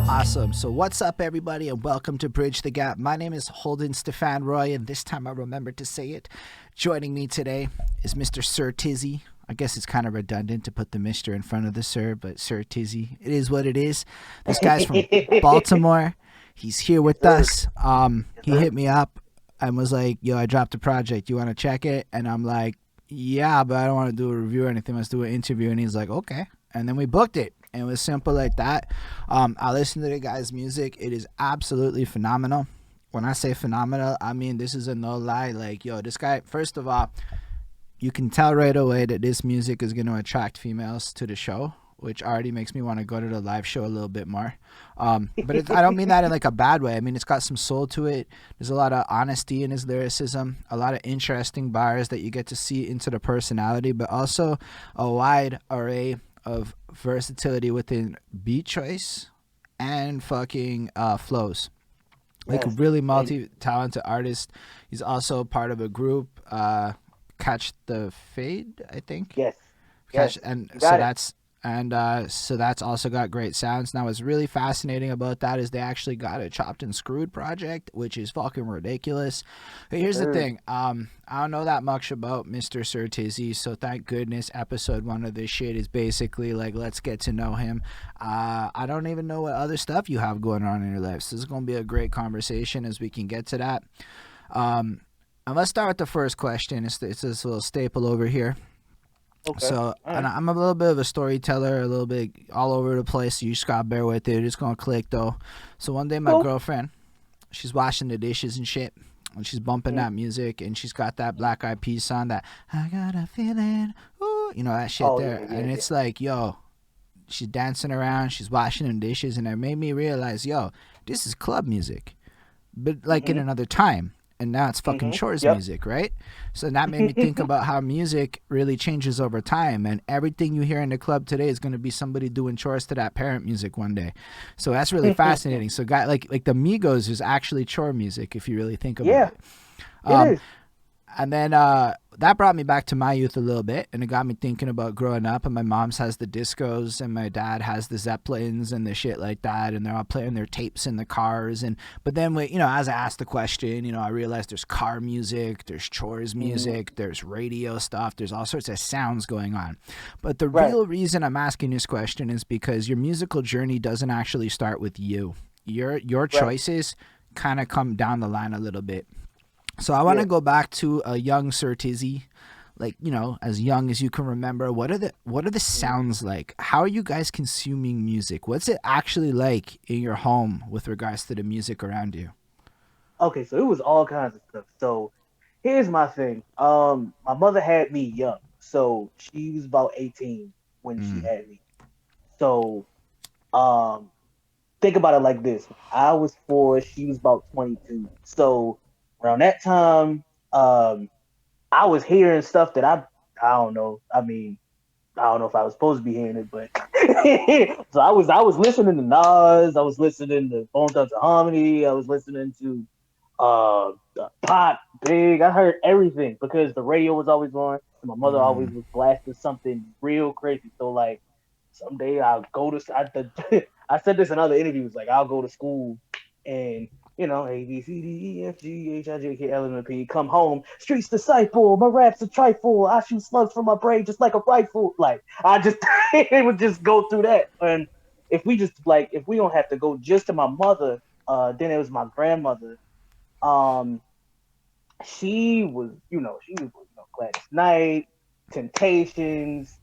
Awesome. So, what's up, everybody, and welcome to Bridge the Gap. My name is Holden Stephan Roy, and this time I remembered to say it. Joining me today is Mr. Sir Tizzy. I guess it's kind of redundant to put the Mr. in front of the Sir, but Sir Tizzy, it is what it is. This guy's from Baltimore. He's here Yes, with sir. us. Yes, He sir. hit me up and was like, "Yo, I dropped a project. You want to check it?" And I'm like, "Yeah, but I don't want to do a review or anything. Let's do an interview." And he's like, "Okay." And then we booked it. And it was simple like that. I listen to the guy's music. It is absolutely phenomenal. When I say phenomenal, I mean this is a no lie. Like, yo, this guy, first of all, you can tell right away that this music is going to attract females to the show, which already makes me want to go to the live show a little bit more. I don't mean that in like a bad way. I mean, it's got some soul to it. There's a lot of honesty in his lyricism, a lot of interesting bars that you get to see into the personality, but also a wide array of versatility within beat choice and fucking flows. Like a Yes. really And multi-talented artist. He's also part of a group, Catch the Fade, I think. yes. Catch Yes. and You so got it. that's also got great sounds. Now what's really fascinating about that is they actually got a chopped and screwed project, which is fucking ridiculous. But Yes, here's the sir. thing. I don't know that much about Mr. Sir Tizzy, so thank goodness episode one of this shit is basically like let's get to know him. I don't even know what other stuff you have going on in your life. So this is gonna be a great conversation as we can get to that. Um and let's start with the first question. It's this little staple over here. Okay. So, All and right. I'm a little bit of a storyteller, a little bit all over the place. So you just gotta bear with it. It's gonna click though. So one day, my Cool. girlfriend, she's washing the dishes and shit, and she's bumping Mm, that music, and she's got that mm. Black Eyed Peas song, that I got a feeling, ooh, you know that shit Oh there, yeah, yeah, and yeah. it's like, yo, she's dancing around, she's washing them dishes, and it made me realize, yo, this is club music, but like in Mhm. another time. And now it's fucking Mhm. chores Yep. music, right? So that made me think about how music really changes over time, and everything you hear in the club today is going to be somebody doing chores to that parent music one day. So that's really fascinating. So, guy like the Migos is actually chore music if you really think about Yeah, it. it Um, is. and then that brought me back to my youth a little bit, and it got me thinking about growing up. And my mom's has the discos, and my dad has the Zeppelins and the shit like that, and they're all playing their tapes in the cars. And but then, as I asked the question, I realized there's car music, there's chores Mm, music, there's radio stuff, there's all sorts of sounds going on. But the right. real reason I'm asking this question is because your musical journey doesn't actually start with you. Your Right. choices kind of come down the line a little bit. So I want to Yeah. go back to a young Sir Tizzy, like as young as you can remember. What are the Mhm. sounds like? How are you guys consuming music? What's it actually like in your home with regards to the music around you? Okay, so it was all kinds of stuff. So here's my thing. My mother had me young, so she was about 18 when she Mm. had me. So um, think about it like this: I was 4, she was about 22. So around that time, um, I was hearing stuff that I don't know. I mean, I don't know if I was supposed to be hearing it, but so I was listening to Nas, I was listening to Bone Thugs and Harmony, I was listening to Pop, Big. I heard everything because the radio was always on, and my mother always Mm. was blasting something real crazy. So like someday I'll go to I said this in other interviews, like I'll go to school and A B C D E F G H I J K L M N P. Come home, streets disciple. My raps a trifle. I shoot slugs from my brain just like a rifle. Like I just, it would just go through that. And if we don't have to go just to my mother, then it was my grandmother. Um, Gladys Knight, Temptations,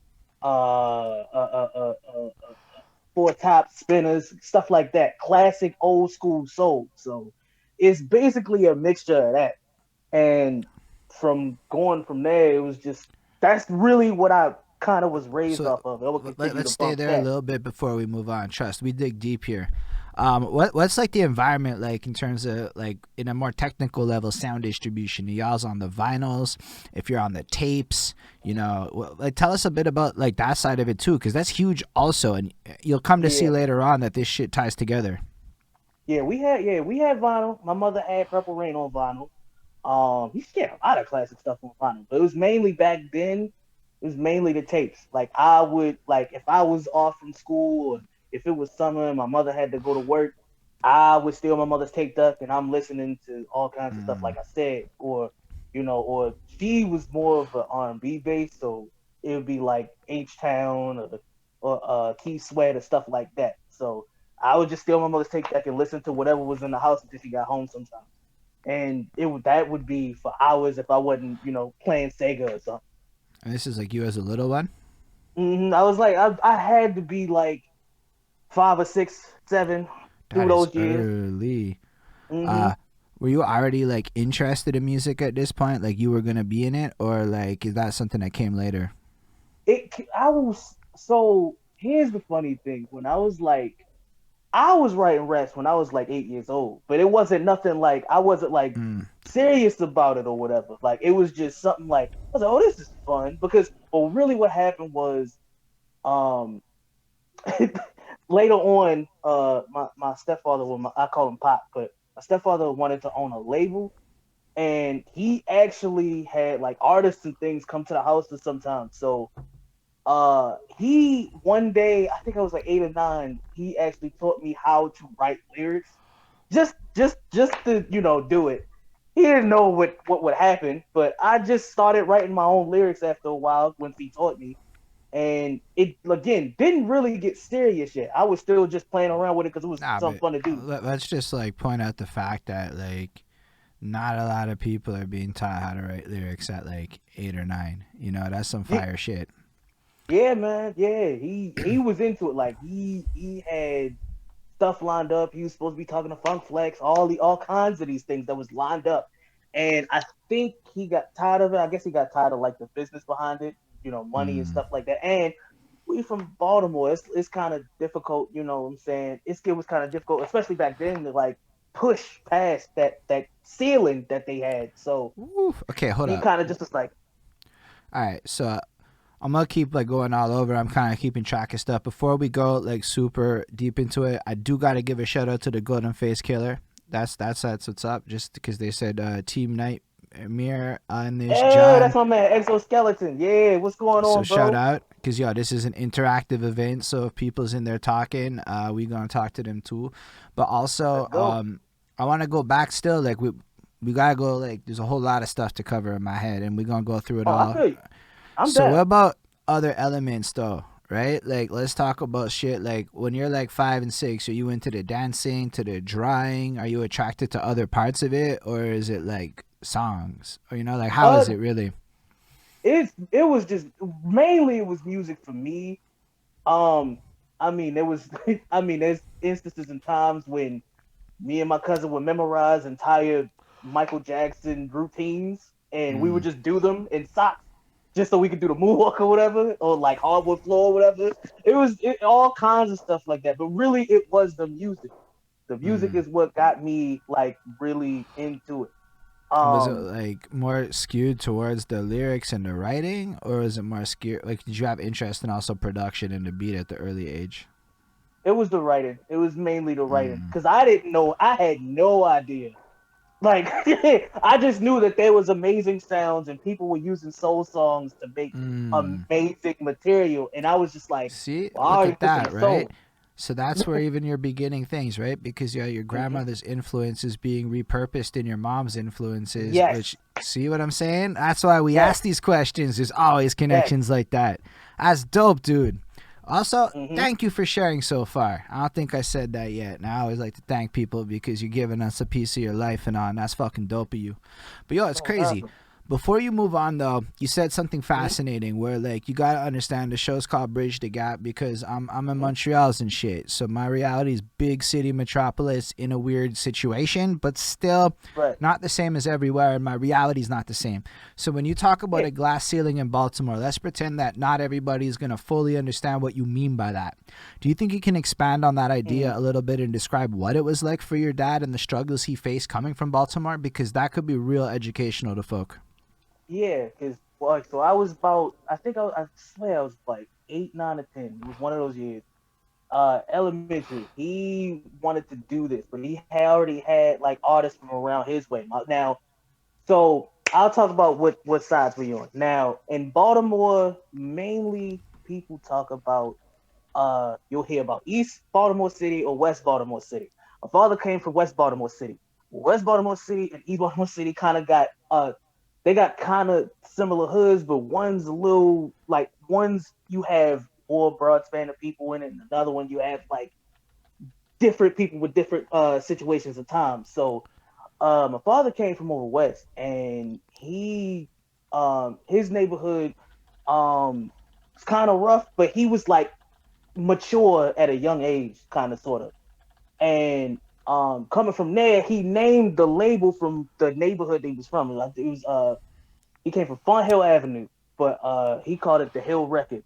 Four Top Spinners, stuff like that. Classic old school soul. So it's basically a mixture of that. And from going from there, it was just that's really what I kind of was raised So off of. I will continue let's to stay bump there a that. little bit before we move on. Trust, we dig deep here. What's like the environment like in terms of like in a more technical level sound distribution? Are y'all's on the vinyls, if you're on the tapes, like tell us a bit about like that side of it too, because that's huge also, and you'll come to see Yeah, later on that this shit ties together. yeah, we had vinyl. My mother had Purple Rain on vinyl. He had a lot of classic stuff on vinyl, but it was mainly back then. It was mainly the tapes. Like I would like if I was off from school, or if it was summer and my mother had to go to work, I would steal my mother's tape deck and I'm listening to all kinds of stuff, like I said, or or she was more of an R&B base, so it would be like H Town or Keith Sweat or stuff like that. So I would just steal my mother's tape deck and listen to whatever was in the house until she got home sometimes. And that would be for hours if I wasn't, playing Sega or something. And this is like you as a little one. I was like, I had to be like 5 or 6, 7 That through is those years. early. hmm Uh, were you already like interested in music at this point? Like you were gonna be in it, or like is that something that came later? I was so. Here's the funny thing: when I was writing raps when I was like 8 years old, but it wasn't nothing like I wasn't like Mm. serious about it or whatever. Like it was just something like I was like, oh, this is fun because well, really, what happened was um later on, my stepfather, I call him Pop, but my stepfather wanted to own a label, and he actually had like artists and things come to the house sometimes. So, he one day, I think I was like 8 or 9, he actually taught me how to write lyrics, just to do it. He didn't know what would happen, but I just started writing my own lyrics after a while once he taught me, and it again didn't really get serious yet. I was still just playing around with it because it was Nah, something but fun to do. let's just like point out the fact that like not a lot of people are being taught how to write lyrics at like 8 or 9. You know, that's some Yeah, fire shit. yeah, man. Yeah, he was into it. Like he had stuff lined up. He was supposed to be talking to Funk Flex, all kinds of these things that was lined up. And I think he got tired of it. I guess he got tired of like the business behind it, money and Mm. stuff like that. And we from Baltimore. It's kind of difficult, you know what I'm saying? It was kind of difficult, especially back then, to like push past that ceiling that they had. So Oof. Okay, hold he up. kind of just was like, All right, so I'm gonna keep like going all over. I'm kind of keeping track of stuff. Before we go like super deep into it, I do gotta give a shout out to the Golden Face Killer. That's what's up. Just because they said Team Nightmare on this "Hey, John. that's my man, Exoskeleton. Yeah, what's going So on, shout bro? out because yo, this is an interactive event. So if people's in there talking, we gonna talk to them too. But also, Let's go." I want to go back still. Like we gotta go. Like there's a whole lot of stuff to cover in my head, and we're gonna go through it Oh, I all. feel you. I'm So what down. about other elements though? Right? Like let's talk about shit like when you're like 5 and 6, are you into the dancing, to the drawing? Are you attracted to other parts of it? Or is it like songs? Or like how is Uh, it really? it was just mainly it was music for me. Um, I mean, there was, I mean, there's instances and times when me and my cousin would memorize entire Michael Jackson routines, and we would Mm, just do them in socks, just so we could do the moonwalk or whatever, or like hardwood floor or whatever. All kinds of stuff like that. But really, it was the music. The music mm. is what got me like really into it. And was it Um, like more skewed towards the lyrics and the writing, or is it more skewed? Like, did you have interest in also production and the beat at the early age? it was the writing. It was mainly the writing Mm, because I didn't know. I had no idea. Like I just knew that there was amazing sounds and people were using soul songs to make mm. amazing material, and I was just like, See, well, I look already at listen to that, right? soul. So that's where even you're beginning things, right? Because yeah, your hmm grandmother's influence is being repurposed in your mom's influences, Yes, which see what I'm saying? That's why we yes, ask these questions. There's always yes. connections like that. That's dope, dude. Also, hmm thank you for sharing so far. I don't think I said that yet. And I always like to thank people because you're giving us a piece of your life and on. That's fucking dope of you. But yo, it's No crazy. problem. Before you move on though, you said something hmm fascinating where like you gotta understand the show's called Bridge the Gap because I'm in hmm Montreal's and shit. So my reality is big city metropolis in a weird situation, but still Right. not the same as everywhere, and my reality is not the same. So when you talk about Yeah. a glass ceiling in Baltimore, let's pretend that not everybody is gonna fully understand what you mean by that. Do you think you can expand on that idea hmm a little bit and describe what it was like for your dad and the struggles he faced coming from Baltimore? Because that could be real educational to folk. Yeah, because like so I was about I swear I was like 8, 9, or 10. It was one of those years. Elementary. He wanted to do this, but he had already had like artists from around his way. Now, so I'll talk about what sides we on. Now in Baltimore, mainly people talk about. you'll hear about East Baltimore City or West Baltimore City. My father came from West Baltimore City. West Baltimore City and East Baltimore City kind of got they got kind of similar hoods, but one's a little like one's you have more broad span of people in it, and another one you have like different people with different situations of time. So my father came from over west, and he his neighborhood was kind of rough, but he was like mature at a young age, kind of sort of. And coming from there, he named the label from the neighborhood he was from. Like it was he came from Fun Hill Avenue, but he called it the Hill Record.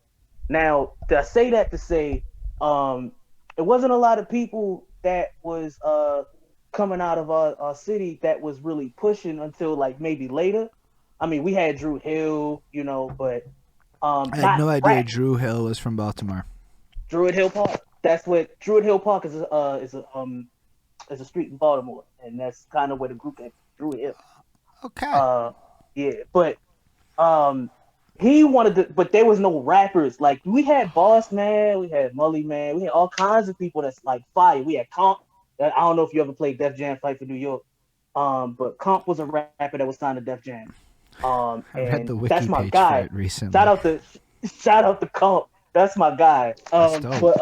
Now, I say that to say, um, it wasn't a lot of people that was coming out of our city that was really pushing until like maybe later. I mean, we had Drew Hill, you know, but I had not no idea rap. Drew Hill was from Baltimore. Druid Hill Park. That's what Druid Hill Park is a street in Baltimore, and that's kind of where the group came from, Druid Hill. Okay. Uh, yeah, but um he wanted to, but there was no rappers. Like we had Boss Man, we had Mully Man, we had all kinds of people that's like fire. We had Comp. I don't know if you ever played Def Jam Fight for New York. But Comp was a rapper that was signed to Def Jam. I read And the that's wiki my page for guy. it Shout recently. out to shout out to Comp. That's my guy. That's dope.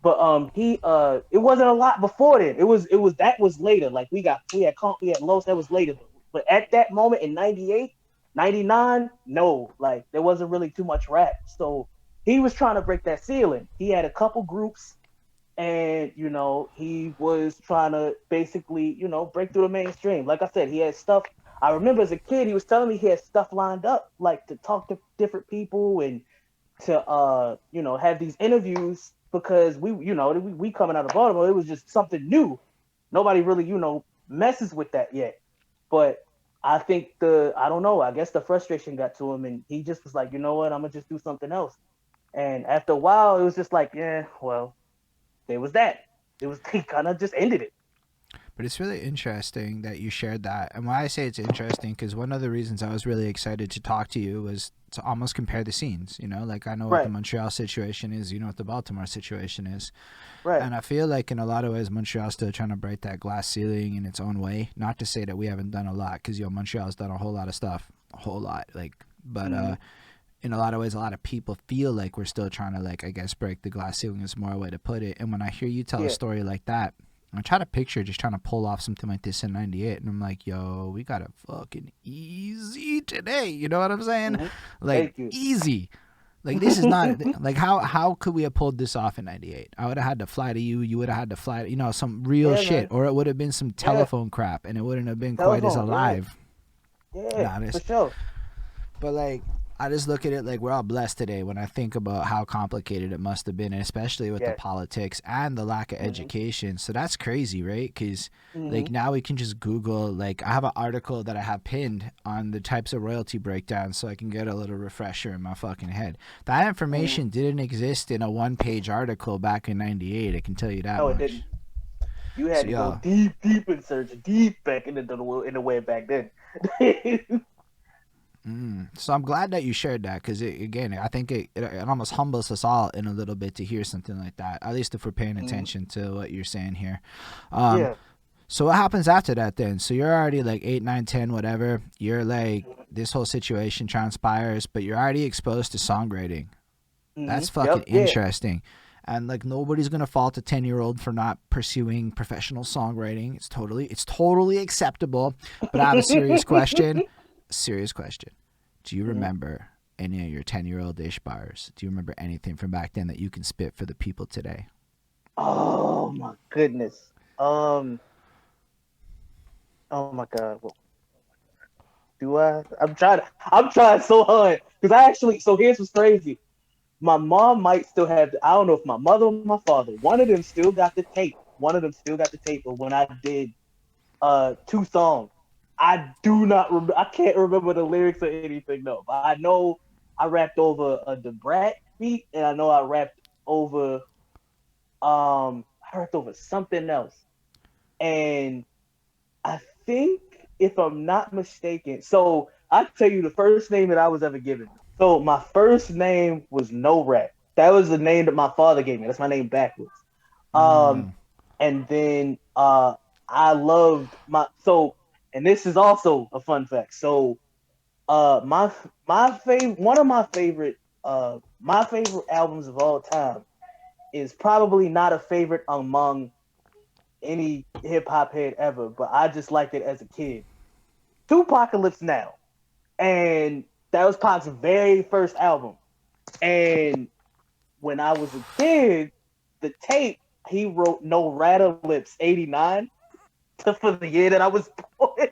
But he it wasn't a lot before then. It was that was later. Like we had Comp, we had Los, that was later. But at that moment in 98, 99, no, like there wasn't really too much rap. So he was trying to break that ceiling. He had a couple groups, and he was trying to basically break through the mainstream. Like I said, he had stuff. I remember as a kid, he was telling me he had stuff lined up, like to talk to different people and to have these interviews, because we coming out of Baltimore, it was just something new. Nobody really messes with that yet. But I think I don't know, I guess the frustration got to him, and he just was like, you know what, I'm gonna just do something else. And after a while, it was just like, yeah, well, there was that. It was he kind of just ended it. But it's really interesting that you shared that. And why I say it's interesting, because one of the reasons I was really excited to talk to you was to almost compare the scenes. Like I know what the Right, Montreal situation is, you know what the Baltimore situation is. right. And I feel like in a lot of ways, Montreal's still trying to break that glass ceiling in its own way. Not to say that we haven't done a lot, because, Montreal's done a whole lot of stuff. A whole lot. But Mm-hmm. in a lot of ways, a lot of people feel like we're still trying to, like, I guess, break the glass ceiling is more a way to put it. And when I hear you tell a Yeah. story like that, I try to picture just trying to pull off something like this in 98. And I'm like, yo, we got it fucking easy today. You know what I'm saying? Mm-hmm. Like, Thank you. easy. Like, this is not, like, how could we have pulled this off in 98? I would have had to fly to you. You would have had to fly to, some real Yeah, shit. man. Or it would have been some Yeah. telephone crap and it wouldn't have been quite as Telephone. Yeah. alive. Yeah. Nah, For this, sure. but like, I just look at it like we're all blessed today when I think about how complicated it must have been, and especially with the Yes. politics and the lack of Mm-hmm. education. So that's crazy, right? Because Mm-hmm. like now we can just Google. Like I have an article that I have pinned on the types of royalty breakdowns, so I can get a little refresher in my fucking head. That Mm-hmm. information didn't exist in a one-page article back in '98. I can tell you that No, it much. didn't. You had So to go yeah. deep, deep in search, deep back into the web back then. So I'm glad that you shared that, because again, I think it almost humbles us all in a little bit to hear something like that. At least if we're paying Mm-hmm. attention to what you're saying here. Um, Yeah. so what happens after that then? So you're already like 8, 9, 10, whatever. You're like Mm-hmm. this whole situation transpires, but you're already exposed to songwriting. Mm-hmm. That's fucking Yep. Yeah. interesting. And like nobody's gonna fault a 10-year-old for not pursuing professional songwriting. It's totally acceptable. But I have a serious question. Serious question. Do you Mm-hmm. remember any of your 10-year-old ish bars? Do you remember anything from back then that you can spit for the people today? Oh my goodness. Um. Oh my God. What do I? I'm trying. I'm trying so hard because I actually. So here's what's crazy. My mom might still have. I don't know if my mother or my father. One of them still got the tape. One of them still got the tape of when I did two songs. I do not. I can't remember the lyrics or anything though. But I know I rapped over a Debrat beat, and I know I rapped over I rapped over something else. And I think, if I'm not mistaken, so I tell you the first name that I was ever given. So my first name was No Rap. That was the name that my father gave me. That's my name backwards. Um, Mm. and then I loved my so, and this is also a fun fact. So my favorite one of my favorite albums of all time is probably not a favorite among any hip hop head ever, but I just liked it as a kid. Tupacalypse Now, and that was Pac's very first album. And when I was a kid, the tape he wrote "No Ratter Lips" '89 for the year that I was born.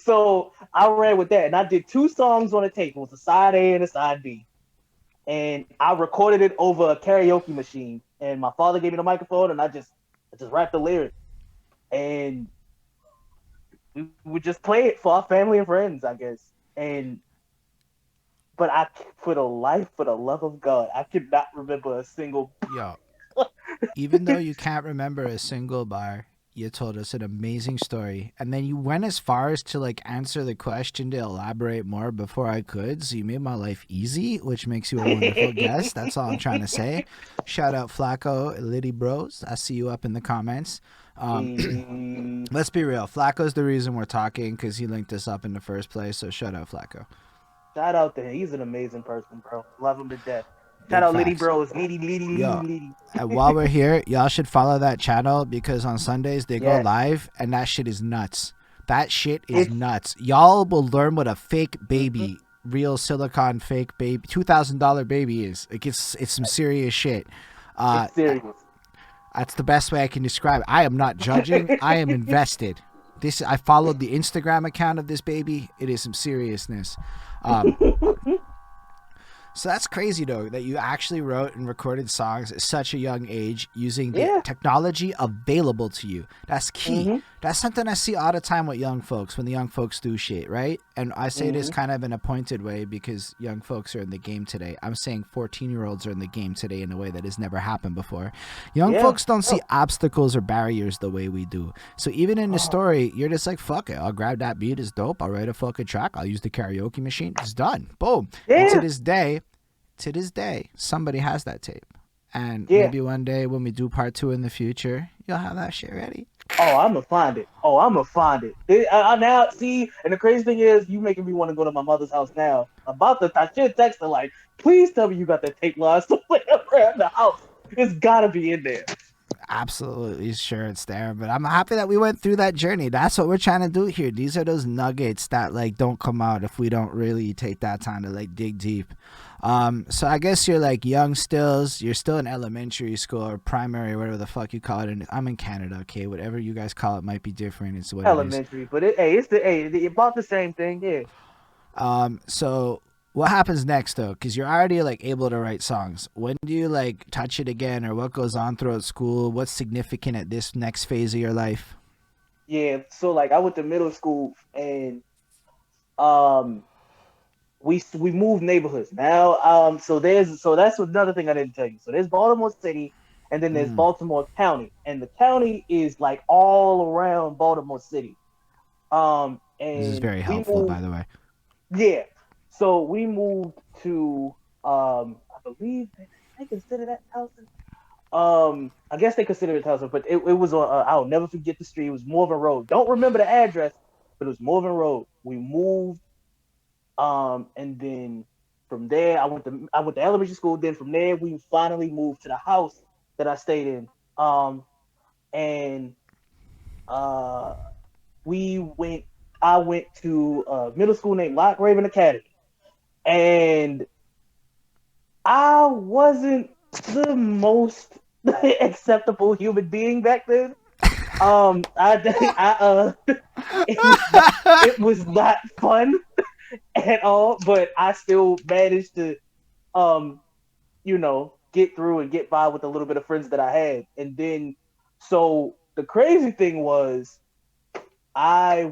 So I ran with that, and I did two songs on the tape. It was a side A and a side B, and I recorded it over a karaoke machine. And my father gave me the microphone, and I just rapped the lyrics, and we would just play it for our family and friends, I guess. And but I, for the life, for the love of God, I could not remember a single. Yo, even though you can't remember a single bar, you told us an amazing story. And then you went as far as to like answer the question to elaborate more before I could. So you made my life easy, which makes you a wonderful guest. That's all I'm trying to say. Shout out Flacco, Liddy Bros. I see you up in the comments. Um, Mm, let's be real. Flacco's the reason we're talking because he linked us up in the first place. So shout out Flacco. shout out to him. He's an amazing person, bro. Love him to death. Shout Big out Liddy facts. Bros. Liddy, Liddy, Liddy, Yo, Liddy. and while we're here, y'all should follow that channel because on Sundays they go Yes. live and that shit is nuts. That shit is It's nuts. Y'all will learn what a fake mhm. baby, real silicon fake baby, $2,000 baby is. Like it's some serious shit. Uh, It's serious. that's the best way I can describe it. I am not judging. I am invested. This I followed the Instagram account of this baby. It is some seriousness. Um, So that's crazy though that you actually wrote and recorded songs at such a young age using the Yeah. technology available to you. That's key. hmm That's something I see all the time with young folks when the young folks do shit, right? And I say this hmm kind of in a pointed way because young folks are in the game today. I'm saying 14-year-olds are in the game today in a way that has never happened before. Young Yeah. folks don't see Oh. obstacles or barriers the way we do. So even in the Oh. story, you're just like, fuck it. I'll grab that beat. It's dope. I'll write a fucking track. I'll use the karaoke machine. It's done. Boom. And Yeah. to this day, somebody has that tape. And Yeah. maybe one day when we do part two in the future, you'll have that shit ready. Oh, I'm gonna find it. Oh, I'm gonna find it. I now see, and the crazy thing is, you making me want to go to my mother's house now. About the, I should text her like, please tell me you got that tape lost somewhere around the house. It's gotta be in there. Absolutely sure it's there, but I'm happy that we went through that journey. That's what we're trying to do here. These are those nuggets that like don't come out if we don't really take that time to like dig deep. So I guess you're like young stills. You're still in elementary school or primary, whatever the fuck you call it. And I'm in Canada, okay? Whatever you guys call it might be different. It's what it is. Elementary, but hey, about the same thing. Yeah. So what happens next though? Because you're already like able to write songs. When do you like touch it again, or what goes on throughout school? What's significant at this next phase of your life? Yeah. So like, I went to middle school, and um, we moved neighborhoods now. So that's another thing I didn't tell you. So there's Baltimore City, and then there's Mm, Baltimore County, and the county is like all around Baltimore City. this is And very we helpful, by moved. the way. Yeah. So we moved to I believe they consider that Towson. I guess they consider it Towson, but it was on. I'll never forget the street. It was Morven Road. Don't remember the address, but it was Morven Road. We moved. And then from there, I went to elementary school. Then from there, we finally moved to the house that I stayed in. And uh, we went. I went to a middle school named Lock Raven Academy, and I wasn't the most acceptable human being back then. It was not, it was not fun at all, but I still managed to um get through and get by with the little bit of friends that I had. And then, so the crazy thing was, I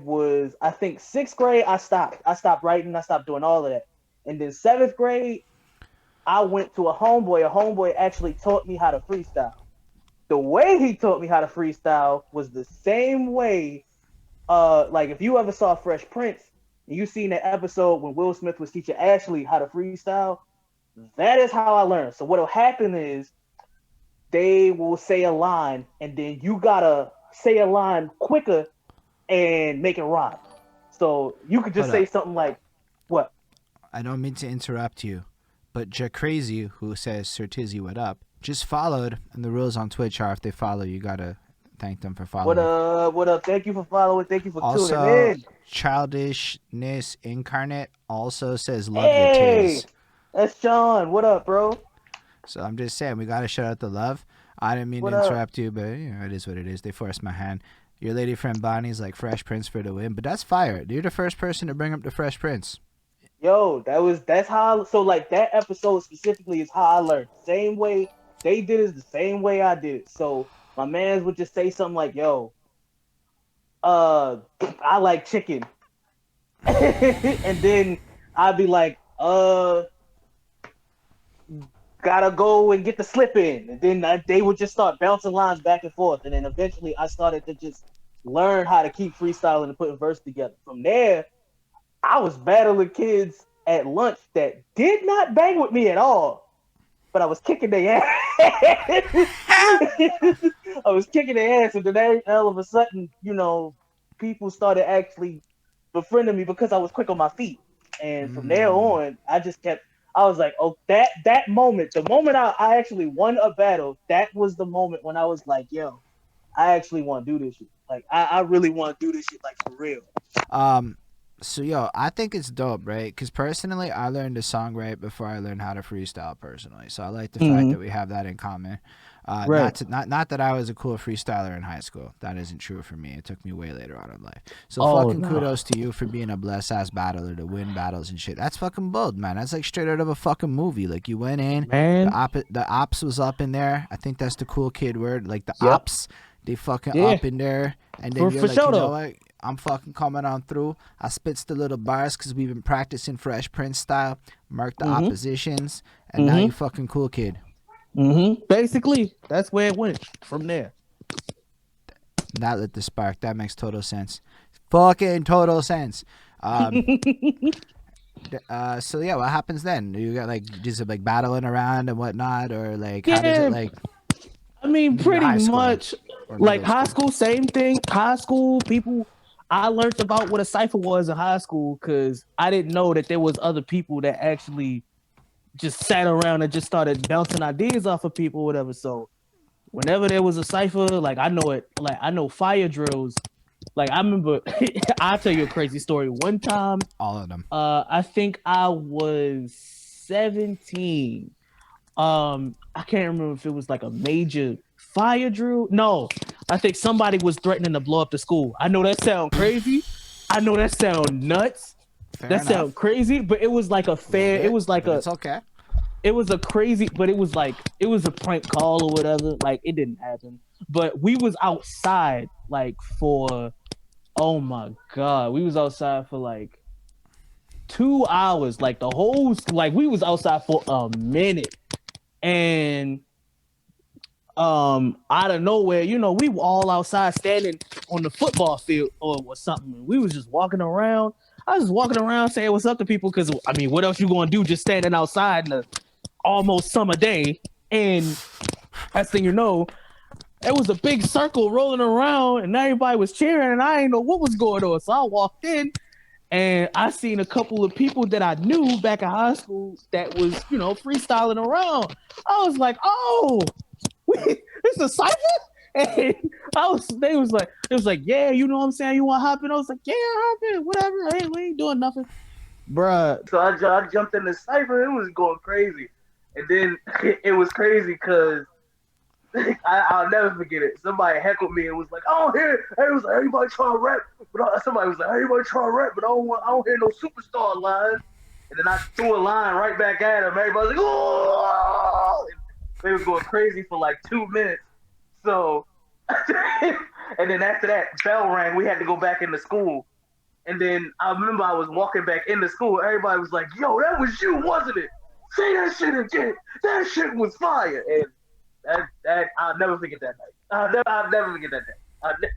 think sixth grade, I stopped. I stopped writing. I stopped doing all of that. And then seventh grade, I went to a homeboy. A homeboy actually taught me how to freestyle. The way he taught me how to freestyle was the same way. Like if you ever saw Fresh Prince, and you seen that episode when Will Smith was teaching Ashley how to freestyle, That is how I learned. So what'll happen is they will say a line, and then you gotta say a line quicker and make it rhyme. So you could just Hold say up. something like, "What? I don't mean to interrupt you, but Jack Crazy, who says Sir Tizzy, what up, just followed, and the rules on Twitch are if they follow, you gotta thank them for What following. up? What up? Thank you for following. Thank you for tuning Also, in. Childishness Incarnate also says love your Hey, tiz. that's Sean. What up, bro? So I'm just saying, we gotta shout out the love. I didn't mean to What up? interrupt you, but it is what it is. They forced my hand. Your lady friend Bonnie's like Fresh Prince for the win, but that's fire. You're the first person to bring up the Fresh Prince. Yo, that's how. So like that episode specifically is how I learned. Same way they did it, the same way I did it. So my man's would just say something like, "Yo, uh, I like chicken," and then I'd be like, gotta go and get the slip in," and then they would just start bouncing lines back and forth, and then eventually I started to just learn how to keep freestyling and putting verse together. From there, I was battling kids at lunch that did not bang with me at all, but I was kicking their ass. I was kicking their ass, and then all of a sudden, people started actually befriending me because I was quick on my feet. And from there Mm. on, I just kept. I was like, oh, that moment, the moment I actually won a battle, that was the moment when I was like, yo, I actually want to do this shit. Like, I really want to do this shit, like for real. Um, so yo, I think it's dope, right? Because personally, I learned to songwrite before I learned how to freestyle. Personally, so I like the fact Mm-hmm. that we have that in common. Right. Not that I was a cool freestyler in high school. That isn't true for me. It took me way later on in life. So Oh fucking no, kudos to you for being a blessed ass battler to win battles and shit. That's fucking bold, man. That's like straight out of a fucking movie. Like you went in, man. the ops was up in there. I think that's the cool kid word. Like the Yep. ops, they fucking Yeah. up in there, and then For you're for like, sure you know though. what? I'm fucking coming on through. I spits the little bars because we've been practicing Fresh Prince style. Mark the Mm-hmm. oppositions, and now you Mm-hmm. fucking cool kid. Mm-hmm. Basically, that's where it went from there. That lit the spark. That makes total sense. Fucking total sense. Um, so yeah, what happens then? You got like just like battling around and whatnot, or like how does it Yeah, like I mean, in your pretty high school much or like middle high school? school, same thing. High school people, I learned about what a cipher was in high school because I didn't know that there was other people that actually just sat around and just started bouncing ideas off of people, whatever. So whenever there was a cipher, like I know it, like I know fire drills. Like I remember, I'll tell you a crazy story. One time, All of them. I think I was 17. I can't remember if it was like a major fire drill. No, I think somebody was threatening to blow up the school. I know that sound crazy. I know that sound nuts. Fair That sound enough. crazy, but it was like a A little fair. It bit, was like but a. it's okay. It was a crazy, but it was like it was a prank call or whatever. Like it didn't happen, but we was outside like for. Oh my god, we was outside for like 2 hours. Like the whole like we was outside for a minute, and out of nowhere, we were all outside standing on the football field or something. We was just walking around. I was just walking around saying what's up to people because I mean, what else you gonna do just standing outside in a almost summer day? And next thing you know, it was a big circle rolling around and everybody was cheering and I didn't know what was going on. So I walked in and I seen a couple of people that I knew back in high school that was, freestyling around. I was like, oh, it's a cipher? And it was like, yeah, you know what I'm saying? You want to hop in? I was like, yeah, hop in, whatever. Hey, we ain't doing nothing. Bruh. So I jumped in the cipher. It was going crazy. And then it was crazy because I'll never forget it. Somebody heckled me and was like, "I don't hear." It was like, everybody trying to rap, but somebody was like, "Everybody trying to rap, but I don't hear no superstar lines." And then I threw a line right back at him. Everybody was like, "Oh!" And they was going crazy for like 2 minutes. So, and then after that, bell rang. We had to go back into school. And then I remember I was walking back into school. Everybody was like, "Yo, that was you, wasn't it? Say that shit again. That shit was fire." And that I'll never forget that night. I'll never forget that day.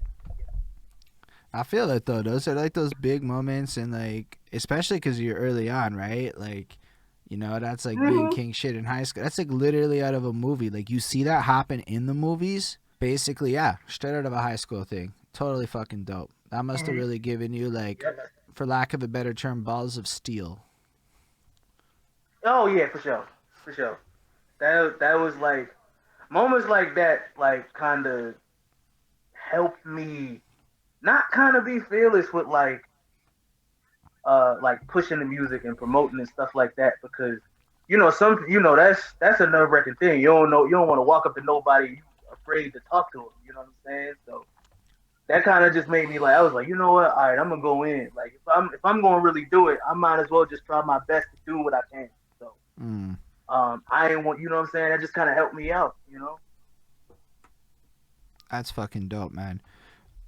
I feel it though. Those are like those big moments, and like especially because you're early on, right? Like You know, that's like being Mm-hmm. king shit in high school. That's like literally out of a movie. Like you see that happen in the movies. Basically, yeah, straight out of a high school thing. Totally fucking dope. That must have Mm-hmm. really given you like, Yep. for lack of a better term, balls of steel. Oh yeah, for sure, for sure. That was like moments like that, like kind of helped me not kind of be fearless with like pushing the music and promoting and stuff like that because that's a nerve wracking thing. You don't want to walk up to nobody, you afraid to talk to them. You know what I'm saying? So that kind of just made me like I was like, you know what? All right, I'm gonna go in. Like if I'm gonna really do it, I might as well just try my best to do what I can. So Mm, I ain't want, you know what I'm saying? That just kind of helped me out. that's fucking dope, man.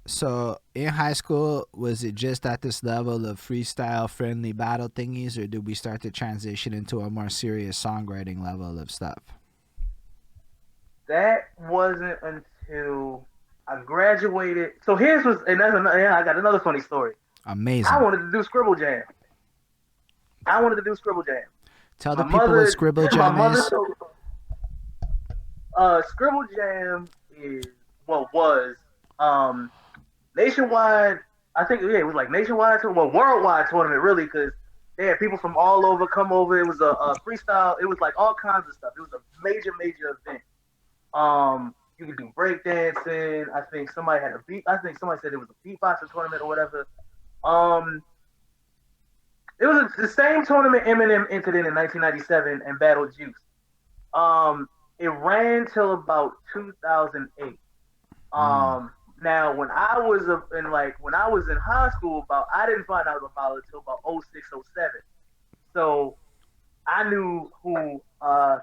So in high school, was it just at this level of freestyle friendly battle thingies, or did we start to transition into a more serious songwriting level of stuff? That wasn't until I graduated. So here's was and that's another, yeah, I got another funny story. I Amazing. wanted to do Scribble Jam. I wanted to do Scribble Jam. Tell the My people what mother, Scribble my Jam mother is. told Scribble Jam is was um nationwide. I think yeah, it was like nationwide, worldwide tournament really, because they had people from all over come over. It was a freestyle. It was like all kinds of stuff. It was a major event. You could do breakdancing. I think somebody had a beat. I think somebody said it was a beatboxing tournament or whatever. Um, it was the same tournament Eminem entered in 1997 and battled Juice. Um, it ran till about 2008. Mm. Now when I was when I was in high school, about I didn't find out about it until about 06, 07. So I knew who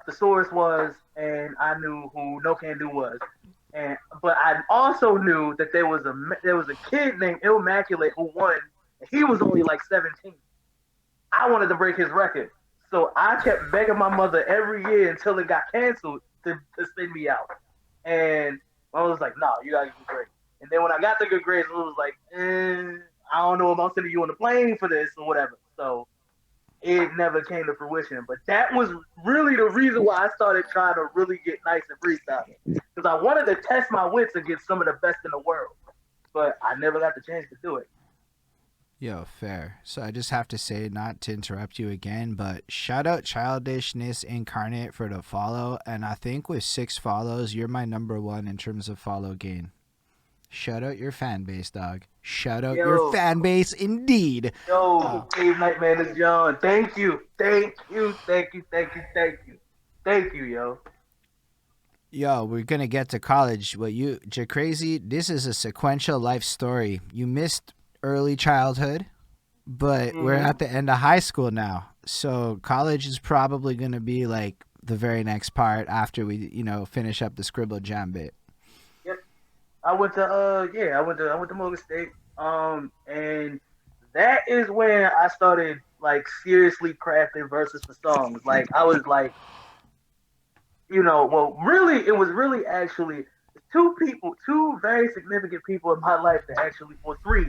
Thesaurus was, and I knew who No Can Do was, and but I also knew that there was a kid named Immaculate who won. And he was only like 17. I wanted to break his record, so I kept begging my mother every year until it got canceled to send me out. And I was like, "No, you gotta get good grades." And then when I got the good grades, it was like, "I don't know if I'm sending you on the plane for this or whatever." So it never came to fruition. But that was really the reason why I started trying to really get nice and freestyling, because I wanted to test my wits against some of the best in the world, but I never got the chance to do it. Yo, fair. So I just have to say, not to interrupt you again, but shout out Childishness Incarnate for the follow. And I think with 6 follows, you're my number one in terms of follow gain. Shout out your fan base, dog. Shout out your Yo, fan base, indeed. yo, Cave Nightman is John. Thank you, yo. Yo, we're gonna get to college. What you, Crazy? This is a sequential life story. You missed early childhood, but we're Mm-hmm. at the end of high school now. So college is probably gonna be like the very next part after we, finish up the Scribble Jam bit. Yep. I went to Morgan State. And that is when I started like seriously crafting verses for songs. Like I was like, really, it was really actually two very significant people in my life that actually, or three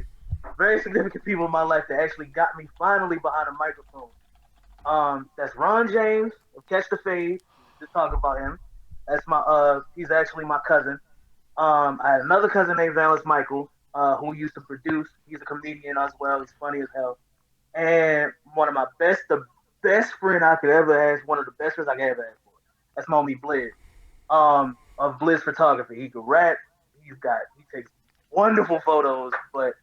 very significant people in my life that actually got me finally behind a microphone. That's Ron James of Catch the Fade. Just talk about him. He's actually my cousin. I had another cousin named Valence Michael, who used to produce. He's a comedian as well. He's funny as hell. And one of the best friend I could ever have, one of the best friends I could ever have for. That's my homie Blizz. Of Blizz Photography. He could rap. He takes wonderful photos. But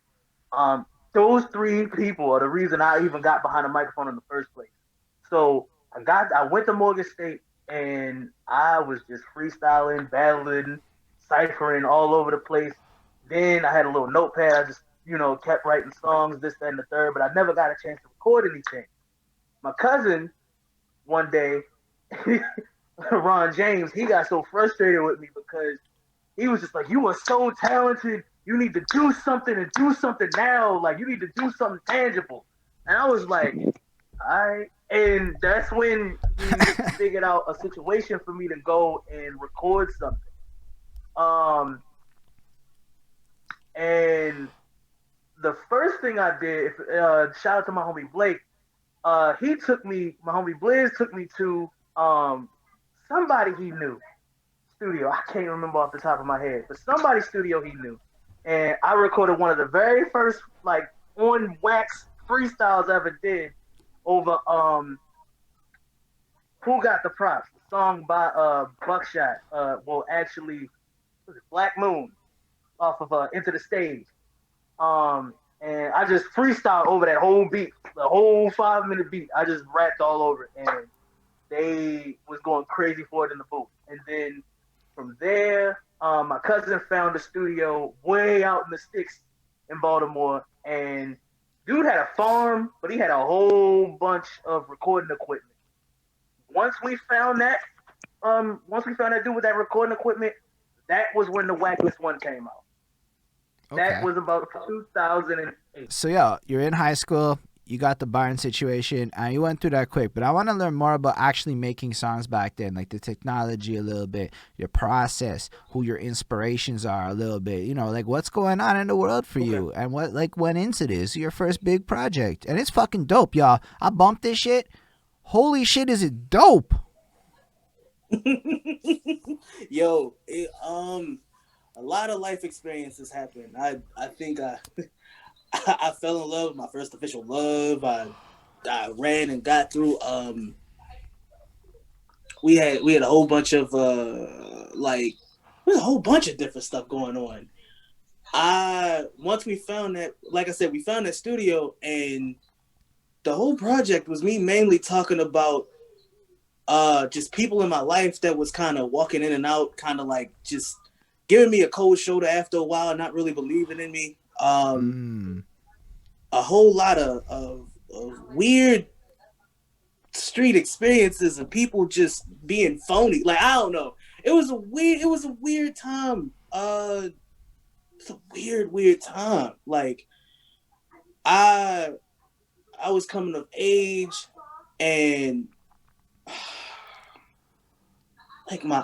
those three people are the reason I even got behind a microphone in the first place. So I went to Morgan State and I was just freestyling, battling, ciphering all over the place. Then I had a little notepad. I just, kept writing songs, this, that, and the third, but I never got a chance to record anything. My cousin, one day, Ron James, he got so frustrated with me because he was just like, "You are so talented. You need to do something and do something now. Like, you need to do something tangible." And I was like, "All right." And that's when he figured out a situation for me to go and record something. Um, and the first thing I did, shout out to my homie Blake. He took me, my homie Blizz took me to um somebody he knew studio. I can't remember off the top of my head, but somebody's studio he knew. And I recorded one of the very first like on wax freestyles I ever did over Who Got the Props, the song by Buckshot. Well actually was it Black Moon off of Into the Stage. And I just freestyled over that whole beat, the whole 5 minute beat. I just rapped all over it, and they was going crazy for it in the booth. And then from there, my cousin found a studio way out in the sticks in Baltimore, and dude had a farm, but he had a whole bunch of recording equipment. Once we found that, once we found that dude with that recording equipment, that was when the Wackless One came out. That Okay. was about 2008. So yeah, you're in high school. You got the barn situation, and you went through that quick. But I want to learn more about actually making songs back then, like the technology a little bit, your process, who your inspirations are a little bit. You know, like what's going on in the world for Okay. you, and what like went into this, your first big project, and it's fucking dope, y'all. I bumped this shit. Holy shit, is it dope? Yo, a lot of life experiences happened. I think I fell in love with my first official love. I ran and got through. We had a whole bunch of like there's a whole bunch of different stuff going on. I once we found that, like I said, we found that studio, and the whole project was me mainly talking about just people in my life that was kind of walking in and out, kind of like just giving me a cold shoulder after a while, not really believing in me. Mm. A whole lot of weird street experiences and people just being phony. Like I don't know. It was a weird time. It's a weird time. Like I I was coming of age and like my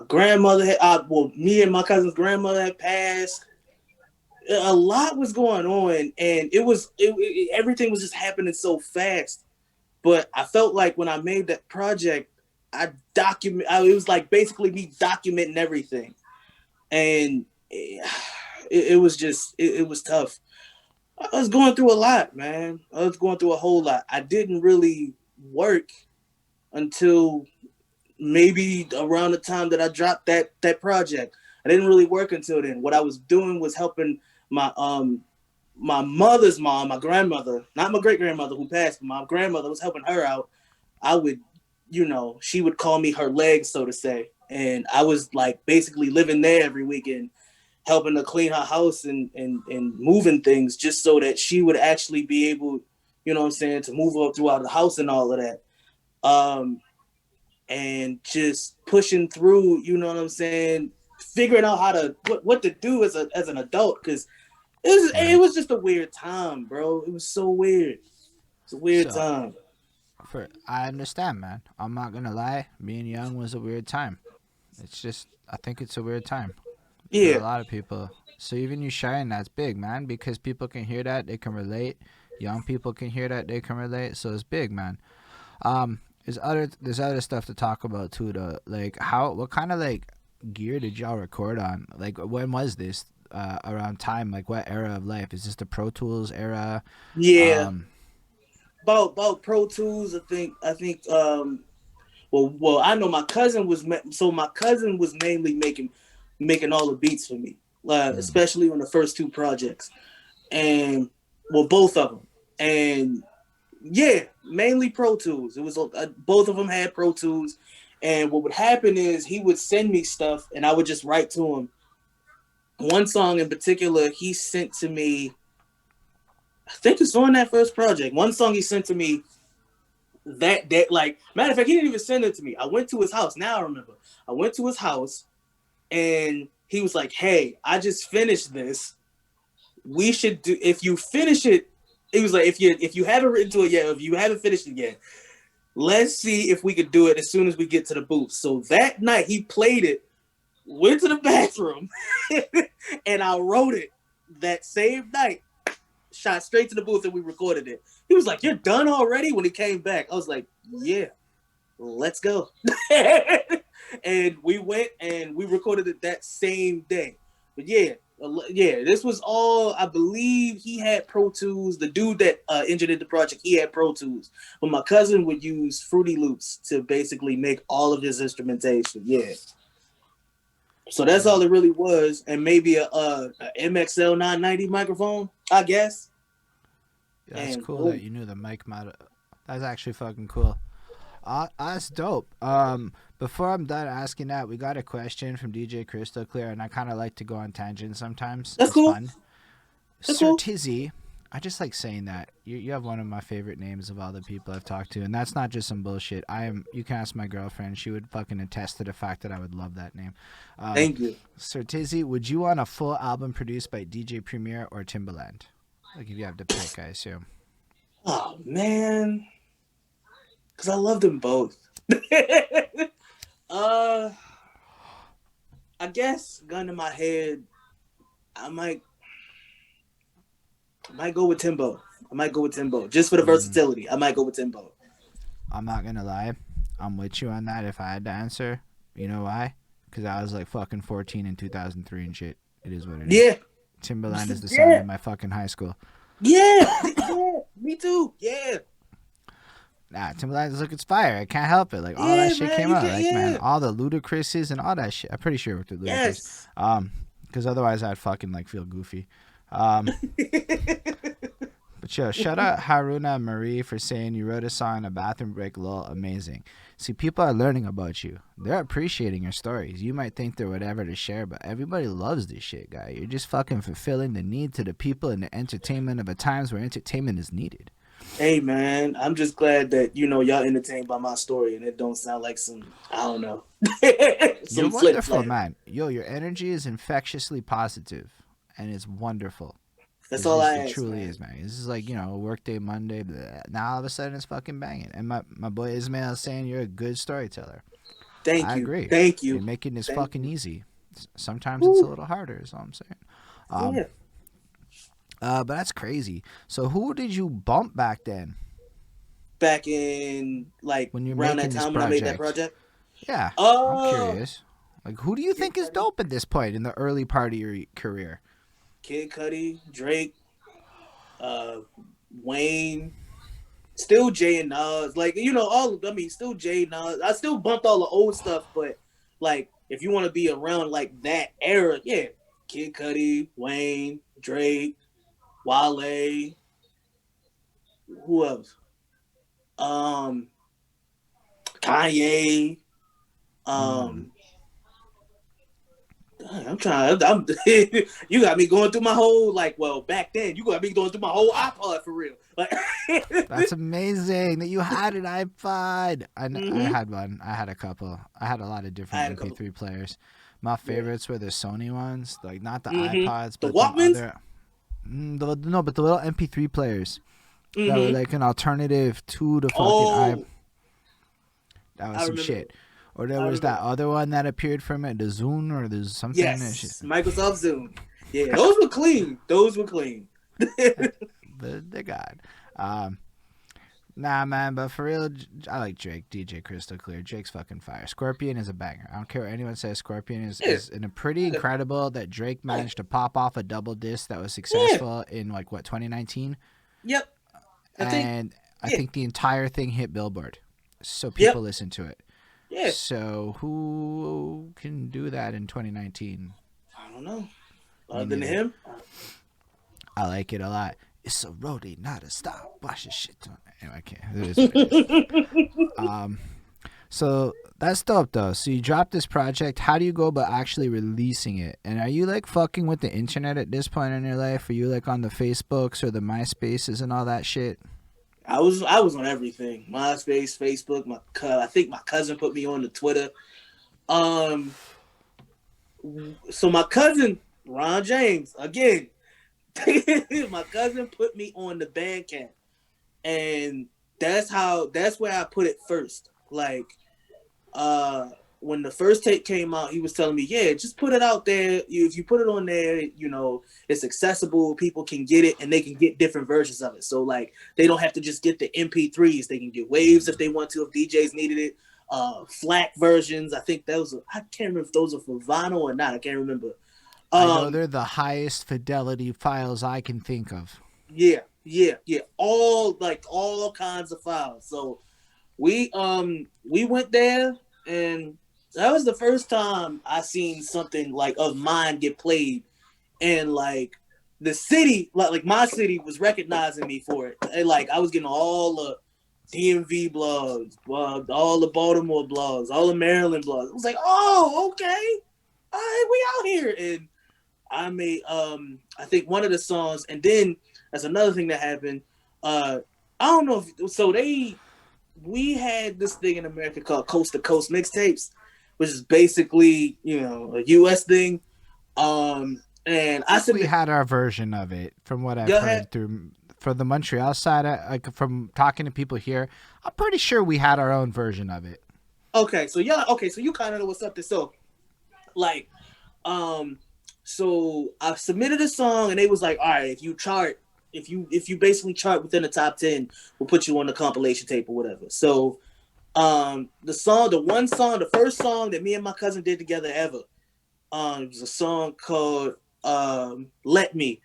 grandmother had well me and my cousin's grandmother had passed. A lot was going on, and everything was just happening so fast. But I felt like when I made that project, it was like basically me documenting everything, and it was just it was tough. I was going through a lot, man. I was going through a whole lot. I didn't really work until maybe around the time that I dropped that project. I didn't really work until then. What I was doing was helping my my mother's mom, my grandmother, not my great grandmother who passed, but my grandmother was helping her out. I would, she would call me her legs, so to say. And I was like basically living there every weekend, helping to clean her house and moving things just so that she would actually be able, what I'm saying, to move up throughout the house and all of that. Um, and just pushing through, you know what I'm saying, figuring out how to what to do as an adult, because it Right. was just a weird time, bro. It was so weird. It's a weird So time. I understand, man. I'm not gonna lie. Being young was a weird time. It's just I think it's a weird time for a Yeah. lot of people. So even you sharing that's big, man, because people can hear that, they can relate. Young people can hear that, they can relate. So it's big, man. There's other stuff to talk about too, though. Like what kind of like gear did y'all record on? Like when was this? Around time, like what era of life? Is this the Pro Tools era? Yeah. Um, About Pro Tools, I think well I know my cousin was mainly making all the beats for me, mm, especially on the first two projects, and well both of them, and yeah, mainly Pro Tools. It was both of them had Pro Tools, and what would happen is he would send me stuff, and I would just write to him. One song in particular, he sent to me. I think it's on that first project. One song he sent to me that like matter of fact, he didn't even send it to me. I went to his house. Now I remember. I went to his house, and he was like, "Hey, I just finished this. We should do if you finish it." He was like, "If you haven't written to it yet, if you haven't finished it yet, let's see if we could do it as soon as we get to the booth." So that night he played it, went to the bathroom, and I wrote it that same night. shot straight to the booth and we recorded it. He was like, "You're done already?" When he came back, I was like, "Yeah, let's go." And we went and we recorded it that same day. But yeah, this was all, I believe he had Pro Tools. The dude that engineered the project, he had Pro Tools. But my cousin would use Fruity Loops to basically make all of his instrumentation. Yeah. So that's all it really was. And maybe a MXL 990 microphone, I guess. Yeah, that's And cool boom. that you knew the mic model. That's actually fucking cool. That's dope. Before I'm done asking that, we got a question from DJ Crystal Clear, and I kind of like to go on tangents sometimes. That's It's cool. fun. That's Sir cool. Tizzy, I just like saying that. You have one of my favorite names of all the people I've talked to, and that's not just some bullshit. You can ask my girlfriend; she would fucking attest to the fact that I would love that name. Thank you. Sir Tizzy, would you want a full album produced by DJ Premier or Timbaland? Like if you have to pick, I assume. Oh man, because I love them both. I guess gun to my head, I might go with Timbo. Just for the versatility. I might go with Timbo. I'm not gonna lie, I'm with you on that. If I had to answer, you know why? Because I was like fucking 14 in 2003 and shit. It is what it is. Yeah. Timbaland is the sound of my fucking high school. Yeah. Me too. Yeah. Nah, Timbaland, look, it's fire. I can't help it. Like all that shit man, came out. Like man, yeah. all the Ludacris's and all that shit. I'm pretty sure it worked with Ludacris. Yes. Because otherwise I'd fucking like feel goofy. But yo, shout out Haruna and Marie for saying you wrote a song in a bathroom break. Lol, amazing. See, people are learning about you. They're appreciating your stories. You might think they're whatever to share, but everybody loves this shit, guy. You're just fucking fulfilling the need to the people and the entertainment of a times where entertainment is needed. Hey man, I'm just glad that y'all entertained by my story and it don't sound like some, I don't know. You're wonderful, man. Yo, your energy is infectiously positive, and it's wonderful. That's all I ask. It truly is, man. This is like, a workday Monday. Blah. Now all of a sudden it's fucking banging. And my boy Ismail is saying you're a good storyteller. Thank you. I agree. Thank you. You're making this fucking easy. Sometimes it's a little harder, is all I'm saying. Yeah. But that's crazy. So who did you bump back then? Back in when you're around that making time this when I made that project? Yeah. I'm curious. Like who do you think is dope at this point in the early part of your career? Kid Cudi, Drake, Wayne, still Jay and Nas. Still Jay, Nas. I still bumped all the old stuff, but like if you want to be around like that era, yeah, Kid Cudi, Wayne, Drake, Wale, who else? Kanye. I'm trying. You got me going through my whole back then you got me going through my whole iPod for real. Like that's amazing that you had an iPod. I had one. I had a couple. I had a lot of different MP3 players. My favorites were the Sony ones, like not the iPods, but the Walkmans. But the little MP3 players that were like an alternative to the fucking iPod. That was some shit. Or there was that other one that appeared from it, the Zune or the something. Yes, Microsoft Zune. Yeah, those were clean. They're God. Nah, man, but for real, I like Drake, DJ Crystal Clear. Drake's fucking fire. Scorpion is a banger. I don't care what anyone says. Scorpion is pretty incredible that Drake managed to pop off a double disc that was successful in 2019. Yep. I think the entire thing hit Billboard, so people listen to it. Yeah. So who can do that in 2019? I don't know. Other than him? I like it a lot. It's a roadie, not a stop. Watch this shit. Anyway, I can't. So that's dope though. So you dropped this project. How do you go about actually releasing it? And are you like fucking with the internet at this point in your life? Are you like on the Facebooks or the MySpaces and all that shit? I was on everything. MySpace, Facebook. I think my cousin put me on the Twitter. So my cousin Ron James again. My cousin put me on the Bandcamp, and that's where I put it first. Like, when the first tape came out, he was telling me, yeah, just put it out there. If you put it on there, it's accessible. People can get it, and they can get different versions of it. So like, they don't have to just get the MP3s. They can get waves if they want to, if DJs needed it. FLAC versions. I think I can't remember if those are for vinyl or not. I can't remember. I know they're the highest fidelity files I can think of. Yeah. All kinds of files. So we went there, and that was the first time I seen something like of mine get played, and like the city, like my city was recognizing me for it. And like I was getting all the DMV blogs, all the Baltimore blogs, all the Maryland blogs. I was like, oh, okay, all right, we out here. And I made I think one of the songs, and then that's another thing that happened. I don't know if so we had this thing in America called Coast to Coast mixtapes, which is basically, a US thing. And I said we had our version of it, from what I've heard through for the Montreal side. Like from talking to people here, I'm pretty sure we had our own version of it. Okay, so you kind of know what's up there. So, like, so I submitted a song, and they was like, all right, if you basically chart within the top 10, we'll put you on the compilation tape or whatever. So, the first song that me and my cousin did together ever, it was a song called Let Me.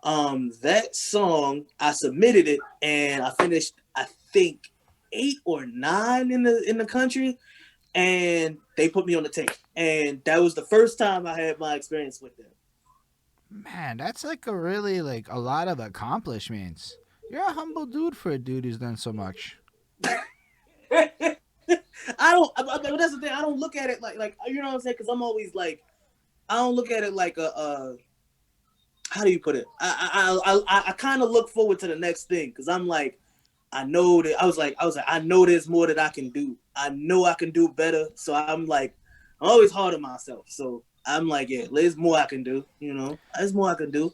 That song, I submitted it, and I finished, I think, 8 or 9 in the country, and they put me on the tape. And that was the first time I had my experience with them. Man, that's like a really a lot of accomplishments. You're a humble dude for a dude who's done so much. That's the thing. I don't look at it like you know what I'm saying? Because I'm always like, I don't look at it like a how do you put it? I kind of look forward to the next thing, because I'm like, I know that I was like, I know there's more that I can do. I know I can do better. So I'm like, I'm always hard on myself. So I'm like, yeah, there's more I can do. There's more I can do.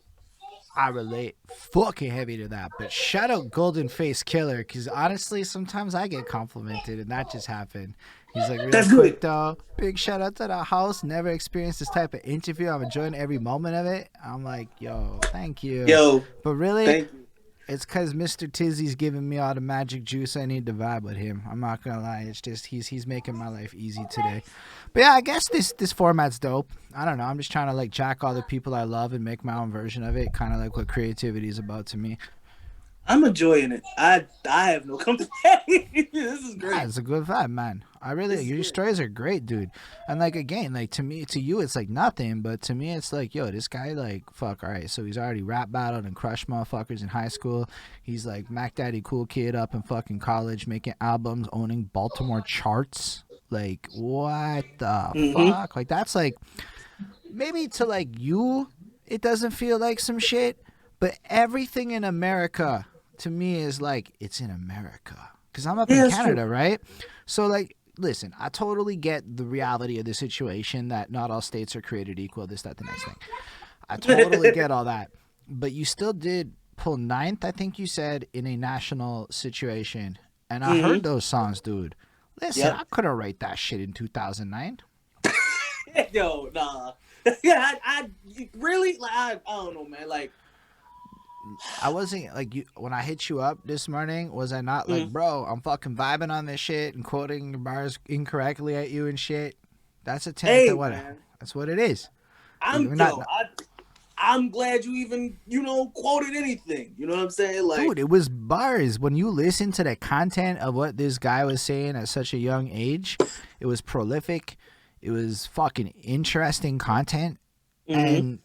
I relate fucking heavy to that. But shout out Golden Face Killer, because honestly, sometimes I get complimented, and that just happened. He's like, real quick though, big shout out to the house. Never experienced this type of interview. I'm enjoying every moment of it. I'm like, yo, thank you. But really, thank you. It's because Mr. Tizzy's giving me all the magic juice I need to vibe with him. I'm not gonna lie. It's just he's making my life easy today. But yeah, I guess this format's dope. I don't know. I'm just trying to jack all the people I love and make my own version of it. Kind of like what creativity is about to me. I'm enjoying it. I have no complaint. This is great. Yeah, it's a good vibe, man. Your stories are great, dude. And again, to you, it's nothing, but to me, it's yo, this guy, fuck, all right. So he's already rap battled and crushed motherfuckers in high school. He's Mac Daddy cool kid up in fucking college, making albums, owning Baltimore charts. What the fuck? That's maybe to you, it doesn't feel like some shit, but everything in America to me is it's in America, because I'm up in Canada, true. Right? So listen, I totally get the reality of the situation, that not all states are created equal, this, that, the next thing. I totally get all that, but you still did pull 9th, I think you said, in a national situation, and I heard those songs, dude. Listen, I couldn't write that shit in 2009. Yo, nah. Yeah, I really, I don't know, man. I wasn't you when I hit you up this morning. Was I not bro, I'm fucking vibing on this shit and quoting your bars incorrectly at you and shit? That's a 10. That's what it is. I'm glad you even quoted anything. You know what I'm saying? Dude, it was bars. When you listen to the content of what this guy was saying at such a young age, it was prolific. It was fucking interesting content, and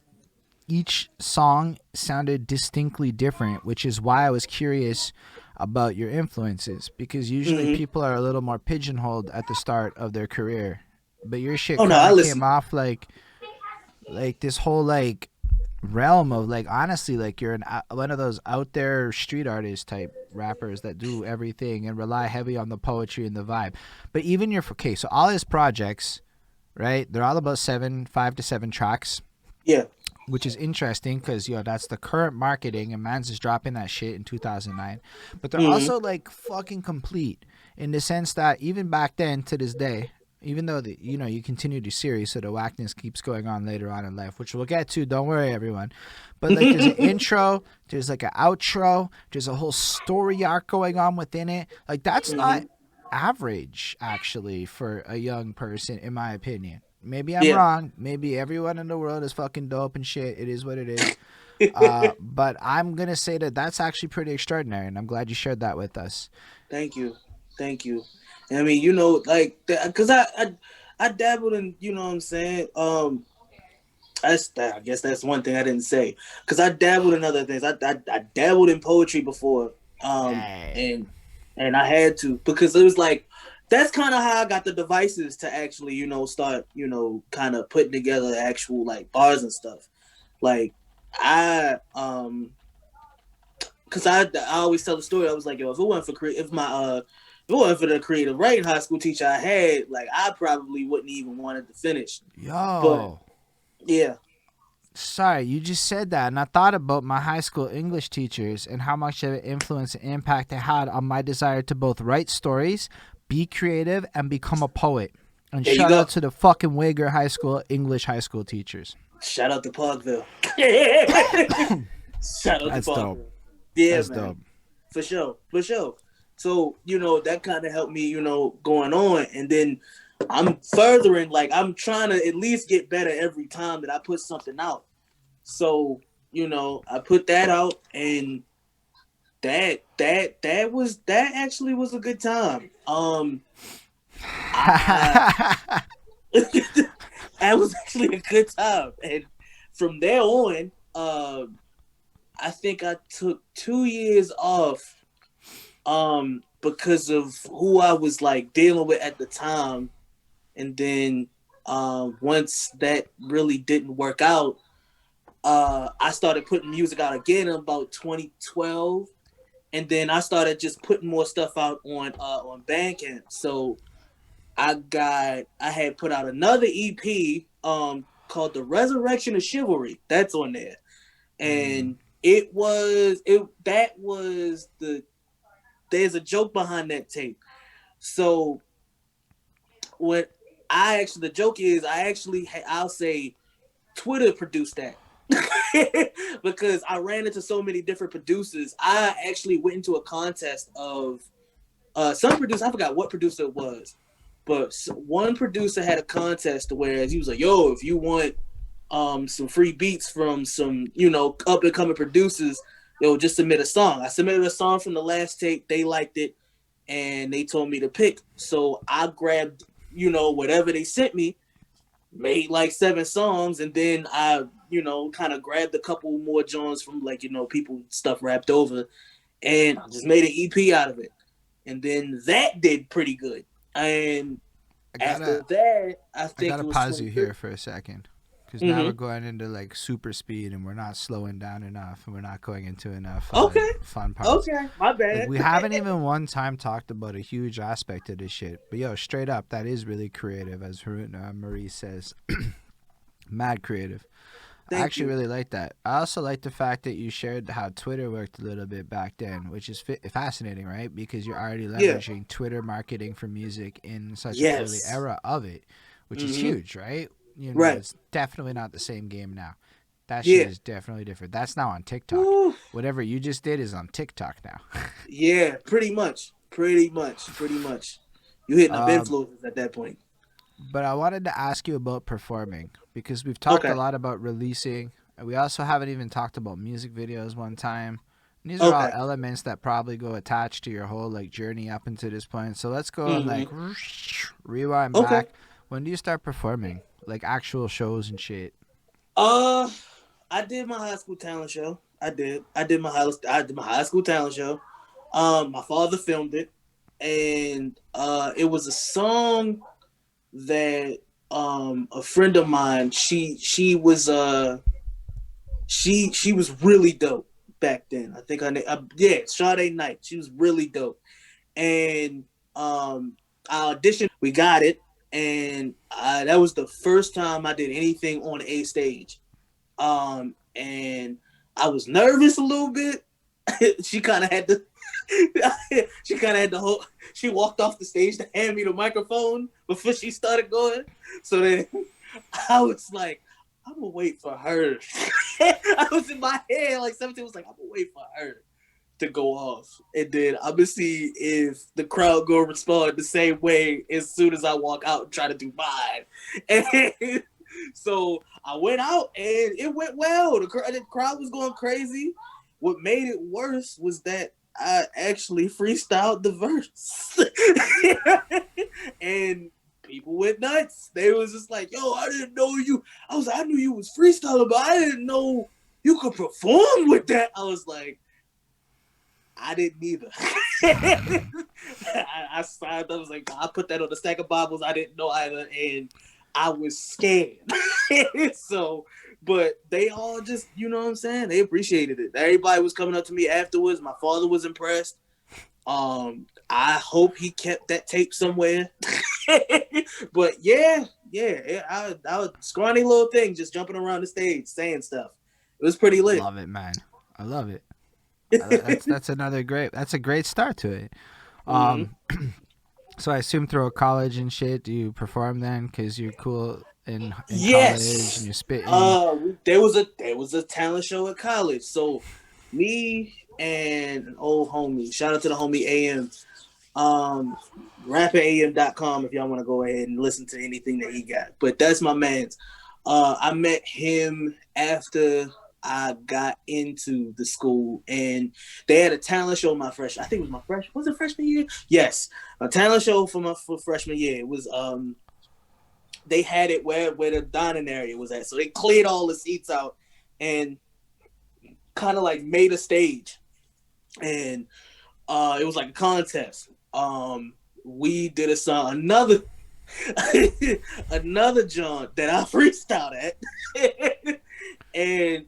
each song sounded distinctly different, which is why I was curious about your influences, because usually people are a little more pigeonholed at the start of their career, but your shit came off like this whole realm of honestly you're one of those out there street artist type rappers that do everything and rely heavy on the poetry and the vibe. But even so all his projects, right, they're all about 5 to 7 tracks. Yeah. Which is interesting, because that's the current marketing, and Mans is dropping that shit in 2009. But they're also fucking complete, in the sense that even back then to this day, Even though you continued your series, so the whackness keeps going on later on in life, which we'll get to. Don't worry, everyone. But like, there's an intro, there's like an outro, there's a whole story arc going on within it. Like, that's not average, actually, for a young person, in my opinion. Maybe I'm Yeah. wrong. Maybe everyone in the world is fucking dope and shit. It is what it is. But I'm gonna say that that's actually pretty extraordinary, and I'm glad you shared that with us. Thank you. Thank you. I mean, you know, like, because I dabbled in, you know what I'm saying? I guess that's one thing I didn't say. Because I dabbled in other things. I dabbled in poetry before. Hey. And I had to, because it was like, that's kind of how I got the devices to actually, you know, start, you know, kind of putting together actual, like, bars and stuff. Like, because I always tell the story. I was like, yo, if it wasn't for the creative writing high school teacher I had, like, I probably wouldn't even wanted to finish. But Yo. yeah, Sorry, you just said that, and I thought about my high school English teachers and how much of an influence and impact they had on my desire to both write stories, be creative, and become a poet. And there you shout go. out to the fucking Wigger High School English high school teachers. Shout out to Parkville. Shout out That's to Parkville. dope. Yeah, That's man. dope. For sure. So, you know, that kind of helped me, you know, going on. And then I'm furthering, like, I'm trying to at least get better every time that I put something out. So, you know, I put that out, and that actually was a good time. That was actually a good time. And from there on, I think I took 2 years off because of who I was like dealing with at the time. And then once that really didn't work out, I started putting music out again in about 2012. And then I started just putting more stuff out on Bandcamp. So I had put out another EP called The Resurrection of Chivalry. That's on there. And there's a joke behind that tape. So the joke is I'll say Twitter produced that. Because I ran into so many different producers. I actually went into a contest of some producer, I forgot what producer it was, but one producer had a contest where he was like, yo, if you want some free beats from some, you know, up and coming producers, yo, just submit a song. I submitted a song from the last tape. They liked it, and they told me to pick. So I grabbed, you know, whatever they sent me, made like 7 songs, and then I, you know, kind of grabbed a couple more joints from, like, you know, people stuff rapped over, and I just made an EP out of it. And then that did pretty good. And after that, I think gotta it was pause you here for a second, because now we're going into like super speed, and we're not slowing down enough, and we're not going into enough fun parts. Okay, my bad. Like, we haven't even one time talked about a huge aspect of this shit. But yo, straight up, that is really creative, as Haruna Marie says. Mad creative. I actually really like that. I also like the fact that you shared how Twitter worked a little bit back then, which is fascinating, right? Because you're already leveraging Twitter marketing for music in such an early era of it, which is huge, right? You know, it's definitely not the same game now. That shit is definitely different. That's now on TikTok. Ooh. Whatever you just did is on TikTok now. Yeah, pretty much. You hitting up influencers at that point. But I wanted to ask you about performing, because we've talked a lot about releasing. And we also haven't even talked about music videos one time. And these are all elements that probably go attached to your whole like journey up until this point. So let's go and like rewind back. When do you start performing? Like actual shows and shit? I did my high school talent show. I did my high school talent show. My father filmed it, and it was a song that a friend of mine, she was really dope back then. I think her name, Sade Knight. She was really dope, and I auditioned. We got it, and that was the first time I did anything on a stage. And I was nervous a little bit. She kind of had to She kind of had the whole. She walked off the stage to hand me the microphone before she started going. So then I was like, I'm gonna wait for her. I was in my head like 17 was like, I'm gonna wait for her to go off, and then I'm gonna see if the crowd gonna respond the same way as soon as I walk out and try to do mine. And so I went out and it went well. The crowd was going crazy. What made it worse was that I actually freestyled the verse. And people went nuts. They was just like, yo, I didn't know you. I was like, I knew you was freestyling, but I didn't know you could perform with that. I was like, I didn't either. I signed up. I was like, I put that on the stack of Bibles. I didn't know either. And I was scared. So, but they all just, you know what I'm saying? They appreciated it. Everybody was coming up to me afterwards. My father was impressed. I hope he kept that tape somewhere. But yeah, I was scrawny little thing just jumping around the stage saying stuff. It was pretty lit. Love it, man. I love it. That's a great start to it. So I assume through college and shit, do you perform then because you're cool in college and you're spitting? There was a talent show at college. So me and an old homie, shout out to the homie AM, rapperam.com if y'all want to go ahead and listen to anything that he got. But that's my man's. I met him after I got into the school, and they had a talent show my freshman. I think it was my freshman. Was it freshman year? Yes, a talent show for freshman year. It was they had it where the dining area was at, so they cleared all the seats out and kind of like made a stage, and it was like a contest. We did a song, another John that I freestyled at. And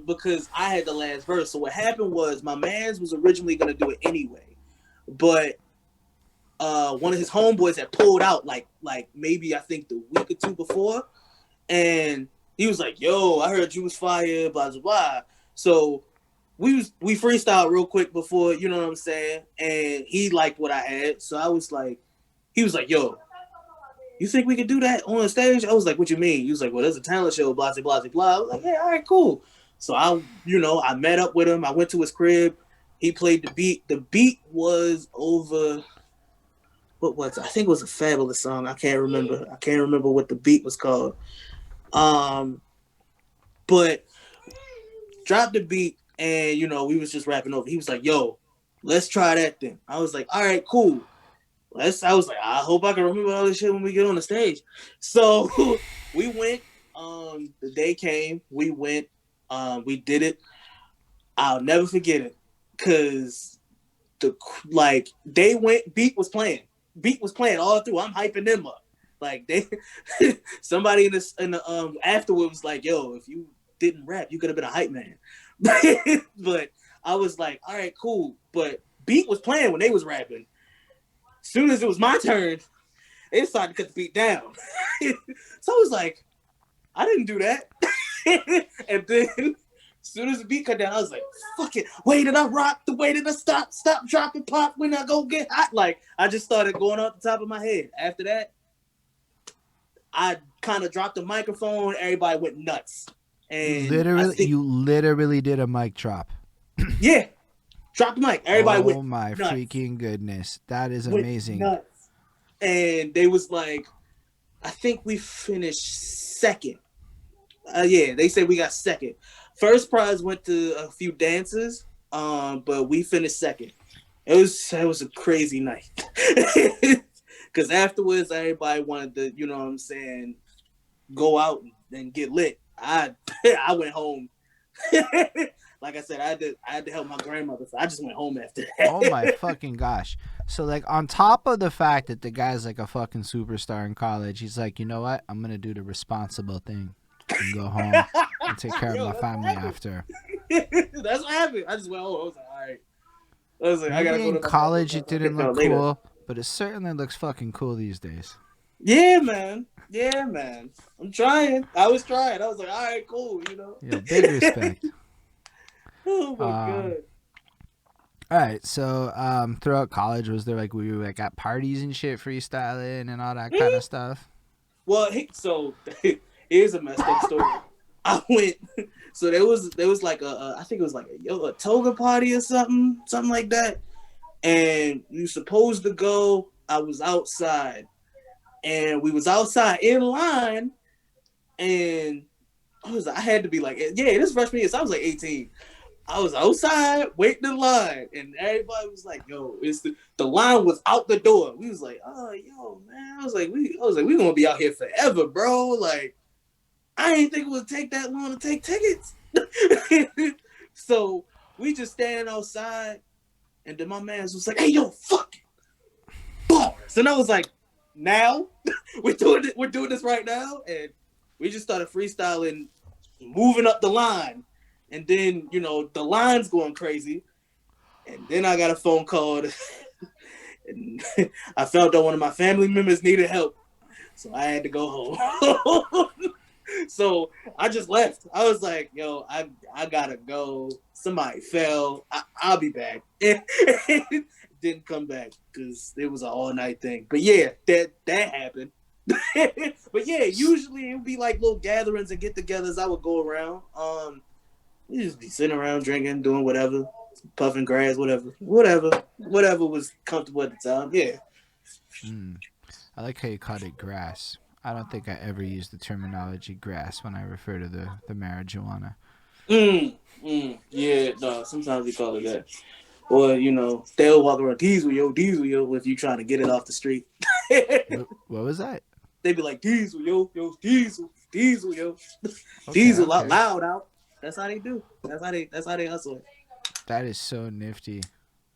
because I had the last verse. So what happened was my man's was originally gonna do it anyway. But one of his homeboys had pulled out like maybe I think the week or two before. And he was like, yo, I heard you was fire, blah blah blah. So we freestyled real quick before, you know what I'm saying? And he liked what I had. So I was like, he was like, yo, you think we could do that on stage? I was like, what you mean? He was like, well, there's a talent show, blah, blah, blah, blah. I was like, yeah, all right, cool. So I met up with him. I went to his crib. He played the beat. The beat was over, what was it? I think it was a Fabulous song. I can't remember. I can't remember what the beat was called. But dropped the beat and, we was just rapping over. He was like, yo, let's try that then. I was like, all right, cool. I was like, I hope I can remember all this shit when we get on the stage. So we went. The day came. We went. We did it. I'll never forget it because they went. Beat was playing all through. I'm hyping them up. Like somebody in the afterward was like, yo, if you didn't rap, you could have been a hype man. But I was like, all right, cool. But Beat was playing when they was rapping. Soon as it was my turn, they decided to cut the beat down. So I was like, I didn't do that. And then as soon as the beat cut down, I was like, fuck it. Wait, did I rock? The way did I stop, drop, and pop when I go get hot? Like, I just started going off the top of my head. After that, I kind of dropped the microphone. Everybody went nuts. And you literally did a mic drop. Yeah. Drop the mic. Everybody went. Oh my nuts. Freaking goodness. That is amazing. Nuts. And they was like, I think we finished second. Yeah, they said we got second. First prize went to a few dancers, but we finished second. It was a crazy night. Because afterwards, everybody wanted to, you know what I'm saying, go out and get lit. I went home. Like I said, I had to help my grandmother, so I just went home after that. Oh my fucking gosh. So like on top of the fact that the guy's like a fucking superstar in college, he's like, you know what? I'm gonna do the responsible thing and go home and take care of my family after. That's what happened. I just went home. I was like, all right. I was like, Maybe I gotta go in to college it didn't look later. cool, but it certainly looks fucking cool these days. Yeah, man. I'm trying. I was trying. I was like, all right, cool, Yeah, big respect. Oh my god. All right, so throughout college, was there like were you like at parties and shit, freestyling and all that kind of stuff? Well, so here's a messed up story. I went. So there was like I think it was like a toga party or something like that, and we were supposed to go. I was outside, and we was outside in line, and I had to be like, yeah, this freshman year, so I was like 18. I was outside waiting in line, and everybody was like, "Yo, it's the line was out the door." We was like, "Oh, yo, man!" We gonna be out here forever, bro. Like, I didn't think it would take that long to take tickets. So we just standing outside, and then my man was like, "Hey, yo, fuck it, bars!" And I was like, "Now we're doing this right now," and we just started freestyling, moving up the line. And then, the line's going crazy. And then I got a phone call. And I felt that one of my family members needed help. So I had to go home. So I just left. I was like, yo, I gotta go. Somebody fell. I'll be back. Didn't come back because it was an all-night thing. But yeah, that happened. But yeah, usually it would be like little gatherings and get-togethers I would go around. We just be sitting around drinking, doing whatever, puffing grass, whatever was comfortable at the time. Yeah. I like how you called it grass. I don't think I ever used the terminology grass when I refer to the marijuana. Yeah, no, sometimes we call it that. Or, they'll walk around, diesel, yo, if you trying to get it off the street. What was that? They'd be like, diesel, yo, diesel, yo. Okay, Diesel okay. loud out. That's how they do. That's how they hustle. That is so nifty.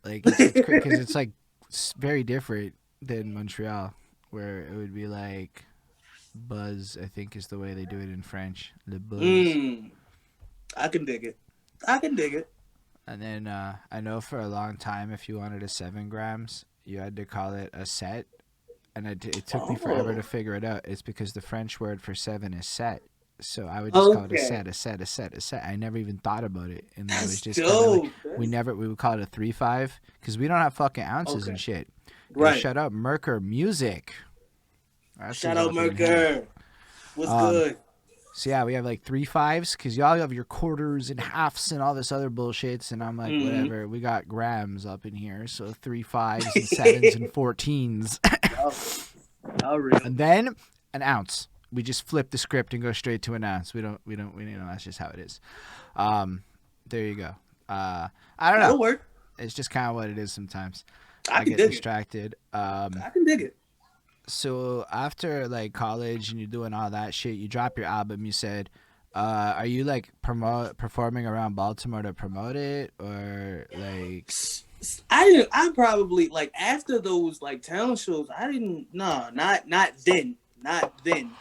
Like, it's because it's like very different than Montreal, where it would be like buzz. I think is the way they do it in French. Le buzz. I can dig it. And then I know for a long time, if you wanted a 7 grams, you had to call it a set, and it took me forever to figure it out. It's because the French word for 7 is set. So I would just call it a set. I never even thought about it, and that was just dope. We would call it a 3-5 because we don't have fucking ounces and shit. Right. Yo, shout out Merker Music. Shout out Merker. What's good? So yeah, we have like 3-5s because y'all have your quarters and halves and all this other bullshits, and I'm like, whatever. We got grams up in here, so 3-5s and 7s and 14s. And then an ounce. We just flip the script and go straight to an ounce. We don't. That's just how it is. There you go. I don't know. That'll work. It's just kind of what it is sometimes. I get distracted. I can dig it. So after like college and you're doing all that shit, you drop your album. You said, are you like performing around Baltimore to promote it, or like? I probably like after those like town shows. I didn't. No, not then. Not then.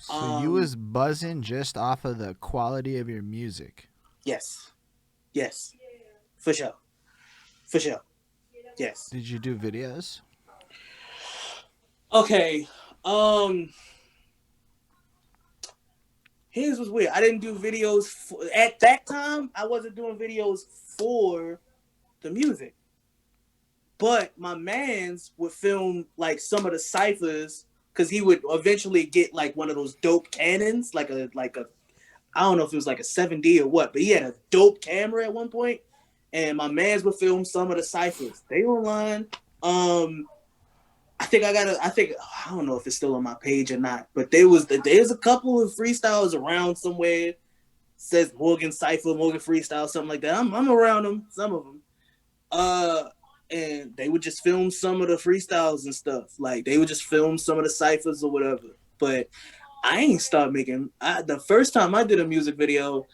So you was buzzing just off of the quality of your music. Yes, for sure. Yes. Did you do videos? Okay. Here's what's weird. I didn't do videos at that time. I wasn't doing videos for the music, but my mans would film like some of the ciphers. Because he would eventually get like one of those dope cannons, like a I don't know if it was like a 7D or what, but he had a dope camera at one point, and my mans would film some of the ciphers. They online. I don't know if it's still on my page or not, but there's a couple of freestyles around somewhere. It says Morgan Cipher, Morgan Freestyle, something like that. I'm around them, some of them. And they would just film some of the freestyles and stuff. Like, they would just film some of the ciphers or whatever. But I ain't start making... the first time I did a music video,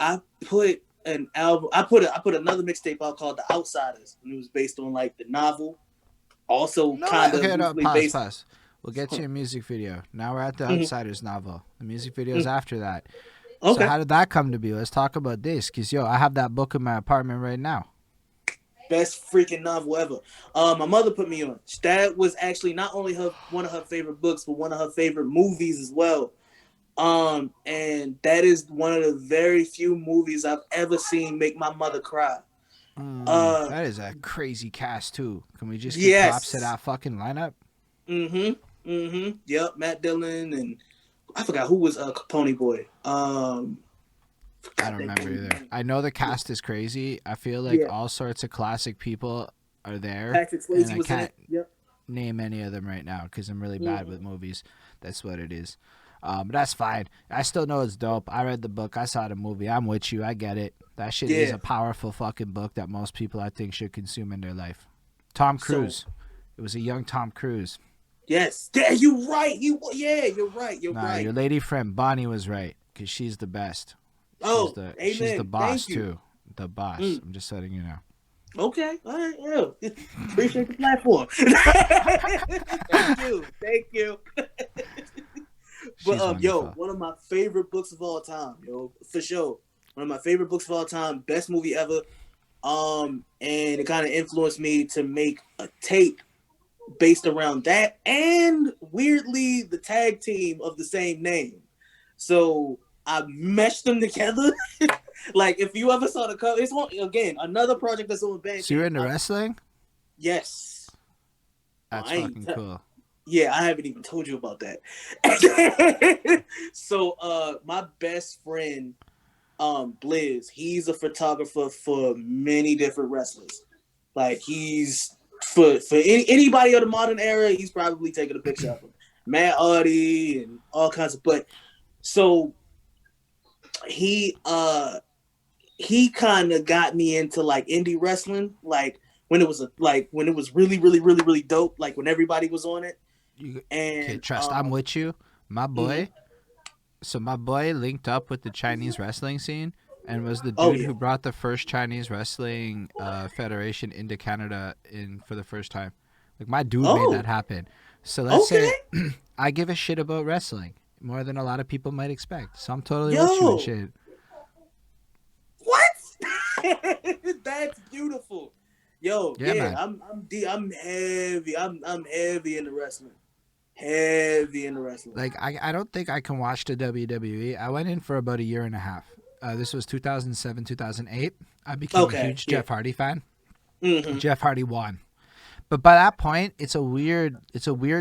I put an album... I put another mixtape out called The Outsiders. And it was based on, like, the novel. Also, kind of... Pause. We'll get to your music video. Now we're at The Outsiders novel. The music video's after that. Okay. So how did that come to be? Let's talk about this. Because, I have that book in my apartment right now. Best freaking novel ever. My mother put me on. That was actually not only one of her favorite books, but one of her favorite movies as well. And that is one of the very few movies I've ever seen make my mother cry. That is a crazy cast too. Can we just give props to Yes. that fucking lineup? Yep, Matt Dillon and I forgot who was Capone Boy. I don't remember either. I know the cast is crazy. I feel like Yeah. all sorts of classic people are there, Patrick and Swayze I was in can't it. Yep. name any of them right now because I'm really bad with movies. That's what it is. But that's fine. I still know it's dope. I read the book. I saw the movie. I'm with you. I get it. That shit is Yeah. a powerful fucking book that most people I think should consume in their life. Tom Cruise. It was a young Tom Cruise. Yes. Yeah, you're right. You're right. You're Nah, right. your lady friend Bonnie was right because she's the best. Oh, She's the amen. boss Thank you. too. The boss. I'm just letting you know. Okay. All right. Yeah. Appreciate the platform. Thank you. She's But yo, wonderful. one of my favorite books of all time, yo, for sure. One of my favorite books of all time, best movie ever. And it kind of influenced me to make a tape based around that, and weirdly, the tag team of the same name. So I meshed them together. Like if you ever saw the cover, it's one again another project that's on Bandcamp. So you're into wrestling? Yes. That's I ain't fucking cool. Yeah, I haven't even told you about that. So my best friend, Blizz, he's a photographer for many different wrestlers. Like he's for anybody of the modern era, he's probably taking a picture of him. Matt Hardy and all kinds of so he kind of got me into like indie wrestling, like when it was really dope, like when everybody was on it. Okay, trust. I'm with you. My boy. So my boy linked up with the Chinese wrestling scene and was the dude who brought the first Chinese wrestling federation into Canada for the first time. Like my dude made that happen. So let's say I give a shit about wrestling more than a lot of people might expect. So I'm totally with you and shit. What? That's beautiful. Yo, man. I'm heavy. I'm heavy into wrestling. Heavy into wrestling. Like I don't think I can watch the WWE. I went in for about a year and a half. This was 2007, 2008. I became a huge Jeff Hardy fan. Jeff Hardy won. But by that point, it's a weird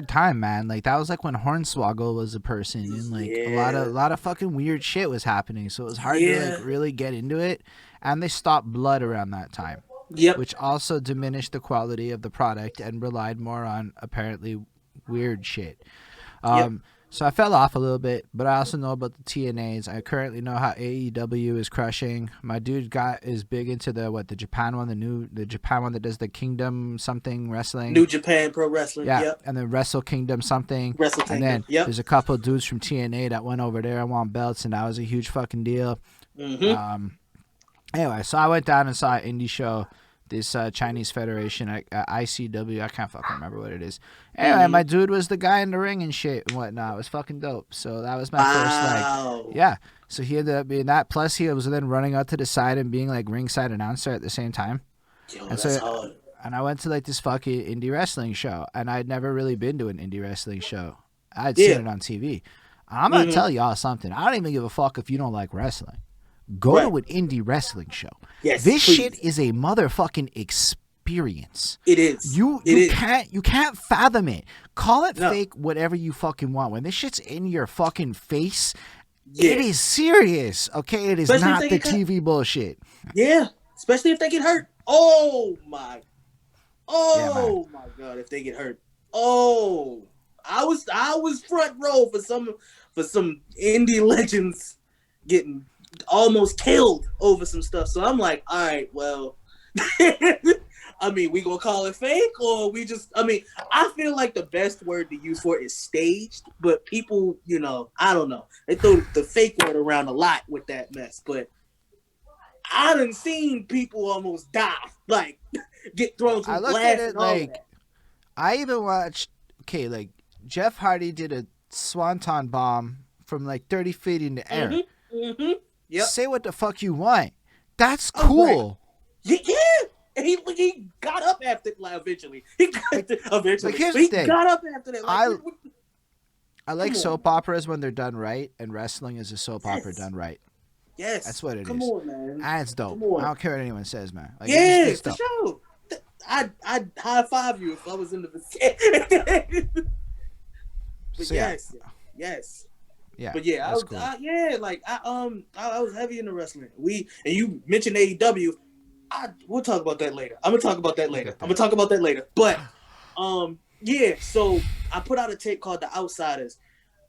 time, man. Like that was like when Hornswoggle was a person, and like a lot of fucking weird shit was happening. So it was hard to like really get into it. And they stopped blood around that time, which also diminished the quality of the product and relied more on apparently weird shit. So I fell off a little bit, but I also know about the TNAs. I currently know how AEW is crushing. My dude is big into the Japan one, the Japan one that does the Kingdom something wrestling. New Japan Pro Wrestling. Yeah, and then Wrestle Kingdom something. And then there's a couple dudes from TNA that went over there and won belts, and that was a huge fucking deal. Anyway, so I went down and saw an indie show. This Chinese Federation, ICW, I can't fucking remember what it is. Anyway, my dude was the guy in the ring and shit and whatnot. It was fucking dope. So that was my first, like, yeah. So he ended up being that. Plus, he was then running out to the side and being, like, ringside announcer at the same time. Yo, and that's hard. And I went to, like, this fucking indie wrestling show. And I'd never really been to an indie wrestling show. I'd seen it on TV. I'm going to tell y'all something. I don't even give a fuck if you don't like wrestling. Go to an indie wrestling show. Yes, this shit is a motherfucking experience. It is. You can't fathom it. Call it fake, whatever you fucking want. When this shit's in your fucking face, it is serious. Okay, it is not the TV bullshit. Yeah, especially if they get hurt. Oh my god, if they get hurt. Oh, I was front row for some indie legends getting almost killed over some stuff. So I'm like, all right, well, I mean, we gonna call it fake, or we just, I mean, I feel like the best word to use for it is staged, but people, you know, I don't know. They throw the fake word around a lot with that mess, but I done seen people almost die, like, get thrown through glass. I look at it like, I even watched, like, Jeff Hardy did a swanton bomb from like 30 feet in the air. Yep. Say what the fuck you want. That's cool. Yeah. And he got up after eventually. He got Like, here's the thing. Got up after that. Like, I like soap operas when they're done right, and wrestling is a soap opera done right. Yes. That's what it Come is. on, man. And it's dope. Come on. I don't care what anyone says, man. Like, Yeah, it's for dope. sure. I'd high five you if I was in the vicinity. But So, yes. Yeah. But yeah, that's cool. I was heavy into wrestling. And you mentioned AEW. We'll talk about that later. I'm gonna talk about that later. But yeah, so I put out a tape called The Outsiders.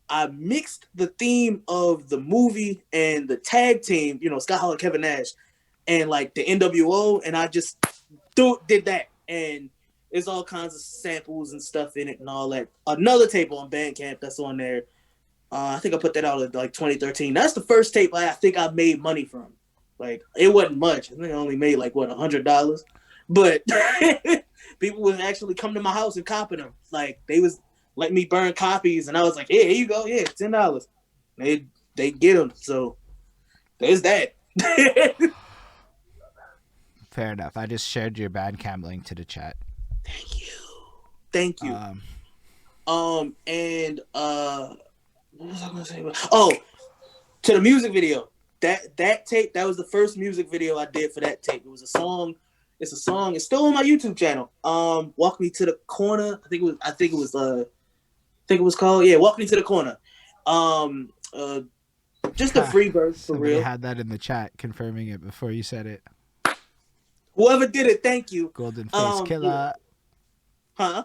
I mixed the theme of the movie and the tag team, Scott Hall and Kevin Nash, and like the NWO, and I just did that. And there's all kinds of samples and stuff in it and all that. Another tape on Bandcamp that's on there. I think I put that out in like 2013. That's the first tape I think I made money from. Like, it wasn't much. I think I only made like $100, but people would actually come to my house and copy them. Like, they was letting me burn copies, and I was like, "Yeah, here you go. Yeah, $10." They get them. So there's that. Fair enough. I just shared your Bandcamp link to the chat. Thank you. And what was I gonna say? Oh, to the music video. That tape, that was the first music video I did for that tape. It was a song. It's a song. It's still on my YouTube channel. Walk Me to the Corner. I think it was called. Yeah, Walk Me to the Corner. Just a free verse for Somebody real. had that in the chat confirming it before you said it. Whoever did it, thank you. Golden Face Killer. Huh?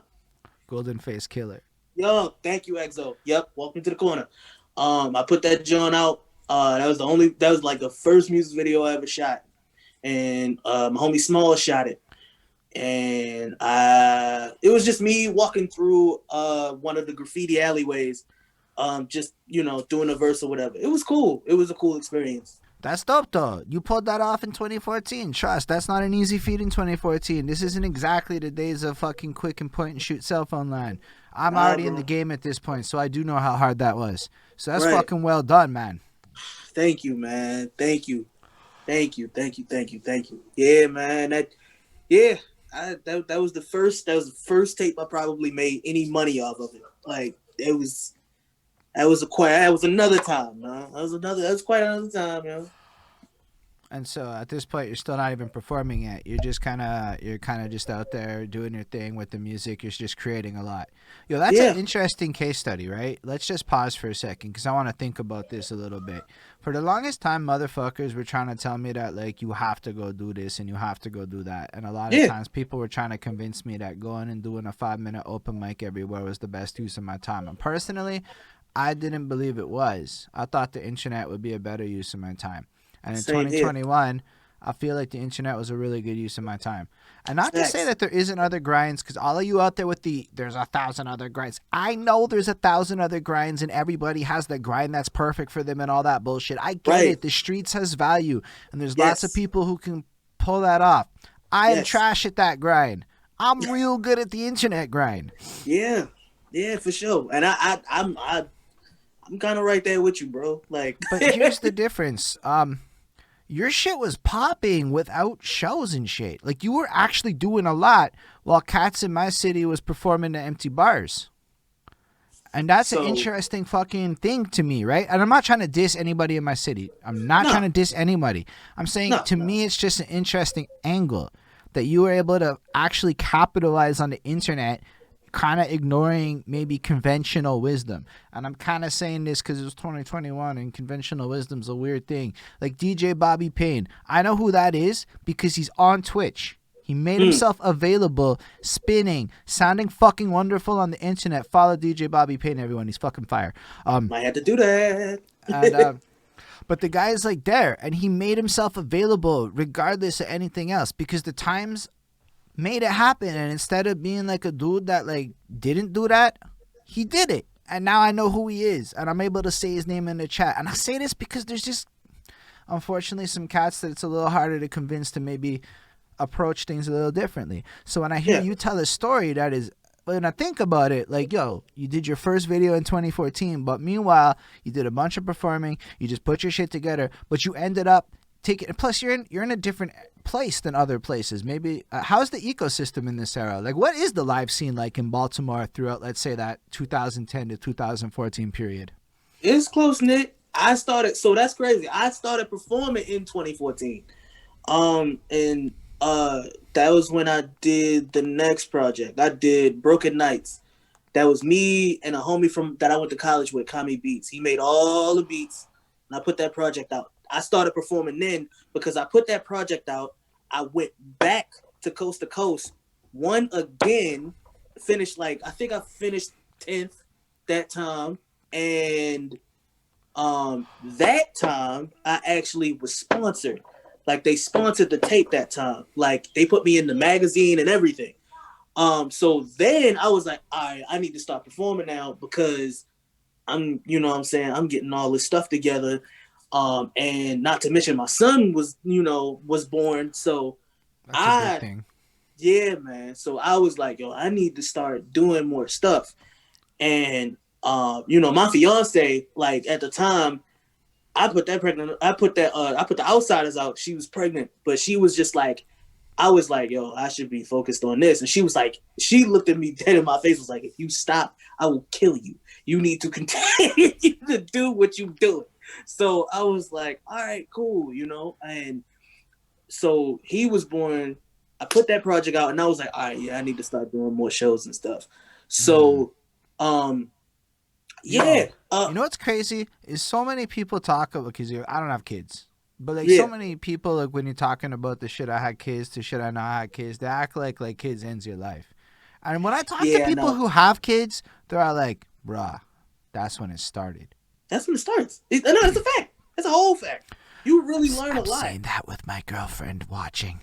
Golden Face Killer. Yo, thank you, Exo. Yep, Walk Me to the Corner. I put that joint out. That was like the first music video I ever shot. And my homie Small shot it. And it was just me walking through one of the graffiti alleyways, just, doing a verse or whatever. It was cool. It was a cool experience. That's dope, though. You pulled that off in 2014. Trust, that's not an easy feat in 2014. This isn't exactly the days of fucking quick and point and shoot cell phone line. I'm already in the game at this point, so I do know how hard that was. So that's fucking well done, man. Thank you, man. Thank you. Yeah, man. That was the first tape I probably made any money off of it. Like, that was another time, man. That was quite another time, yo. And so at this point, you're still not even performing yet. You're kind of just out there doing your thing with the music. You're just creating a lot. Yo, that's an interesting case study, right? Let's just pause for a second because I want to think about this a little bit. For the longest time, motherfuckers were trying to tell me that, like, you have to go do this and you have to go do that. And a lot of times people were trying to convince me that going and doing a 5-minute open mic everywhere was the best use of my time. And personally, I didn't believe it was. I thought the internet would be a better use of my time. And in 2021, I feel like the internet was a really good use of my time. And not to say that there isn't other grinds, because all of you out there with there's 1,000 other grinds. I know there's 1,000 other grinds, and everybody has the grind that's perfect for them and all that bullshit. I get it. The streets has value, and there's lots of people who can pull that off. I'm trash at that grind. I'm real good at the internet grind. Yeah, for sure. And I'm kind of right there with you, bro. Like, but here's the difference. Your shit was popping without shows and shit. Like, you were actually doing a lot while Cats in my city was performing to empty bars. And that's an interesting fucking thing to me, right? And I'm not trying to diss anybody in my city. I'm not trying to diss anybody. I'm saying to me it's just an interesting angle that you were able to actually capitalize on the internet, kind of ignoring maybe conventional wisdom. And I'm kind of saying this because it was 2021 and conventional wisdom's a weird thing. Like DJ Bobby Payne, I know who that is because he's on Twitch. He made himself available, spinning, sounding fucking wonderful on the internet. Follow DJ Bobby Payne, everyone. He's fucking fire. Might have to do that. And, but the guy is like there, and he made himself available regardless of anything else because the times made it happen. And instead of being like a dude that like didn't do that, he did it. And now I know who he is, and I'm able to say his name in the chat. And I say this because there's just unfortunately some cats that it's a little harder to convince to maybe approach things a little differently. So when I hear you tell a story that is, when I think about it, like, yo, you did your first video in 2014, but meanwhile you did a bunch of performing, you just put your shit together, but you ended up taking, plus you're in a different place than other places. Maybe how's the ecosystem in this era? Like, what is the live scene like in Baltimore throughout, let's say, that 2010 to 2014 period? It's close knit. I started. So that's crazy. I started performing in 2014. And that was when I did the next project. I did Broken Nights. That was me and a homie from that I went to college with, Kami Beats. He made all the beats, and I put that project out. I started performing then because I put that project out. I went back to Coast, won again, finished I think I finished 10th that time, and that time I actually was sponsored. Like they sponsored the tape that time. Like they put me in the magazine and everything. So then I was like, all right, I need to start performing now because you know what I'm saying, I'm getting all this stuff together. And not to mention my son was born. So That's a big I, thing. yeah, man. So I was like, yo, I need to start doing more stuff. And, my fiance, like at the time, I put the outsiders out. She was pregnant, but she was just like, I was like, yo, I should be focused on this. And she was like, she looked at me dead in my face, was like, if you stop, I will kill you. You need to continue to do what you doing. So I was like, all right, cool, And so he was born. I put that project out and I was like, all right, yeah, I need to start doing more shows and stuff. So, yeah. Yo, you know what's crazy is so many people talk about because I don't have kids, but like so Yeah. many people like when you're talking about the shit I had kids to shit I know I had kids, they act like kids ends your life. And when I talk to Yeah, I people know. who have kids, they're all like, "Bruh, that's when it started." That's when it starts. No, that's a fact. That's a whole fact. You really learn a I'm lot. saying that with my girlfriend watching.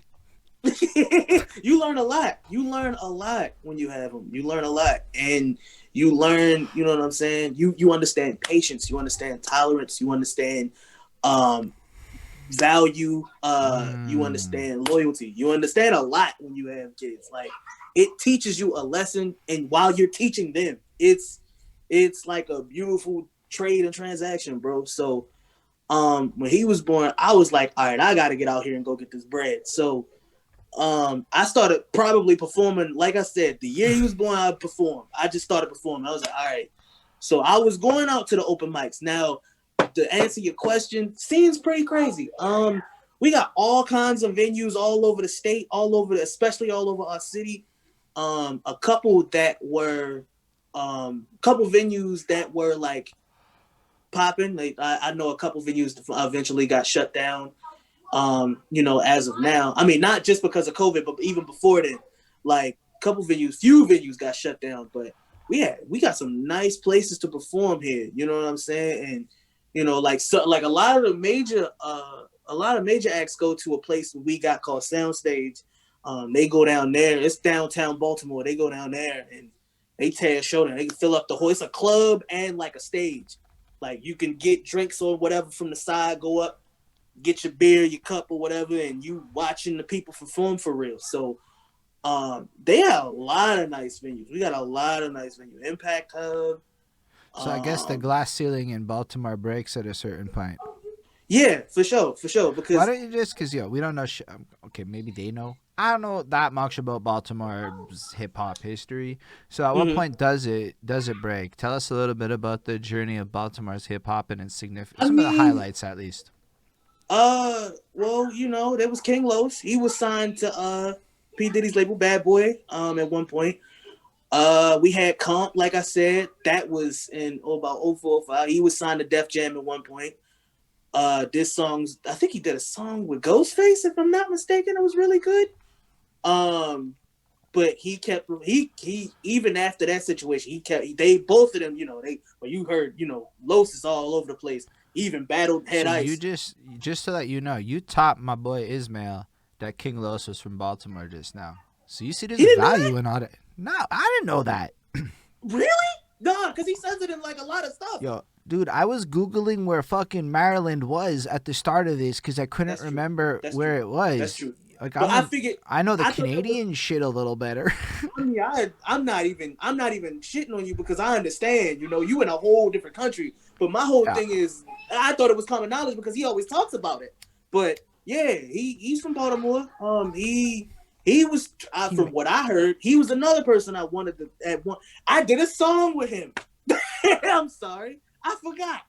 You learn a lot. You learn a lot when you have them. You learn a lot, and you learn. You know what I'm saying. You understand patience. You understand tolerance. You understand um, value. You understand loyalty. You understand a lot when you have kids. Like it teaches you a lesson, and while you're teaching them, it's like a beautiful trade and transaction, bro. So when he was born, I was like, all right, I got to get out here and go get this bread. So I started probably performing. Like I said, the year he was born, I performed. I just started performing. I was like, all right. So I was going out to the open mics. Now, to answer your question, seems pretty crazy. We got all kinds of venues all over the state, especially all over our city. A couple venues that were like popping. Like I know a couple venues eventually got shut down. As of now. I mean, not just because of COVID, but even before then, like few venues got shut down. But we got some nice places to perform here. You know what I'm saying? And like a lot of major acts go to a place we got called Soundstage. They go down there. It's downtown Baltimore. They go down there and they tear a show down. They can fill up the whole. It's a club and like a stage. Like you can get drinks or whatever from the side, go up, get your beer, your cup or whatever, and you watching the people perform for real. So they have a lot of nice venues. We got a lot of nice venues. Impact Hub. So I guess the glass ceiling in Baltimore breaks at a certain point. Yeah, for sure. Why Because don't you just? Because we don't know. Okay, maybe they know. I don't know that much about Baltimore's hip hop history. So at what point does it break? Tell us a little bit about the journey of Baltimore's hip hop and its significance. Some of the highlights, at least. Well, there was King Los. He was signed to P. Diddy's label Bad Boy at one point. We had Comp, like I said, that was in about 0405. He was signed to Def Jam at one point. I think he did a song with Ghostface, if I'm not mistaken. It was really good. But he even after that situation, they both of them, you heard, Los is all over the place. He even battled Head So Ice. you just so that you know, you topped my boy Ismail that King Los was from Baltimore just now. So you see there's value in all that. No, I didn't know that. Really? No, because he says it in like a lot of stuff. Yo, dude, I was Googling where fucking Maryland was at the start of this because I couldn't remember where it was. That's true. Like I know the Canadian shit a little better. I mean, I'm not even shitting on you because I understand. You in a whole different country. But my whole thing is, I thought it was common knowledge because he always talks about it. But yeah, he's from Baltimore. He was from what I heard, he was another person I wanted to at one. I did a song with him. I'm sorry, I forgot.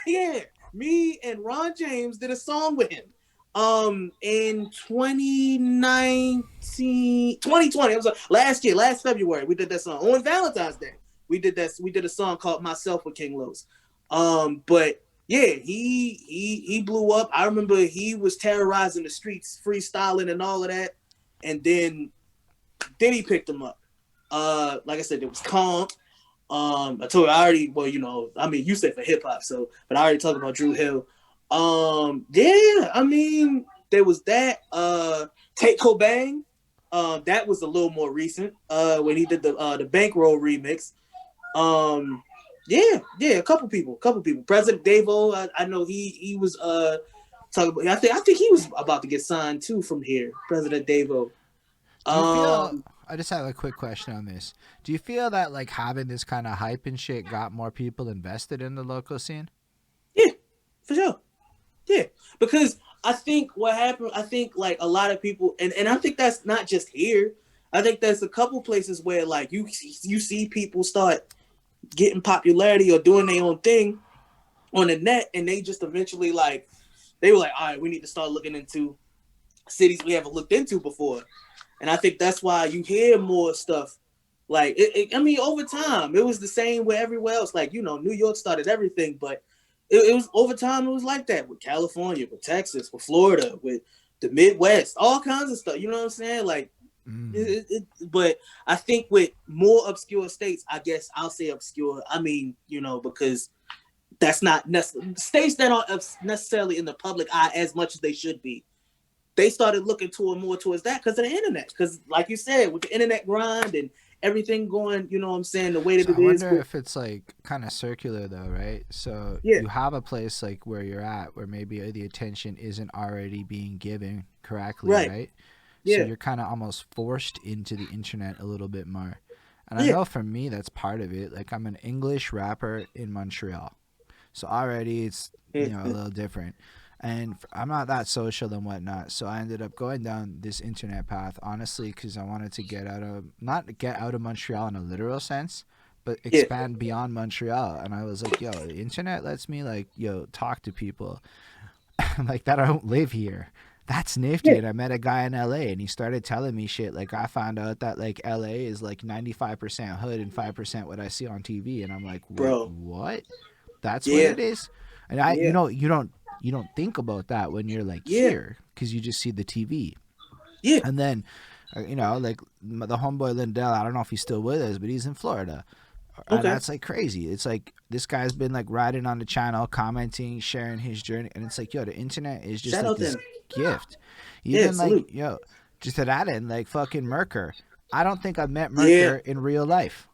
Yeah, Me and Ron James did a song with him. In 2019, 2020, it was last year, last February, we did that song. On Valentine's Day, we did a song called Myself with King Los. But yeah, he blew up. I remember he was terrorizing the streets, freestyling and all of that. And then Diddy picked him up. Like I said, it was Calm. I told you I already, well, you know, I mean, you said for hip hop, so, but I already talked about Drew Hill. Yeah, I mean, there was that. Take Cobain. That was a little more recent. When he did the Bankroll remix. Yeah, a couple people. President Davo, I know he was talking about. I think he was about to get signed too from here. President Davo. Do you feel? I just have a quick question on this. Do you feel that like having this kind of hype and shit got more people invested in the local scene? Yeah, for sure. Yeah, because I think what happened, I think like a lot of people, and I think that's not just here. I think there's a couple places where like you see people start getting popularity or doing their own thing on the net, and they just eventually like they were like, all right, we need to start looking into cities we haven't looked into before. And I think that's why you hear more stuff. Like, I mean, over time, it was the same with everywhere else. Like, you know, New York started everything, but it was over time, it was like that with California, with Texas, with Florida, with the Midwest, all kinds of stuff. You know what I'm saying? Like, but I think with more obscure states, I guess I'll say obscure. I mean, you know, because that's not states that aren't necessarily in the public eye as much as they should be. They started looking more towards that because of the internet. Because, like you said, with the internet grind and everything going, you know what I'm saying, the way that So it is. I wonder if it's like kind of circular though, right? So you have a place like where you're at where maybe the attention isn't already being given correctly, right? Yeah. So you're kind of almost forced into the internet a little bit more. And I know for me that's part of it. Like I'm an English rapper in Montreal. So already it's, you know, a little different. And I'm not that social and whatnot, so I ended up going down this internet path, honestly, because I wanted to not get out of Montreal in a literal sense, but expand beyond Montreal. And I was like, yo, the internet lets me, like, yo, talk to people like that. I don't live here. That's nifty. And I met a guy in LA and he started telling me shit. Like, I found out that, like, LA is, like, 95% hood and 5% what I see on TV. And I'm like, bro, what? That's what it is? And you know, you don't think about that when you're like here because you just see the TV. Yeah. And then, you know, like the homeboy Lindell, I don't know if he's still with us, but he's in Florida. Okay. And that's like crazy. It's like this guy's been like riding on the channel, commenting, sharing his journey. And it's like, yo, the internet is just like this gift. Even like, yo, just to that end, like fucking Merker. I don't think I've met Merker in real life,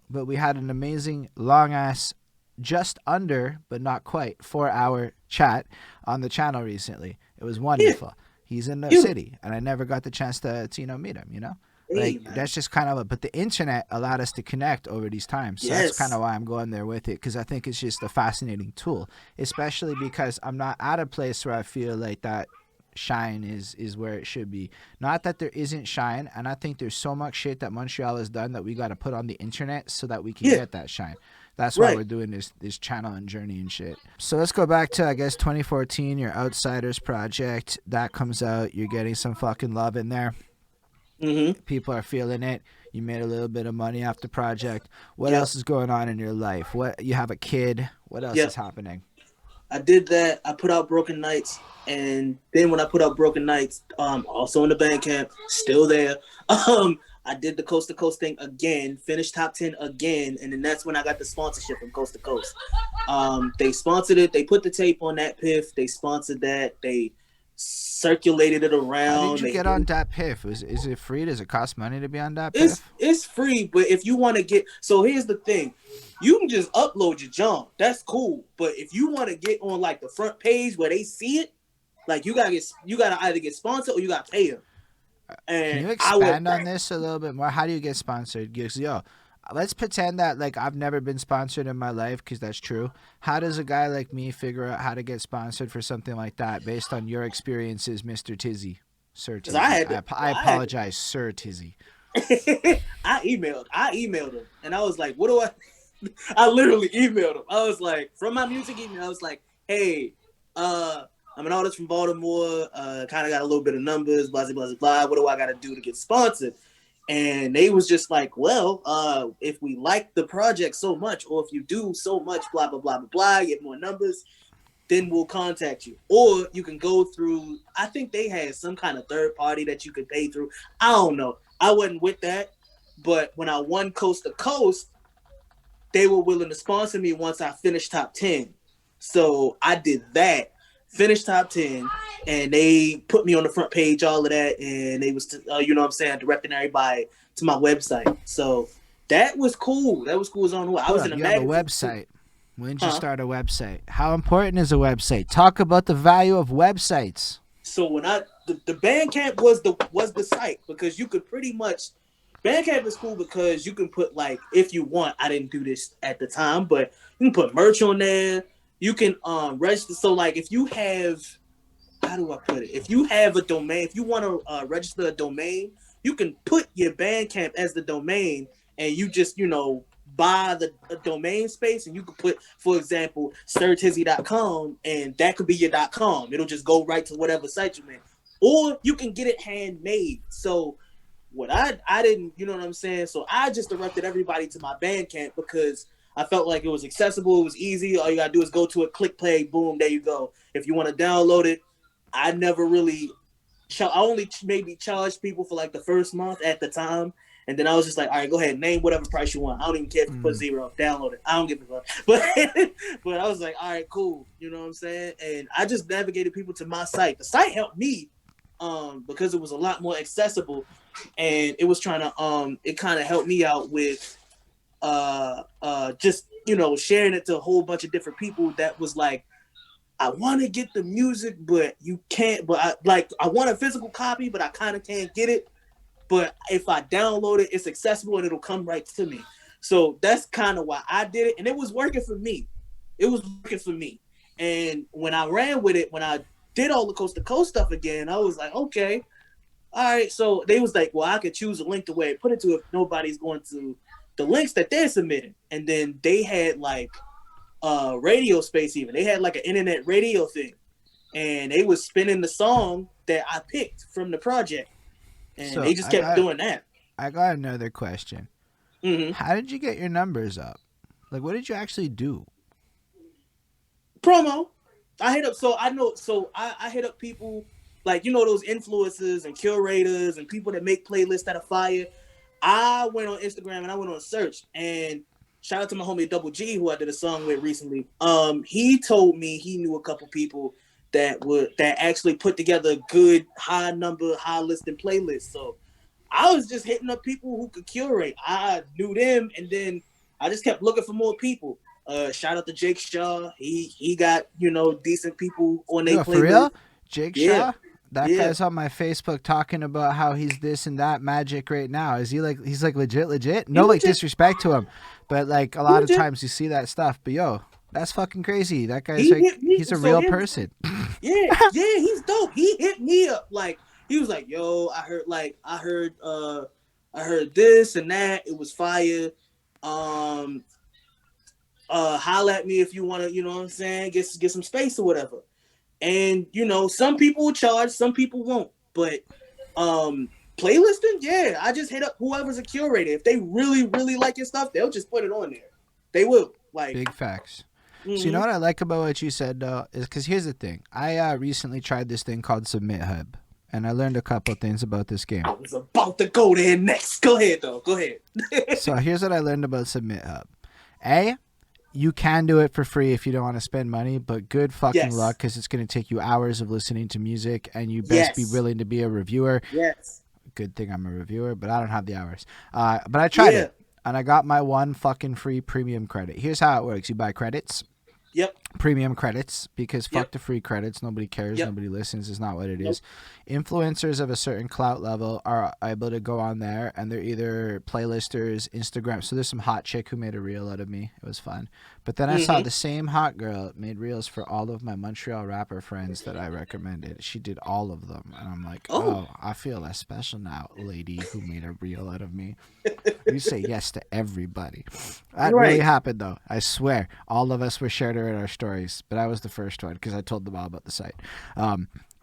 but we had an amazing long ass just under, but not quite, 4-hour chat on the channel recently. It was wonderful. He's in the city, and I never got the chance to you know, meet him, you know? Like, that's just kind of but the internet allowed us to connect over these times. So that's kind of why I'm going there with it, because I think it's just a fascinating tool, especially because I'm not at a place where I feel like that shine is where it should be. Not that there isn't shine, and I think there's so much shit that Montreal has done that we got to put on the internet so that we can get that shine. That's why we're doing this channel and journey and shit. So let's go back to, I guess, 2014, your Outsiders project. That comes out. You're getting some fucking love in there. People are feeling it. You made a little bit of money off the project. What else is going on in your life? You have a kid. What else is happening? I did that. I put out Broken Nights. And then when I put out Broken Nights, also in the Bandcamp, still there. I did the Coast to Coast thing again, finished top 10 again, and then that's when I got the sponsorship from Coast to Coast. They sponsored it. They put the tape on that Piff. They sponsored that. They circulated it around. How did you get on that Piff? Is it free? Does it cost money to be on that Piff? It's free, but if you want to get... So here's the thing. You can just upload your junk. That's cool. But if you want to get on like the front page where they see it, like you gotta either get sponsored or you gotta pay them. And can you expand on this a little bit more? How do you get sponsored? Because, yo, let's pretend that like I've never been sponsored in my life, because that's true. How does a guy like me figure out how to get sponsored for something like that based on your experiences, Mr. Tizzy? Sir Tizzy. I apologize, Sir Tizzy. I emailed him, and I was like, what do I... I literally emailed him. I was like, from my music email, I was like, hey, I'm an artist from Baltimore. Kind of got a little bit of numbers, blah blah blah blah. What do I got to do to get sponsored? And they was just like, well, if we like the project so much, or if you do so much, blah blah blah blah blah, get more numbers, then we'll contact you. Or you can go through. I think they had some kind of third party that you could pay through. I don't know. I wasn't with that, but when I won Coast to Coast, they were willing to sponsor me once I finished top 10. So I did that, finished top 10, and they put me on the front page, all of that, and they was, you know what I'm saying, directing everybody to my website. So that was cool. That was cool as on. I Hold was up, in a you have a magazine. website. When did you Huh? start a website? How important is a website? Talk about the value of websites. So when the Bandcamp was the site, because you could pretty much, Bandcamp is cool because you can put, like, if you want, I didn't do this at the time, but you can put merch on there. You can register. So like if you have, how do I put it? If you have a domain, if you want to register a domain, you can put your Bandcamp as the domain, and you just, buy the domain space, and you can put, for example, sirtizzy.com, and that could be your .com. It'll just go right to whatever site you're in. Or you can get it handmade. So what I didn't, you know what I'm saying? So I just directed everybody to my Bandcamp because I felt like it was accessible, it was easy. All you gotta do is go to it, click play, boom, there you go. If you want to download it, I never really, I only maybe charged people for like the first month at the time, and then I was just like, all right, go ahead, name whatever price you want. I don't even care if you put zero, download it. I don't give a fuck. But I was like, all right, cool. You know what I'm saying? And I just navigated people to my site. The site helped me because it was a lot more accessible, and it was trying to it kind of helped me out with just sharing it to a whole bunch of different people that was like, I want to get the music, but you can't. But I want a physical copy, but I kind of can't get it. But if I download it, it's accessible and it'll come right to me. So that's kind of why I did it, and it was working for me. It was working for me. And when I ran with it, when I did all the coast to coast stuff again, I was like, okay, all right. So they was like, well, I could choose a link the way I put it to if nobody's going to the links that they're submitting. And then they had like radio space even. They had like an internet radio thing. And they was spinning the song that I picked from the project. And So they just kept doing that. I got another question. Mm-hmm. How did you get your numbers up? Like, what did you actually do? Promo. I hit up, so I know, so I hit up people like, those influencers and curators and people that make playlists that are fire. I went on Instagram and I went on search, and shout out to my homie Double G, who I did a song with recently. He told me he knew a couple people that actually put together good high number, high listing playlists. So I was just hitting up people who could curate. I knew them, and then I just kept looking for more people. Shout out to Jake Shaw. He got decent people on their Yo, for playlist. real? Jake Yeah, Shaw? That yeah. guy's on my Facebook talking about how he's this and that magic right now. Is he like, he's like legit? No, like, legit. disrespect to him. But like a lot of times you see that stuff. But yo, that's fucking crazy. That guy's like, he's a real person. Yeah, he's dope. He hit me up like, he was like, yo, I heard this and that. It was fire. Holla at me if you want to, you know what I'm saying, get some space or whatever. And some people will charge, some people won't. But playlisting, yeah, I just hit up whoever's a curator. If they really, really like your stuff, they'll just put it on there. They will. Like, Big facts. mm-hmm. So you know what I like about what you said though is because here's the thing. I recently tried this thing called Submit Hub, and I learned a couple things about this game. I was about to go there next. Go ahead though. Go ahead. So here's what I learned about Submit Hub. You can do it for free if you don't want to spend money, but good fucking luck because it's going to take you hours of listening to music, and you best be willing to be a reviewer. Yes. Good thing I'm a reviewer, but I don't have the hours. But I tried it, and I got my one fucking free premium credit. Here's how it works. You buy credits. Yep. Premium credits, because fuck the free credits. Nobody cares. Nobody listens. It's not what it is. Influencers of a certain clout level are able to go on there, and they're either playlisters, Instagram. So there's some hot chick who made a reel out of me. It was fun. But then I saw the same hot girl made reels for all of my Montreal rapper friends that I recommended. She did all of them. And I'm like, oh I feel less special now, lady who made a reel out of me. You say yes to everybody. That Right. really happened, though. I swear. All of us were shared in our stories, but I was the first one because I told them all about the site.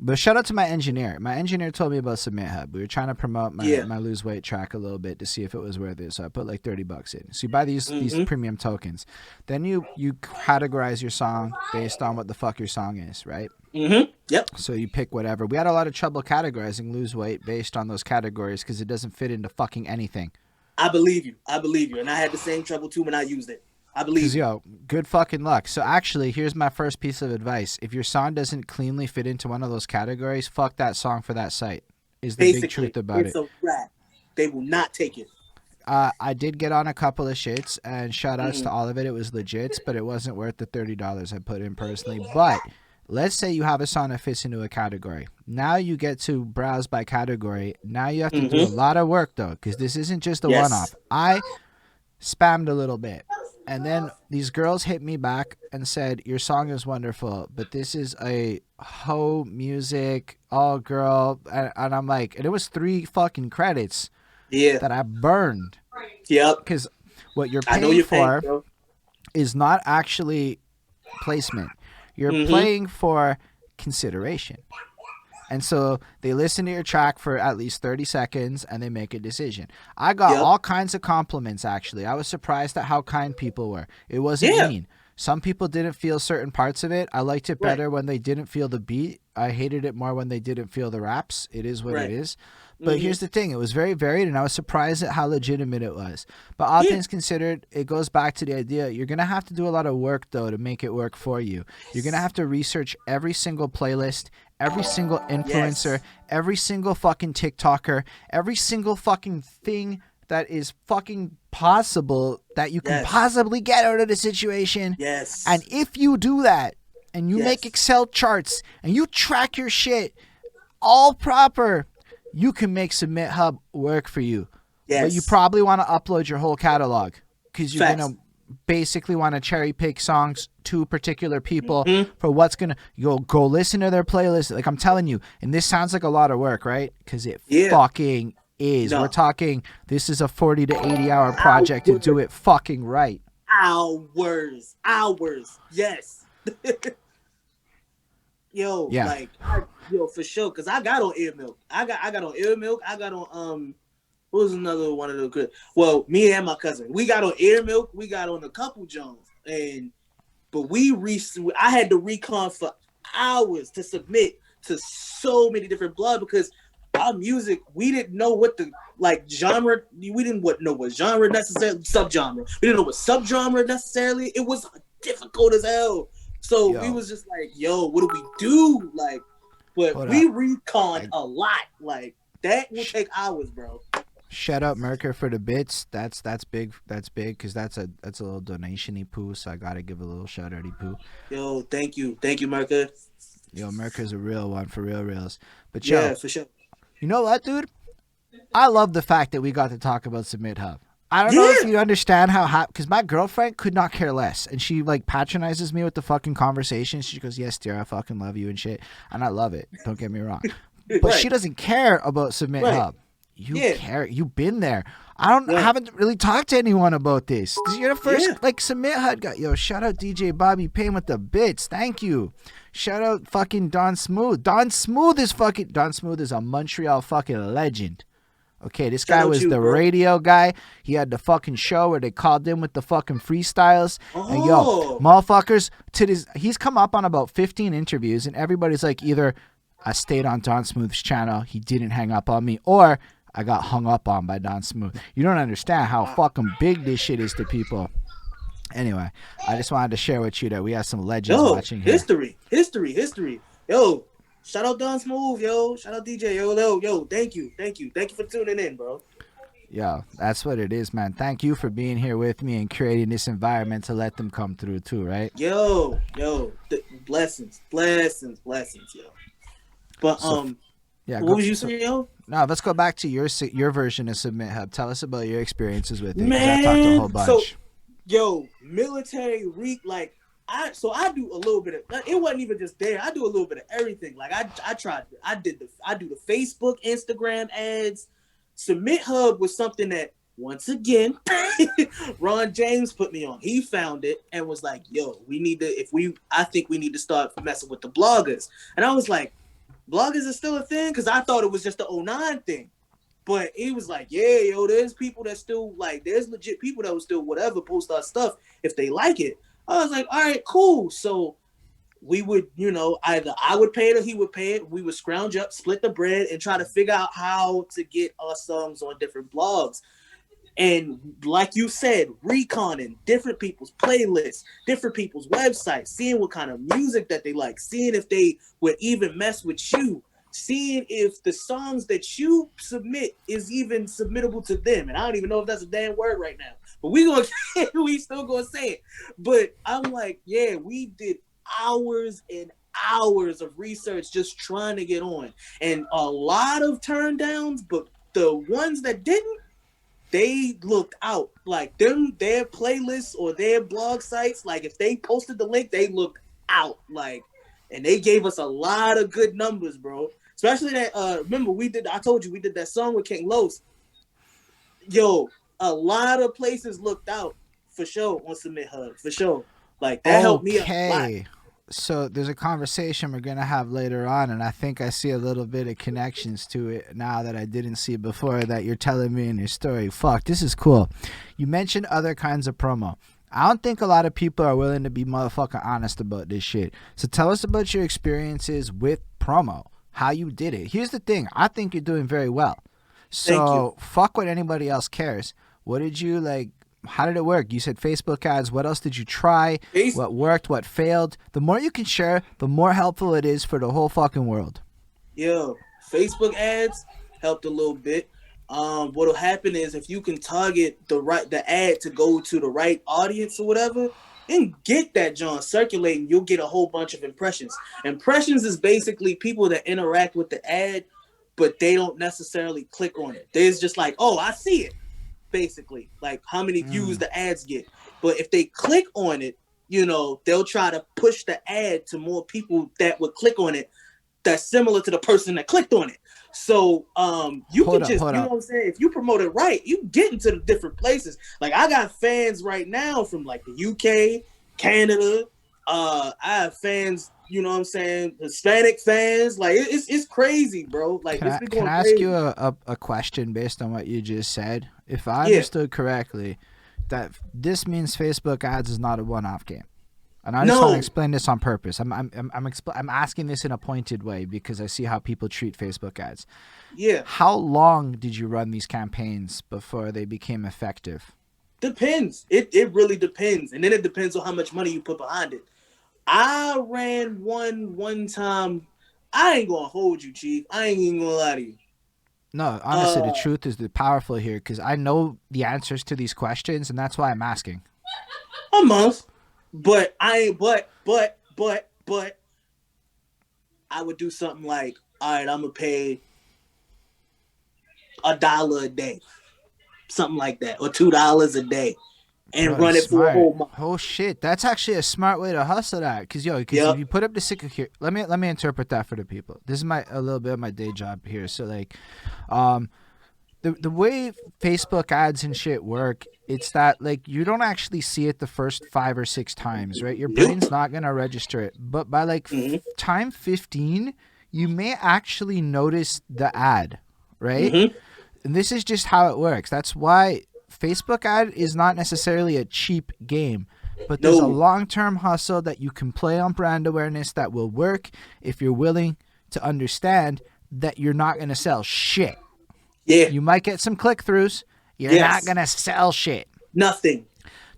But shout out to my engineer. My engineer told me about Submit Hub. We were trying to promote my lose weight track a little bit to see if it was worth it. So I put like $30 in. So you buy these premium tokens. Then you categorize your song based on what the fuck your song is, right? Yep. So you pick whatever. We had a lot of trouble categorizing lose weight based on those categories because it doesn't fit into fucking anything. I believe you. And I had the same trouble too when I used it. I believe you. Yo, good fucking luck. So actually, here's my first piece of advice. If your song doesn't cleanly fit into one of those categories, fuck that song for that site. Is the big truth about it's it. a wrap. They will not take it. I did get on a couple of shits, and shout outs to all of it. It was legit, but it wasn't worth the $30 I put in personally. But let's say you have a song that fits into a category. Now you get to browse by category. Now you have to do a lot of work, though, because this isn't just a one-off. I spammed a little bit. And then these girls hit me back and said, your song is wonderful, but this is a hoe music, all girl. And I'm like, and it was 3 fucking credits that I burned. Yep. Because what you're paying for is not actually placement. You're paying for consideration. And so they listen to your track for at least 30 seconds and they make a decision. I got all kinds of compliments, actually. I was surprised at how kind people were. It wasn't mean. Some people didn't feel certain parts of it. I liked it better when they didn't feel the beat. I hated it more when they didn't feel the raps. It is what it is. But here's the thing. It was very varied, and I was surprised at how legitimate it was. But all things considered, it goes back to the idea. You're going to have to do a lot of work, though, to make it work for you. You're going to have to research every single playlist, every single influencer, every single fucking TikToker, every single fucking thing that is fucking possible that you can possibly get out of the situation. Yes. And if you do that, and you make Excel charts, and you track your shit all proper, you can make Submit Hub work for you. Yes. But you probably want to upload your whole catalog because you're going to basically want to cherry pick songs to particular people for what's going to... You'll go listen to their playlist. Like I'm telling you, and this sounds like a lot of work, right? Because it fucking is. We're talking, this is a 40 to 80 hour project to do it fucking right. Hours. Yes. Yo, for sure. Cause I got on Air Milk. I got on Air Milk. I got on what was another one of the good? Well, me and my cousin, we got on Air Milk. We got on a couple Jones, but I had to recon for hours to submit to so many different blood because our music, we didn't know what the genre. We didn't know what genre necessarily, subgenre. We didn't know what subgenre necessarily. It was difficult as hell. So we was just like, yo, what do we do? But we recon a lot. That will take hours, bro. Shout out Merker for the bits. That's big. That's big because that's a little donation-y poo. So I gotta give a little shout outy poo. Yo, thank you, Merker. Yo, Merker's a real one for reals. But yeah, for sure. You know what, dude? I love the fact that we got to talk about Submit Hub. I don't know if you understand how because my girlfriend could not care less, and she patronizes me with the fucking conversation. She goes, "Yes, dear, I fucking love you and shit," and I love it. Don't get me wrong, but she doesn't care about Submit Hub. You care. You've been there. I haven't really talked to anyone about this. You're the first Submit Hub guy. Yo, shout out DJ Bobby Payne with the bits. Thank you. Shout out fucking Don Smooth. Don Smooth is a Montreal fucking legend. Okay, this guy was the radio guy. He had the fucking show where they called in with the fucking freestyles. And yo, motherfuckers, he's come up on about 15 interviews, and everybody's like, either I stayed on Don Smooth's channel, he didn't hang up on me, or I got hung up on by Don Smooth. You don't understand how fucking big this shit is to people. Anyway, I just wanted to share with you that we have some legends watching here. History. Yo, shout out Don Smooth, yo. Shout out DJ, yo. Thank you for tuning in, bro. Yo, that's what it is, man. Thank you for being here with me and creating this environment to let them come through too, right? Yo, blessings, yo. But what was you saying, yo? No, let's go back to your version of Submit Hub. Tell us about your experiences with it. Man, I talked a whole bunch. So, yo, military I do a little bit of, it wasn't even just there. I do a little bit of everything. I do the Facebook, Instagram ads. Submit Hub was something that once again, Ron James put me on. He found it and was like, "Yo, I think we need to start messing with the bloggers." And I was like, "Bloggers is still a thing?" Because I thought it was just the '09 thing. But he was like, "Yeah, yo, there's people that still like, there's legit people that will still whatever post our stuff if they like it." I was like, "All right, cool." So we would, either I would pay it or he would pay it. We would scrounge up, split the bread, and try to figure out how to get our songs on different blogs. And like you said, reconning different people's playlists, different people's websites, seeing what kind of music that they like, seeing if they would even mess with you, seeing if the songs that you submit is even submittable to them. And I don't even know if that's a damn word right now, but we still gonna say it. But I'm like, yeah, we did hours and hours of research just trying to get on, and a lot of turn downs, but the ones that didn't, they looked out. Like their playlists or their blog sites, like if they posted the link, they looked out. Like, and they gave us a lot of good numbers, bro. Especially that remember I told you we did that song with King Los. Yo, a lot of places looked out for sure on Submit Hub, for sure. Like that helped me a lot. So there's a conversation we're going to have later on, and I think I see a little bit of connections to it now that I didn't see before that you're telling me in your story. Fuck, this is cool. You mentioned other kinds of promo. I don't think a lot of people are willing to be motherfucking honest about this shit. So tell us about your experiences with promo, how you did it. Here's the thing. I think you're doing very well. So fuck what anybody else cares. What did you like? How did it work? You said Facebook ads. What else did you try? What worked? What failed? The more you can share, the more helpful it is for the whole fucking world. Yo, Facebook ads helped a little bit. What'll happen is if you can target the ad to go to the right audience or whatever, and get that John circulating, you'll get a whole bunch of impressions. Impressions is basically people that interact with the ad, but they don't necessarily click on it. There's just like, oh, I see it. Basically, like how many views the ads get. But if they click on it, they'll try to push the ad to more people that would click on it that's similar to the person that clicked on it. So you know what I'm saying? If you promote it right, you get into the different places. Like I got fans right now from like the UK, Canada. I have fans, you know what I'm saying, Hispanic fans. Like it's crazy, bro. Like can I ask you a question based on what you just said? If I understood correctly, that this means Facebook ads is not a one-off game. And I just want to explain this on purpose. I'm asking this in a pointed way because I see how people treat Facebook ads. Yeah. How long did you run these campaigns before they became effective? Depends. It really depends. And then it depends on how much money you put behind it. I ran one time. I ain't going to hold you, Chief. I ain't even going to lie to you. No, honestly, the truth is the powerful here because I know the answers to these questions, and that's why I'm asking. A month. But I would do something like, all right, I'm gonna pay $1 a day, something like that, or $2 a day, and run it for a whole month. Oh shit, that's actually a smart way to hustle that. Because if you put up the sick here, let me interpret that for the people. This is a little bit of my day job here. So like, the way Facebook ads and shit work, it's that like you don't actually see it the first 5 or 6 times, right? Your brain's not gonna register it, but by like time 15, you may actually notice the ad, right? And this is just how it works. That's why Facebook ad is not necessarily a cheap game, but there's a long-term hustle that you can play on brand awareness that will work if you're willing to understand that you're not gonna sell shit. Yeah. You might get some click-throughs. You're not going to sell shit. Nothing.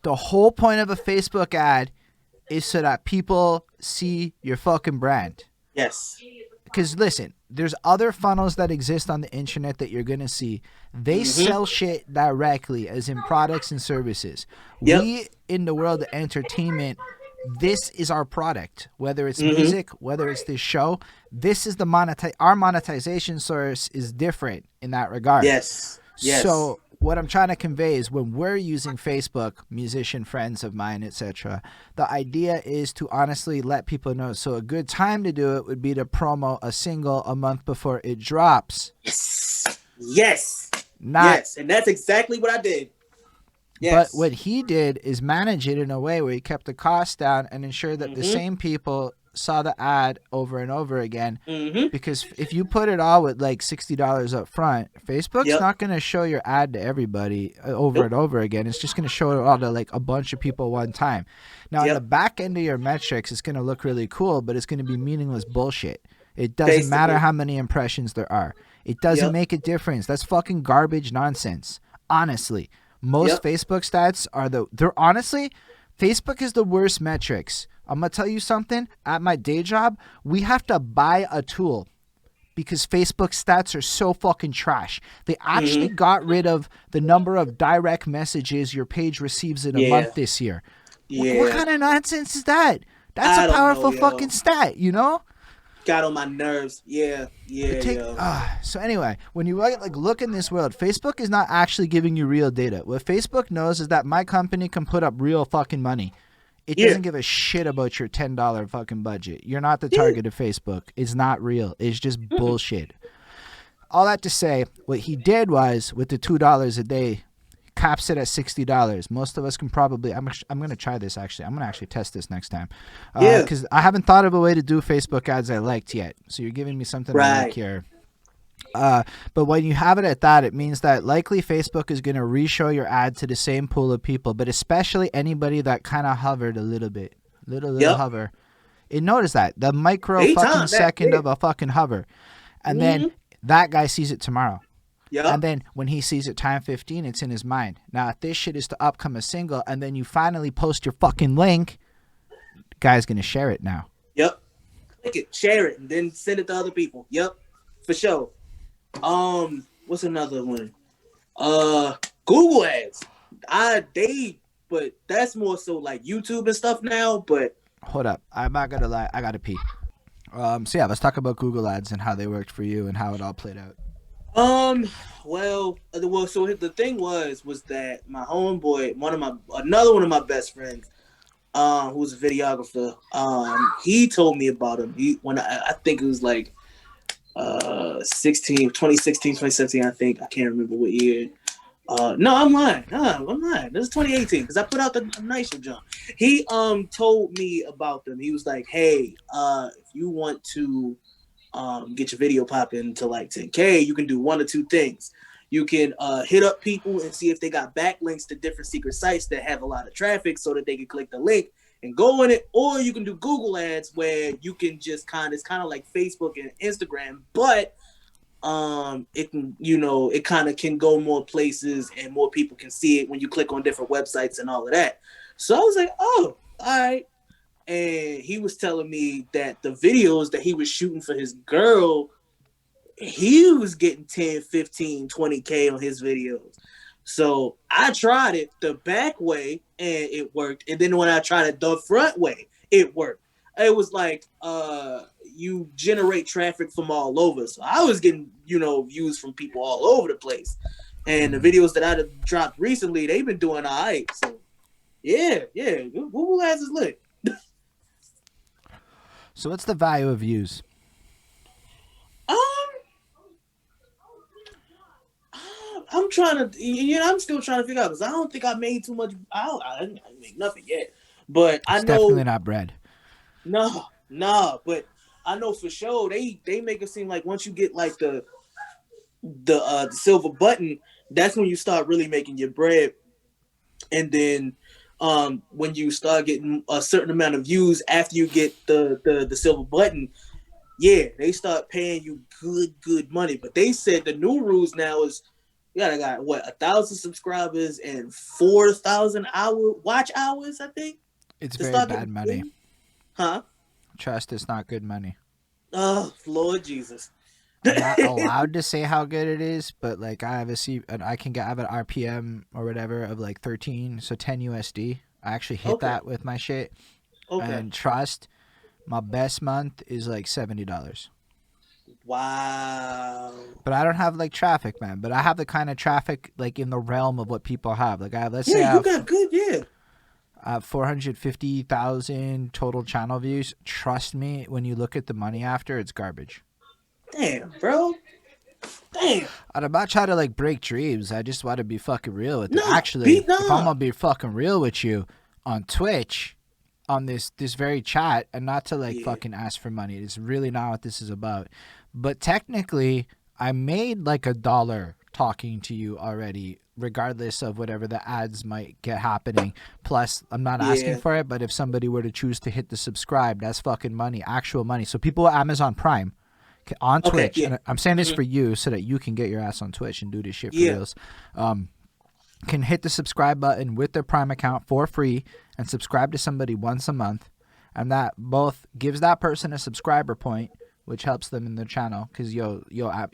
The whole point of a Facebook ad is so that people see your fucking brand. Yes. Because listen, there's other funnels that exist on the internet that you're going to see. They sell shit directly, as in products and services. Yep. We, in the world of entertainment, this is our product. Whether it's music, whether it's this show, this is our monetization source is different in that regard. Yes. So what I'm trying to convey is when we're using Facebook, musician friends of mine, etc., the idea is to honestly let people know. So a good time to do it would be to promo a single a month before it drops. Yes. Yes, and that's exactly what I did. Yes. But what he did is manage it in a way where he kept the cost down and ensured that the same people saw the ad over and over again. Because if you put it all with like $60 up front, Facebook's not going to show your ad to everybody over and over again. It's just going to show it all to like a bunch of people one time. Now, in the back end of your metrics, it's going to look really cool, but it's going to be meaningless bullshit. It doesn't matter how many impressions there are. It doesn't make a difference. That's fucking garbage nonsense. Honestly. Most Facebook stats are they're honestly, Facebook is the worst metrics. I'm going to tell you something. At my day job, we have to buy a tool because Facebook stats are so fucking trash. They actually got rid of the number of direct messages your page receives in a month this year. What kind of nonsense is that? That's a powerful fucking stat, you know? Got on my nerves. So anyway, when you look in this world, Facebook is not actually giving you real data. What Facebook knows is that my company can put up real fucking money. It doesn't give a shit about your $10 fucking budget. You're not the target of Facebook. It's not real. It's just bullshit. All that to say, what he did was with the $2 a day, caps it at $60. Most of us can probably. I'm going to try this actually. I'm going to actually test this next time. Because I haven't thought of a way to do Facebook ads I liked yet. So you're giving me something I like here. But when you have it at that, it means that likely Facebook is going to re-show your ad to the same pool of people, but especially anybody that kind of hovered a little bit, little hover. It noticed that the micro fucking second of a fucking hover, and then that guy sees it tomorrow. And then when he sees it time 15, it's in his mind. Now, if this shit is to upcome a single and then you finally post your fucking link, the guy's going to share it now. Click it, share it, and then send it to other people. For sure. What's another one? Google ads. But that's more so like YouTube and stuff now, but. Hold up. I'm not going to lie. I got to pee. Let's talk about Google ads and how they worked for you and how it all played out. So the thing was that my homeboy, another one of my best friends, who's a videographer, he told me about him. I think it was like 2016, 2017, I think. I can't remember what year. No, I'm lying. This is 2018 because I put out the night shift jump. He told me about them. He was like, hey, if you want to get your video popping to like 10K, you can do one or two things. You can hit up people and see if they got backlinks to different secret sites that have a lot of traffic so that they can click the link and go in it. Or you can do Google ads where you can just it's kind of like Facebook and Instagram, but it can, it kind of can go more places and more people can see it when you click on different websites and all of that. So I was like, oh, all right. And he was telling me that the videos that he was shooting for his girl, he was getting 10, 15, 20K on his videos. So I tried it the back way and it worked. And then when I tried it the front way, it worked. It was like you generate traffic from all over. So I was getting, views from people all over the place. And the videos that I dropped recently, they've been doing all right. So yeah, Google Ads is lit. So what's the value of views? I'm trying to, I'm still trying to figure out because I don't think I made too much. I didn't make nothing yet, but I know definitely not bread. No, but I know for sure they make it seem like once you get like the silver button, that's when you start really making your bread, and then when you start getting a certain amount of views after you get the silver button, yeah, they start paying you good money. But they said the new rules now is you got 1,000 subscribers and 4,000 watch hours, I think. It's very bad money. Huh? Trust, it's not good money. Oh, Lord Jesus. I'm not allowed to say how good it is, but like I have an RPM or whatever of like 13, so 10 USD. I actually hit that with my shit. Okay. And trust, my best month is like $70. Wow. But I don't have like traffic, man. But I have the kind of traffic like in the realm of what people have. Like I have, let's say you got good, yeah. 450,000 total channel views. Trust me, when you look at the money after, it's garbage. Damn, bro. damn. I'm not trying to like break dreams. I just want to be fucking real with it. Nah, Actually, if I'm nah. gonna be fucking real with you on Twitch, on this very chat, and not to like Yeah. fucking ask for money. It's really not what this is about. But technically, I made like $1 talking to you already, regardless of whatever the ads might get happening. Plus, I'm not asking Yeah. for it, but if somebody were to choose to hit the subscribe, that's fucking money, actual money. So people with Amazon Prime on Okay. Twitch, Yeah. and I'm saying this Mhm. for you so that you can get your ass on Twitch and do this shit for Yeah. reals. Can hit the subscribe button with their Prime account for free and subscribe to somebody once a month, and that both gives that person a subscriber point, which helps them in their channel. Because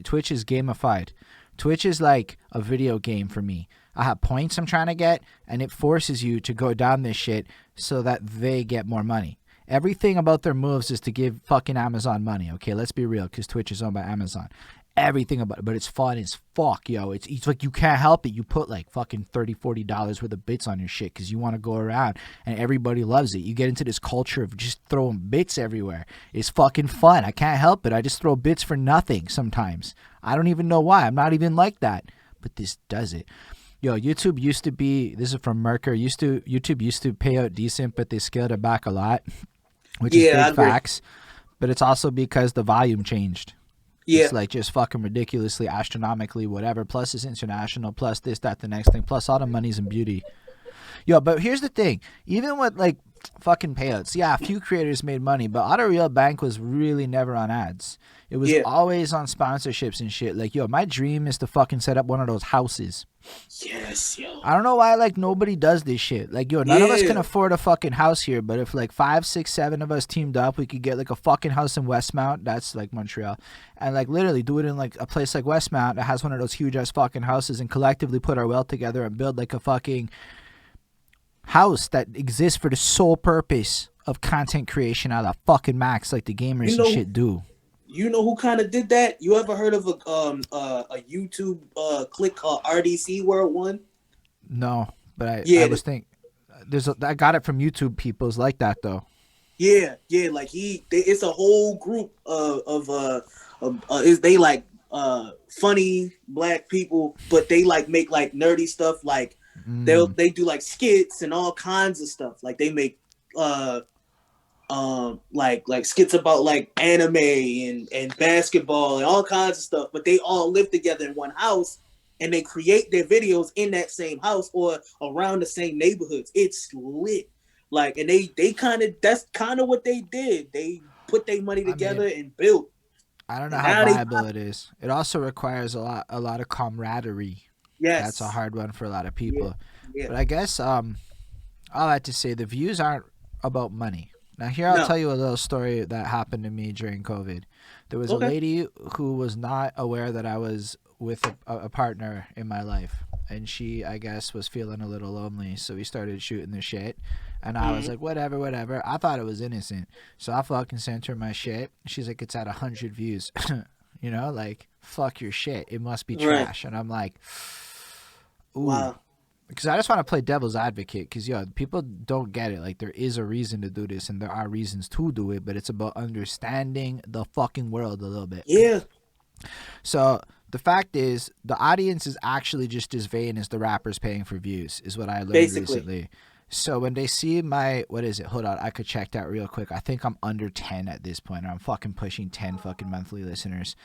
Twitch is gamified. Twitch is like a video game for me. I have points I'm trying to get, and it forces you to go down this shit so that they get more money. Everything about their moves is to give fucking Amazon money. Okay, let's be real, because Twitch is owned by Amazon. Everything about it, but it's fun as fuck, yo. It's like you can't help it. You put like fucking $30-$40 worth of bits on your shit because you want to go around, and everybody loves it. You get into this culture of just throwing bits everywhere. It's fucking fun. I can't help it. I just throw bits for nothing sometimes. I don't even know why. I'm not even like that, but this does it. Yo, YouTube used to be, this is from Merker, YouTube used to pay out decent, but they scaled it back a lot, which is Yeah, I big agree. facts. But it's also because the volume changed. Yeah. It's like just fucking ridiculously, astronomically, whatever. Plus it's international, plus this, that, the next thing, plus all the money's in beauty. Yo, but here's the thing. Even with like fucking payouts, yeah, a few creators made money, but Auto Real Bank was really never on ads. It was Yeah. always on sponsorships and shit. Like, yo, my dream is to fucking set up one of those houses. Yes, yo. I don't know why like nobody does this shit. Like, yo, none of us can Yeah. afford a fucking house here, but if like 5, 6, 7 of us teamed up, we could get like a fucking house in Westmount. That's like Montreal, and like literally do it in like a place like Westmount that has one of those huge ass fucking houses, and collectively put our wealth together and build like a fucking house that exists for the sole purpose of content creation out of fucking max, like the gamers You know- and shit do. You know who kind of did that? You ever heard of a YouTube click called RDC World One? No, but I Yeah. was thinking I got it from YouTube people's like that though. Yeah, like it's a whole group is they like funny black people, but they like make like nerdy stuff. Like they do like skits and all kinds of stuff. Like they make like skits about like anime and basketball and all kinds of stuff, but they all live together in one house and they create their videos in that same house or around the same neighborhoods. It's lit. Like, and they kind of, that's kind of what they did. They put their money together and built. I don't know And how now viable it is. It also requires a lot of camaraderie. Yes. That's a hard one for a lot of people. Yeah. But I guess all I had to say, the views aren't about money. Now here I'll No. tell you a little story that happened to me during COVID. There was a lady who was not aware that I was with a partner in my life, and she, I guess, was feeling a little lonely, so we started shooting the shit, and I was like, whatever. I thought it was innocent, so I fucking sent her my shit. She's like, it's at 100 views. You know, like, fuck your shit, it must be trash. And I'm like, ooh. Wow. Because I just want to play devil's advocate, because people don't get it. Like, there is a reason to do this, and there are reasons to do it, but it's about understanding the fucking world a little bit. Yeah. So the fact is, the audience is actually just as vain as the rappers paying for views, is what I learned recently. So when they see my, what is it? Hold on, I could check that real quick. I think I'm under 10 at this point. I'm fucking pushing 10 fucking monthly listeners.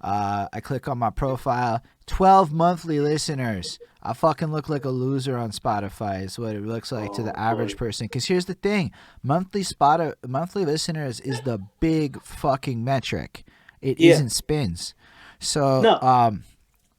I click on my profile, 12 monthly listeners. I fucking look like a loser on Spotify is what it looks like to the average person. Because here's the thing, monthly listeners is the big fucking metric. It isn't spins. So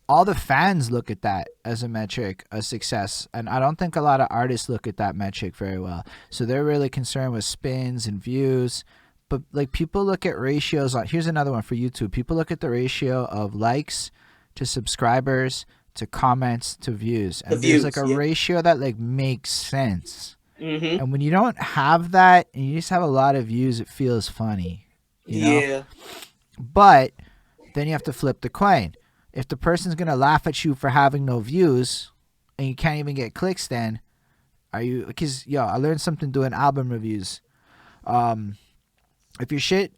all the fans look at that as a metric of success, and I don't think a lot of artists look at that metric very well. So they're really concerned with spins and views. But like, people look at ratios on, here's another one for YouTube. People look at the ratio of likes to subscribers to comments to views, and there's like a ratio that like makes sense. And when you don't have that and you just have a lot of views, it feels funny, you know? But then you have to flip the coin. If the person's gonna laugh at you for having no views and you can't even get clicks, then are you, because I learned something doing album reviews. If your shit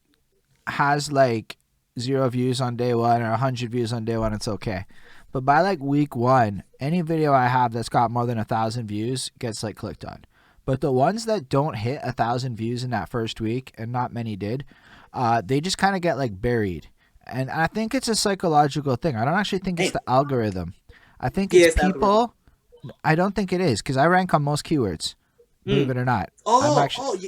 has like 0 views on day 1 or 100 views on day 1, it's okay. But by like week 1, any video I have that's got more than 1,000 views gets like clicked on. But the ones that don't hit 1,000 views in that first week, and not many did, they just kind of get like buried. And I think it's a psychological thing. I don't actually think it's the algorithm. I think it's people. I don't think it is, because I rank on most keywords, believe it or not.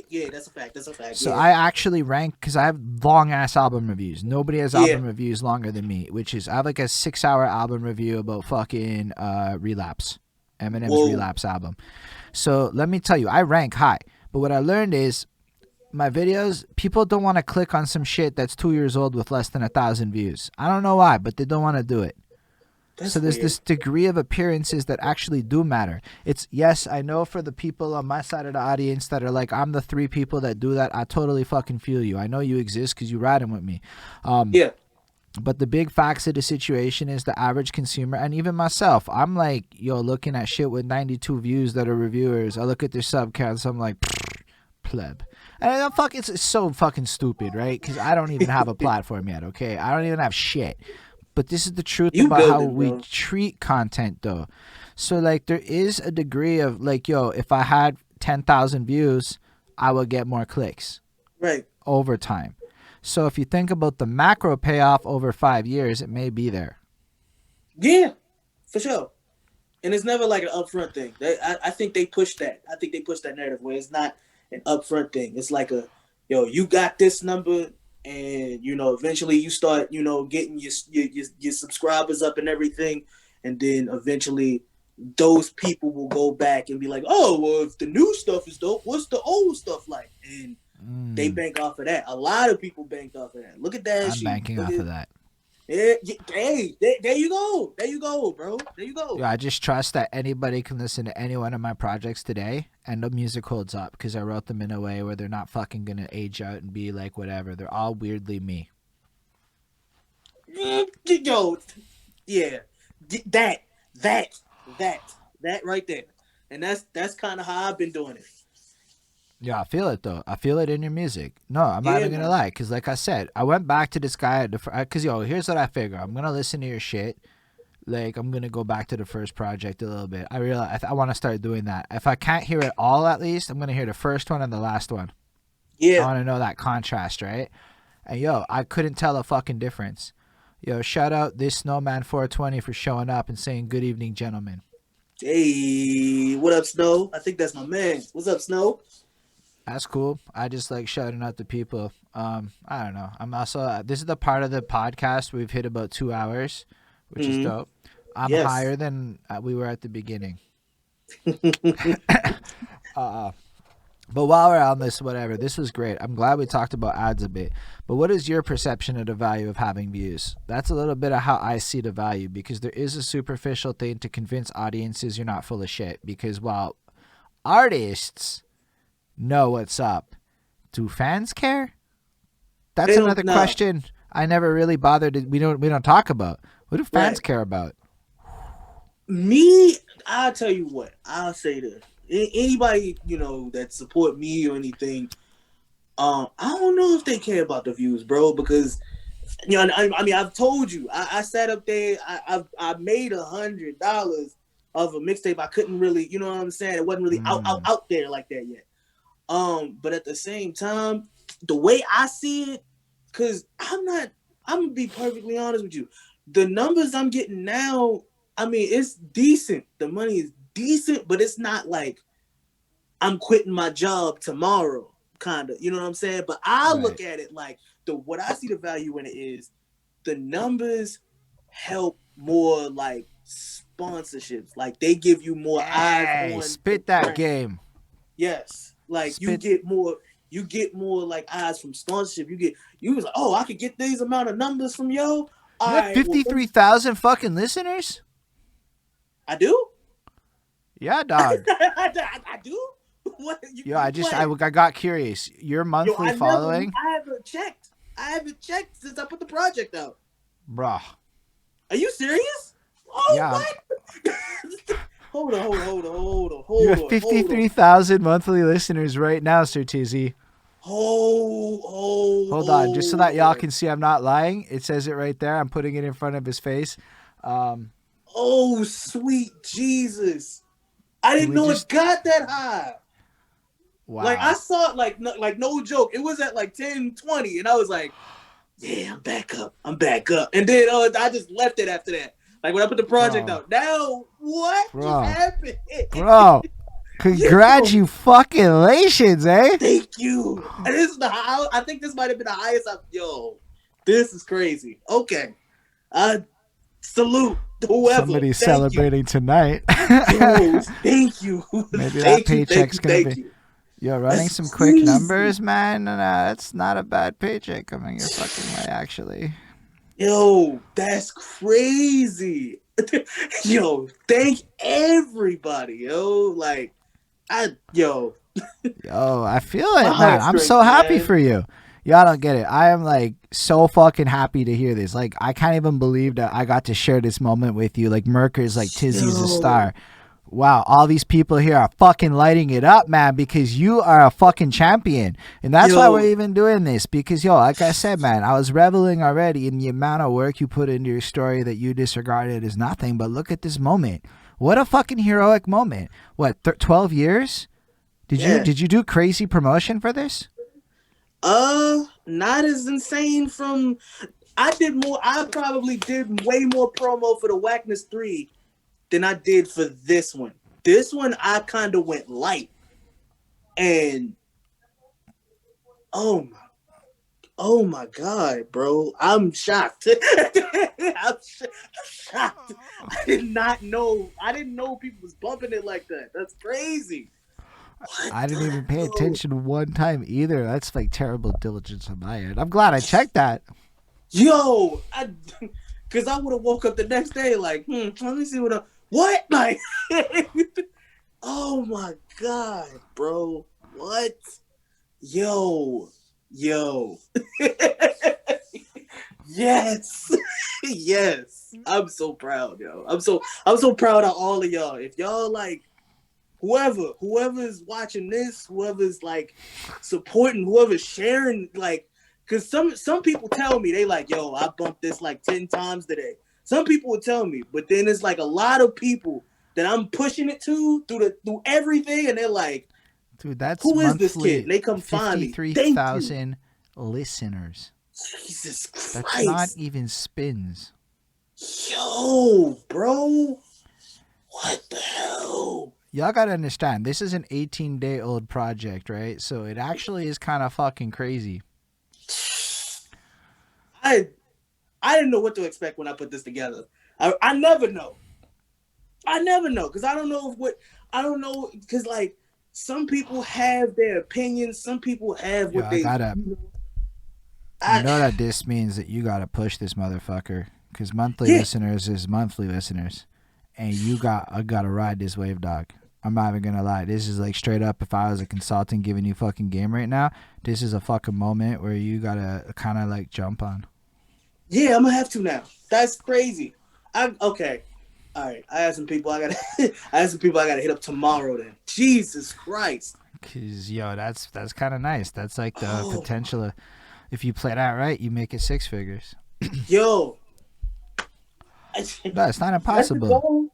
Yeah, that's a fact. So I actually rank because I have long ass album reviews. Nobody has album reviews longer than me, which is I have like a 6-hour album review about fucking Relapse, Eminem's Relapse album. So let me tell you, I rank high. But what I learned is my videos, people don't want to click on some shit that's 2 years old with less than 1,000 views. I don't know why, but they don't want to do it. So there's this degree of appearances that actually do matter. It's, yes, I know for the people on my side of the audience that are like, I'm the 3 people that do that, I totally fucking feel you. I know you exist because you're riding with me. But the big facts of the situation is the average consumer, and even myself, I'm like, looking at shit with 92 views that are reviewers. I look at their sub counts, I'm like, pleb. And it's so fucking stupid, right? Because I don't even have a platform yet, okay? I don't even have shit. But this is the truth about how we treat content, though. So, like, there is a degree of, like, if I had 10,000 views, I would get more clicks. Right. Over time. So if you think about the macro payoff over 5 years, it may be there. Yeah, for sure. And it's never like an upfront thing. I think they push that. I think they push that narrative where it's not an upfront thing. It's like you got this number, and eventually you start getting your subscribers up and everything, and then eventually those people will go back and be like, oh, well, if the new stuff is dope, what's the old stuff like? And they bank off of that. A lot of people banked off of that. Look at that. I'm banking off of that. Yeah, hey, there you go. There you go, bro. There you go. Yeah, I just trust that anybody can listen to any one of my projects today and the music holds up because I wrote them in a way where they're not fucking going to age out and be like whatever. They're all weirdly me. Yo, yeah. That right there. And that's kind of how I've been doing it. Yeah, I feel it, though. I feel it in your music. No, I'm not even going to lie. Because like I said, I went back to this guy. Because, here's what I figure. I'm going to listen to your shit. Like, I'm going to go back to the first project a little bit. I realize I want to start doing that. If I can't hear it all, at least, I'm going to hear the first one and the last one. Yeah. I want to know that contrast, right? And, I couldn't tell a fucking difference. Shout out this Snowman 420 for showing up and saying, good evening, gentlemen. Hey, what up, Snow? I think that's my man. What's up, Snow? That's cool. I just like shouting out to people. I don't know. I'm also this is the part of the podcast we've hit about 2 hours, which is dope. I'm higher than we were at the beginning. But while we're on this, whatever, this was great. I'm glad we talked about ads a bit. But what is your perception of the value of having views? That's a little bit of how I see the value, because there is a superficial thing to convince audiences you're not full of shit. Because while artists know what's up, do fans care? That's another question I never really bothered. We don't talk about. What do fans care about? Me, I'll tell you what. I'll say this. Anybody that support me or anything, I don't know if they care about the views, bro. Because I mean, I've told you, I sat up there. I made $100 of a mixtape. I couldn't really, you know what I'm saying? It wasn't really out there like that yet. But at the same time, the way I see it, because I'm gonna be perfectly honest with you. The numbers I'm getting now, I mean, it's decent. The money is decent, but it's not like I'm quitting my job tomorrow, kind of. You know what I'm saying? But I look at it like what I see the value in it is the numbers help more like sponsorships. Like they give you more eyes on. Spit that game. Yes. Like you get more like eyes from sponsorship. You was like, oh, I could get these amount of numbers from yo. You have 53,000 fucking listeners? I do? Yeah, dog. I do? What? I got curious. Your monthly following? I haven't checked since I put the project out. Bruh. Are you serious? Oh, yeah. What? Hold on. You have 53,000 monthly listeners right now, Sir Tizzy. Hold on, just so that y'all can see I'm not lying. It says it right there. I'm putting it in front of his face. Oh, sweet Jesus. I didn't know it got that high. Wow. Like, I saw it, like no joke. It was at like 10:20, and I was like, yeah, I'm back up. And then I just left it after that. Like, when I put the project out. Now, what just happened? Bro, congratulations, eh? Thank you. And this is I think this might have been the highest this is crazy. Okay. Salute whoever. Somebody's celebrating tonight. Yo, thank you. Maybe that paycheck's going to be... Yo, running some quick numbers, man. That's not a bad paycheck coming your fucking way, actually. Yo, that's crazy. Yo, thank everybody. Yo, like, yo, I feel it, man. I'm so happy for you. Y'all don't get it. I am like so fucking happy to hear this. Like, I can't even believe that I got to share this moment with you. Like, Merker's like, Tizzy's a star. Wow, all these people here are fucking lighting it up, man, because you are a fucking champion. And that's why we're even doing this. Because, like I said, man, I was reveling already in the amount of work you put into your story that you disregarded as nothing. But look at this moment. What a fucking heroic moment. What, 12 years? Did you do crazy promotion for this? Not as insane from... I probably did way more promo for the Whackness 3 than I did for this one. This one, I kind of went light. And, oh my God, bro. I'm shocked. I'm shocked. I did not know. I didn't know people was bumping it like that. That's crazy. I didn't even pay attention one time either. That's like terrible diligence on my end. I'm glad I checked that. Yo, because I would have woke up the next day like, let me see what? Like, oh my God, bro. What? Yo. Yes. Yes. I'm so proud, yo. I'm so proud of all of y'all. If y'all like, whoever's watching this, whoever's like supporting, whoever's sharing, like, because some people tell me, they like, yo, I bumped this like 10 times today. Some people will tell me, but then it's like a lot of people that I'm pushing it to through everything, and they're like, dude, that's who is this kid? And they come find me. 53,000 listeners. Jesus Christ. That's not even spins. Yo, bro. What the hell? Y'all gotta understand, this is an 18-day-old project, right? So it actually is kind of fucking crazy. I didn't know what to expect when I put this together. I never know. Because I don't know because like some people have their opinions, some people have what you know that this means that you gotta push this motherfucker, because monthly listeners is monthly listeners, and you gotta ride this wave, dog. I'm not even gonna lie. This is like straight up, if I was a consultant giving you fucking game right now, this is a fucking moment where you gotta kind of like jump on. Yeah, I'm gonna have to now. That's crazy. Okay. All right. I have some people I gotta hit up tomorrow then. Jesus Christ. Cause that's kind of nice. That's like the potential of, if you play that right, you make it 6 figures. Yo. No, it's not impossible.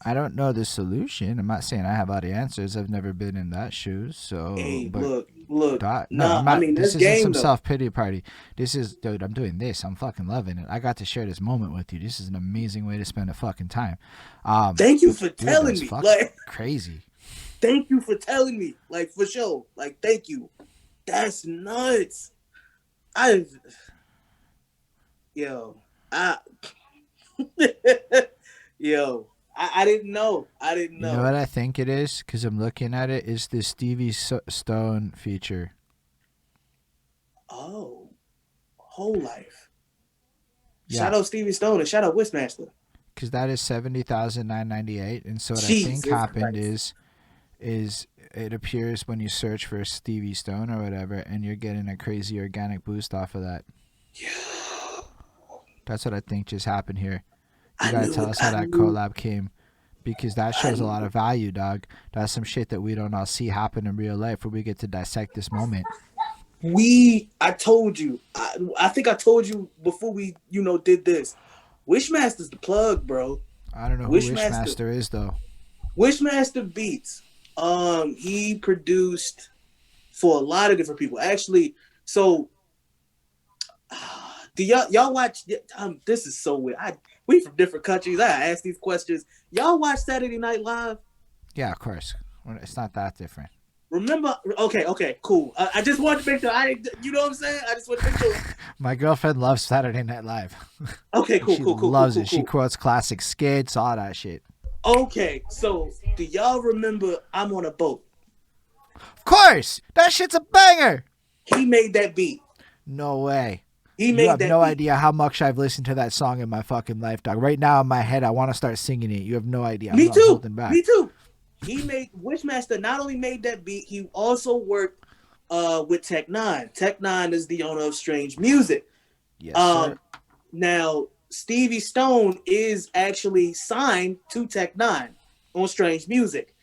I don't know the solution. I'm not saying I have all the answers. I've never been in that shoes. So, hey, but look. I'm not, I mean, this isn't some self-pity party. This is, dude, I'm doing this. I'm fucking loving it. I got to share this moment with you. This is an amazing way to spend a fucking time. Thank you for telling me. Like, crazy. Thank you for telling me. Like, for sure. Like, thank you. That's nuts. Yo. I didn't know. You know what I think it is? Because I'm looking at it. It's the Stevie Stone feature. Oh. Whole life. Yeah. Shout out Stevie Stone and shout out Wishmaster. Because that is 70,998. And so what I think happened is it appears when you search for Stevie Stone or whatever, and you're getting a crazy organic boost off of that. Yeah. That's what I think just happened here. You gotta tell us how that collab came, because that shows a lot of value, dog. That's some shit that we don't all see happen in real life, where we get to dissect this moment. I told you. I think I told you before we, did this. Wishmaster's the plug, bro. I don't know who Wishmaster. Wishmaster is though. Wishmaster Beats. He produced for a lot of different people. Actually, so do y'all watch? This is so weird. We from different countries. I ask these questions. Y'all watch Saturday Night Live? Yeah, of course. It's not that different. Remember? Okay, cool. I just wanted to make sure. You know what I'm saying? I just want to make sure. My girlfriend loves Saturday Night Live. Okay, cool, She cool. loves it. She quotes classic skits, all that shit. Okay, so do y'all remember I'm on a Boat? Of course! That shit's a banger! He made that beat. No way. He made You have that no beat. idea how much I've listened to that song in my fucking life, dog. Right now in my head, I want to start singing it. You have no idea. Me I'm too. holding back. Me too. Wishmaster not only made that beat, he also worked with Tech Nine. Tech Nine is the owner of Strange Music. Yes, sir. Now, Stevie Stone is actually signed to Tech Nine on Strange Music.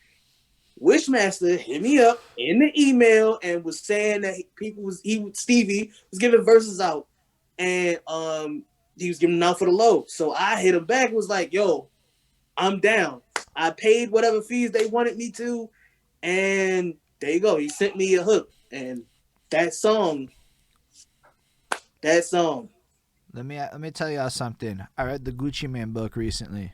Wishmaster hit me up in the email and was saying that Stevie was giving verses out, and he was giving them out for the low. So I hit him back and was like, "Yo, I'm down." I paid whatever fees they wanted me to, and there you go. He sent me a hook, and that song. Let me tell y'all something. I read the Gucci Mane book recently.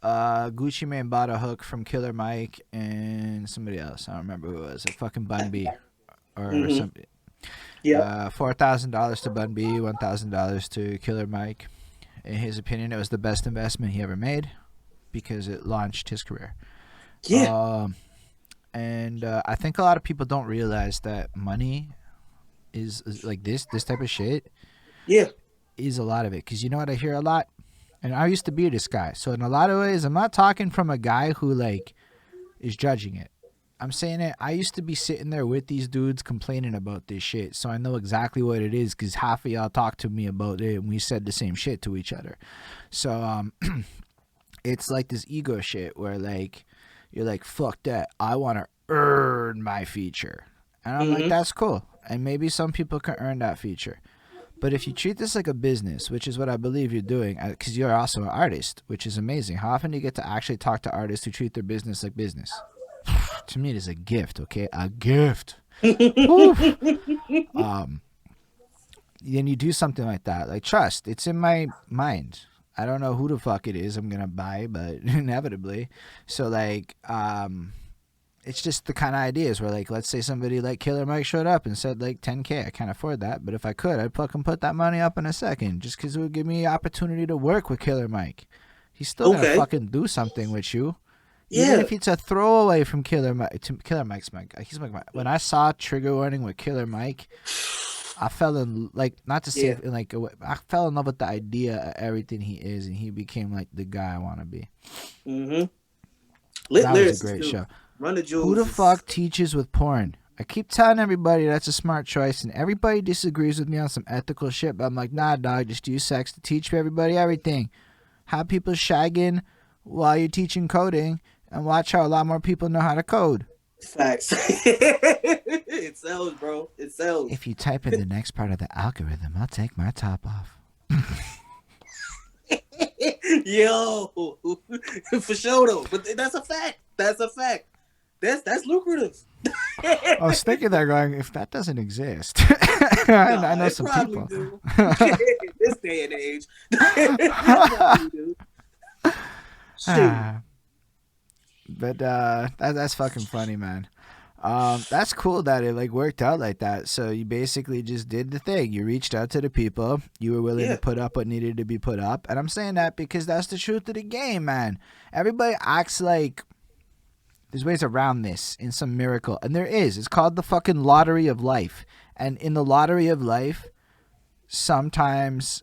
Gucci Mane bought a hook from Killer Mike and somebody else. I don't remember who it was. A fucking Bun B or something. Yeah. $4,000 to Bun B, $1,000 to Killer Mike. In his opinion, it was the best investment he ever made because it launched his career. Yeah. And I think a lot of people don't realize that money is like this type of shit. Yeah. Is a lot of it. Because you know what I hear a lot? And I used to be this guy. So in a lot of ways, I'm not talking from a guy who like is judging it. I'm saying it. I used to be sitting there with these dudes complaining about this shit. So I know exactly what it is because half of y'all talked to me about it and we said the same shit to each other. So it's like this ego shit where like you're like, fuck that. I want to earn my feature. And I'm like, that's cool. And maybe some people can earn that feature. But if you treat this like a business, which is what I believe you're doing, because you're also an artist, which is amazing. How often do you get to actually talk to artists who treat their business like business? To me, it is a gift, okay? A gift. Then you do something like that. Like, trust. It's in my mind. I don't know who the fuck it is I'm going to buy, but inevitably. So, like, it's just the kind of ideas where, like, let's say somebody like Killer Mike showed up and said, like, $10K. I can't afford that. But if I could, I'd fucking put that money up in a second just because it would give me the opportunity to work with Killer Mike. He's still going to fucking do something with you. Yeah. Even if it's a throwaway from Killer Mike. Killer Mike's my guy. He's my guy. When I saw Trigger Warning with Killer Mike, I fell in, like, not to say, like, I fell in love with the idea of everything he is, and he became, like, the guy I want to be. That was a great show. Run the Jewels. Who the fuck teaches with porn? I keep telling everybody that's a smart choice, and everybody disagrees with me on some ethical shit, but I'm like, nah, dog, just use sex to teach everybody everything. Have people shagging while you're teaching coding, and watch how a lot more people know how to code. Facts. It sells, bro. It sells. If you type in the next part of the algorithm, I'll take my top off. Yo, for sure though. But that's a fact. That's lucrative. I was thinking that going, if that doesn't exist, I know some people. Do. This day and age. Probably do. But that's fucking funny, man. That's cool that it like worked out like that. So you basically just did the thing. You reached out to the people. You were willing to put up what needed to be put up. And I'm saying that because that's the truth of the game, man. Everybody acts like there's ways around this in some miracle. And there is. It's called the fucking lottery of life. And in the lottery of life, sometimes...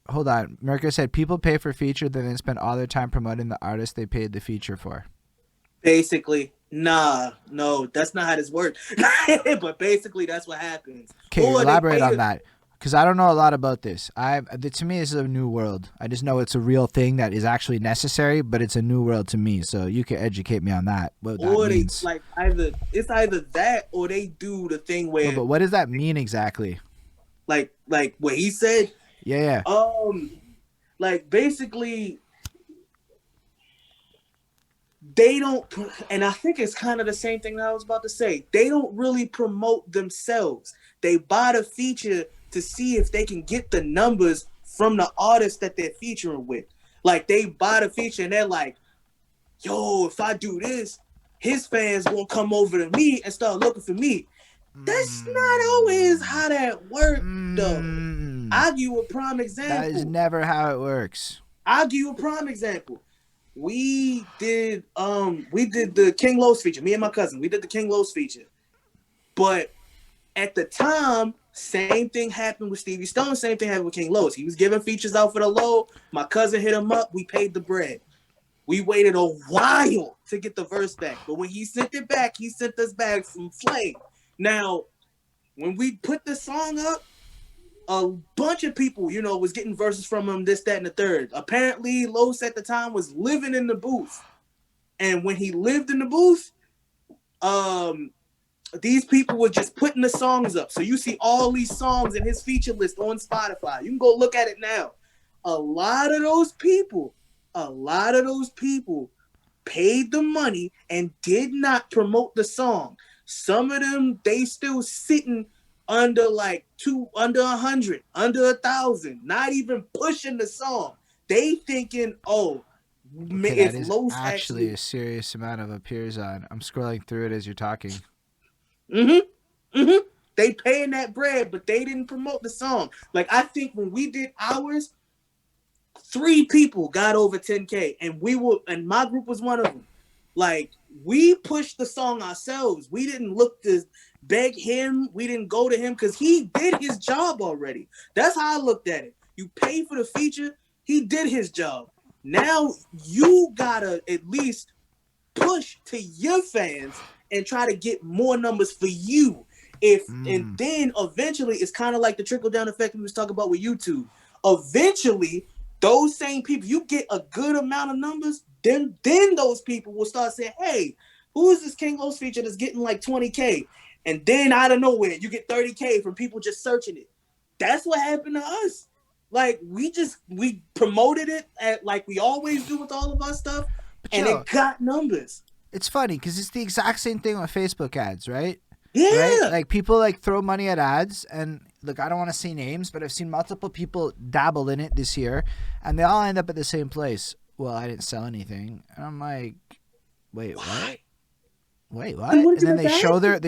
Hold on. Merker said people pay for feature, then spend all their time promoting the artist they paid the feature for. Basically, no, that's not how this works. But basically, that's what happens. Okay, elaborate on that. because I don't know a lot about this. To me, this is a new world. I just know it's a real thing that is actually necessary, but it's a new world to me. So you can educate me on that. What that Or they means? like either that or they do the thing No, where but what does that mean exactly? like what he said. Yeah. Like basically they don't, and I think it's kind of the same thing that I was about to say. They don't really promote themselves. They buy the feature to see if they can get the numbers from the artist that they're featuring with. Like they buy the feature and they're like, yo, if I do this, his fans won't come over to me and start looking for me. That's not always how that works, though. I'll give you a prime example. That is never how it works. I'll give you a prime example. We did the King Los feature. Me and my cousin, we did the King Los feature. But at the time, same thing happened with Stevie Stone. Same thing happened with King Los. He was giving features out for the low. My cousin hit him up. We paid the bread. We waited a while to get the verse back. But when he sent it back, he sent us back some flame. Now, when we put the song up, a bunch of people, was getting verses from him, this, that, and the third. Apparently, Los at the time was living in the booth. And when he lived in the booth, these people were just putting the songs up. So you see all these songs in his feature list on Spotify. You can go look at it now. A lot of those people paid the money and did not promote the song. Some of them, they still sitting under like under 100, under 1,000, not even pushing the song. They thinking, that is actually a serious amount of appears on. I'm scrolling through it as you're talking. They paying that bread, but they didn't promote the song. Like I think when we did ours, 3 people got over 10K, and my group was one of them. Like we pushed the song ourselves. We didn't look to beg him. We didn't go to him because he did his job already. That's how I looked at it. You pay for the feature. He did his job. Now you gotta at least push to your fans and try to get more numbers for you. And then eventually it's kind of like the trickle down effect we was talking about with YouTube. Eventually, those same people, you get a good amount of numbers, then those people will start saying, hey, who is this King Los feature that's getting like 20K? And then out of nowhere, you get 30K from people just searching it. That's what happened to us. Like we promoted it like we always do with all of our stuff, and it got numbers. It's funny because it's the exact same thing with Facebook ads, right? Yeah. Right? Like people like throw money at ads, and look, I don't want to say names, but I've seen multiple people dabble in it this year, and they all end up at the same place. Well, I didn't sell anything. And I'm like, wait, what? Wait, what? And then they show their,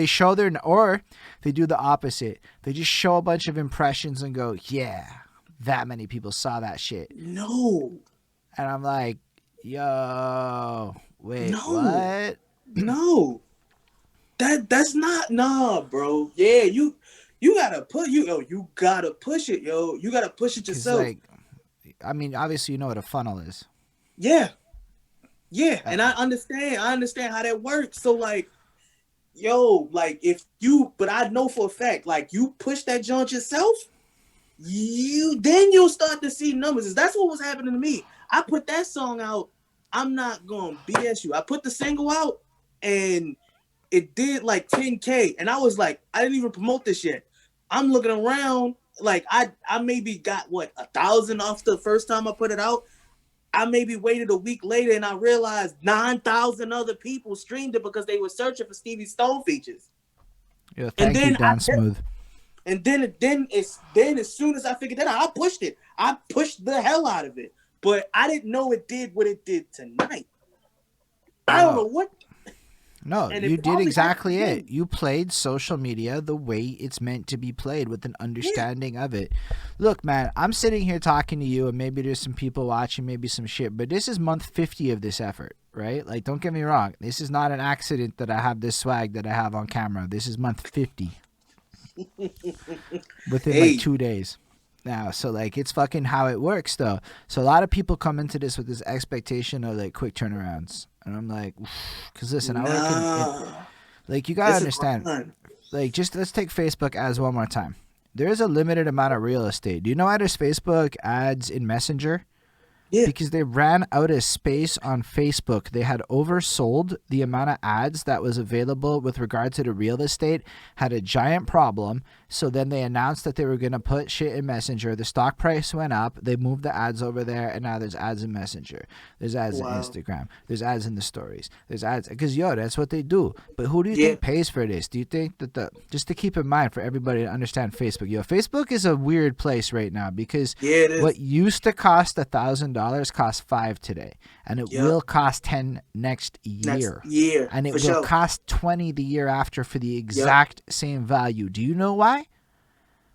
or they do the opposite. They just show a bunch of impressions and go, yeah, that many people saw that shit. No. And I'm like, yo, wait, what? No. That's not, nah, bro. Yeah, you gotta you gotta push it, yo. You gotta push it yourself. Like, I mean, obviously you know what a funnel is. Yeah. Yeah, and I understand how that works. So like, yo, like but I know for a fact, like you push that joint yourself, you'll start to see numbers. That's what was happening to me. I put that song out. I'm not gonna BS you. I put the single out and it did like 10K, and I was like, I didn't even promote this yet. I'm looking around, like I maybe got 1,000 off the first time I put it out. I maybe waited a week later and I realized 9,000 other people streamed it because they were searching for Stevie Stone features. Yeah, thank you, Dan Smooth. And then as soon as I figured that out, I pushed it. I pushed the hell out of it. But I didn't know it did what it did tonight. I don't know what. No, you did exactly it. You played social media the way it's meant to be played with an understanding of it. Look, man, I'm sitting here talking to you, and maybe there's some people watching, maybe some shit, but this is month 50 of this effort, right? Like, don't get me wrong. This is not an accident that I have this swag that I have on camera. This is month 50. Within like 2 days. Now, so like it's fucking how it works though. So a lot of people come into this with this expectation of like quick turnarounds, and I'm like, because listen, like you gotta understand, like just let's take Facebook as one more time. there's a limited amount of real estate. Do you know why there's Facebook ads in Messenger? Yeah. Because they ran out of space on Facebook. They had oversold the amount of ads that was available with regard to the real estate, had a giant problem. So then they announced that they were going to put shit in Messenger. The stock price went up. They moved the ads over there, and now there's ads in Messenger. There's ads in Instagram. There's ads in the stories. There's ads. Because, that's what they do. But who do you think pays for this? Do you think that just to keep in mind for everybody to understand Facebook, Facebook is a weird place right now because what used to cost $1,000 costs $5 today, and it will cost $10 next year, and it will cost $20 the year after for the exact same value. Do you know why?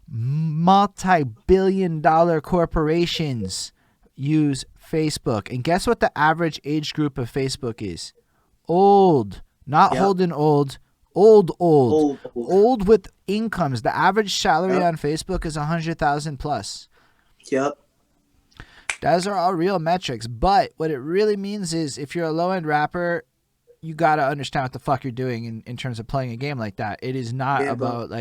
Multi-billion-dollar corporations use Facebook, and guess what the average age group of Facebook is? Old, not Holden old. Old with incomes. The average salary on Facebook is 100,000 plus. Yep. Those are all real metrics, but what it really means is if you're a low-end rapper, you got to understand what the fuck you're doing in terms of playing a game like that. It is not about,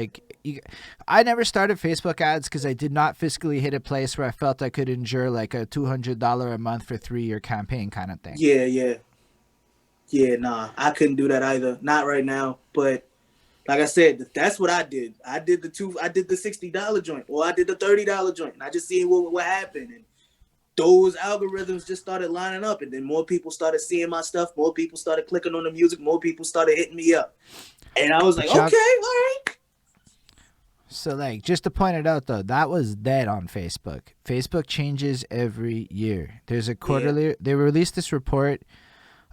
I never started Facebook ads because I did not fiscally hit a place where I felt I could endure, like, a $200 a month for 3-year campaign kind of thing. Yeah, nah, I couldn't do that either. Not right now, but like I said, that's what I did. I did the $60 joint, or I did the $30 joint, and I just seen what happened, and those algorithms just started lining up, and then more people started seeing my stuff. More people started clicking on the music. More people started hitting me up. And I was like, okay, all right. So, just to point it out, though, that was dead on Facebook. Facebook changes every year. There's a quarterly... They release this report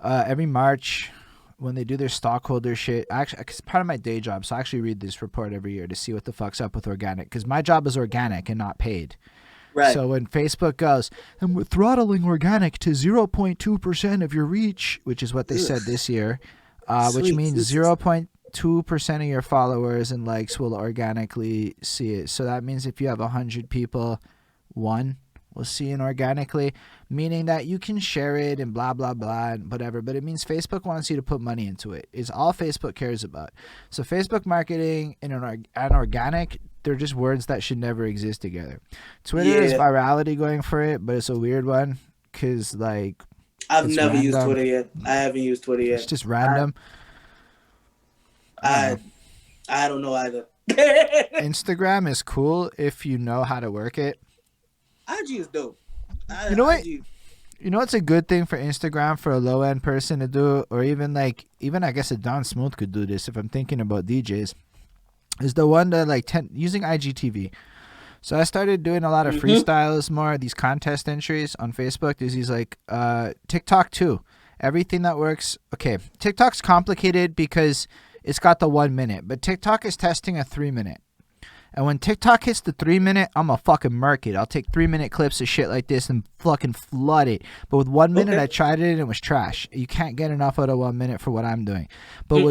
every March when they do their stockholder shit. Actually, it's part of my day job, so I actually read this report every year to see what the fuck's up with organic, because my job is organic and not paid. Right. So when Facebook goes, and we're throttling organic to 0.2% of your reach, which is what they said this year, which means 0.2% of your followers and likes will organically see it. So that means if you have 100 people, 1 will see it organically, meaning that you can share it and blah, blah, blah, and whatever. But it means Facebook wants you to put money into it. It's all Facebook cares about. So Facebook marketing and organic, they're just words that should never exist together. Twitter is virality going for it, but it's a weird one because, I've never used Twitter yet. I haven't used Twitter yet. It's just random. I don't know either. Instagram is cool if you know how to work it. IG is dope. You know what? You know what's a good thing for Instagram for a low-end person to do, or even I guess a Don Smooth could do this if I'm thinking about DJs, is the one that using IGTV. So I started doing a lot of freestyles more, these contest entries on Facebook. There's these TikTok too. Everything that works. Okay, TikTok's complicated because it's got the 1 minute, but TikTok is testing a 3 minute. And when TikTok hits the 3 minute, I'm going to fucking murk it. I'll take 3 minute clips of shit like this and fucking flood it. But with 1 minute, I tried it and it was trash. You can't get enough out of 1 minute for what I'm doing. But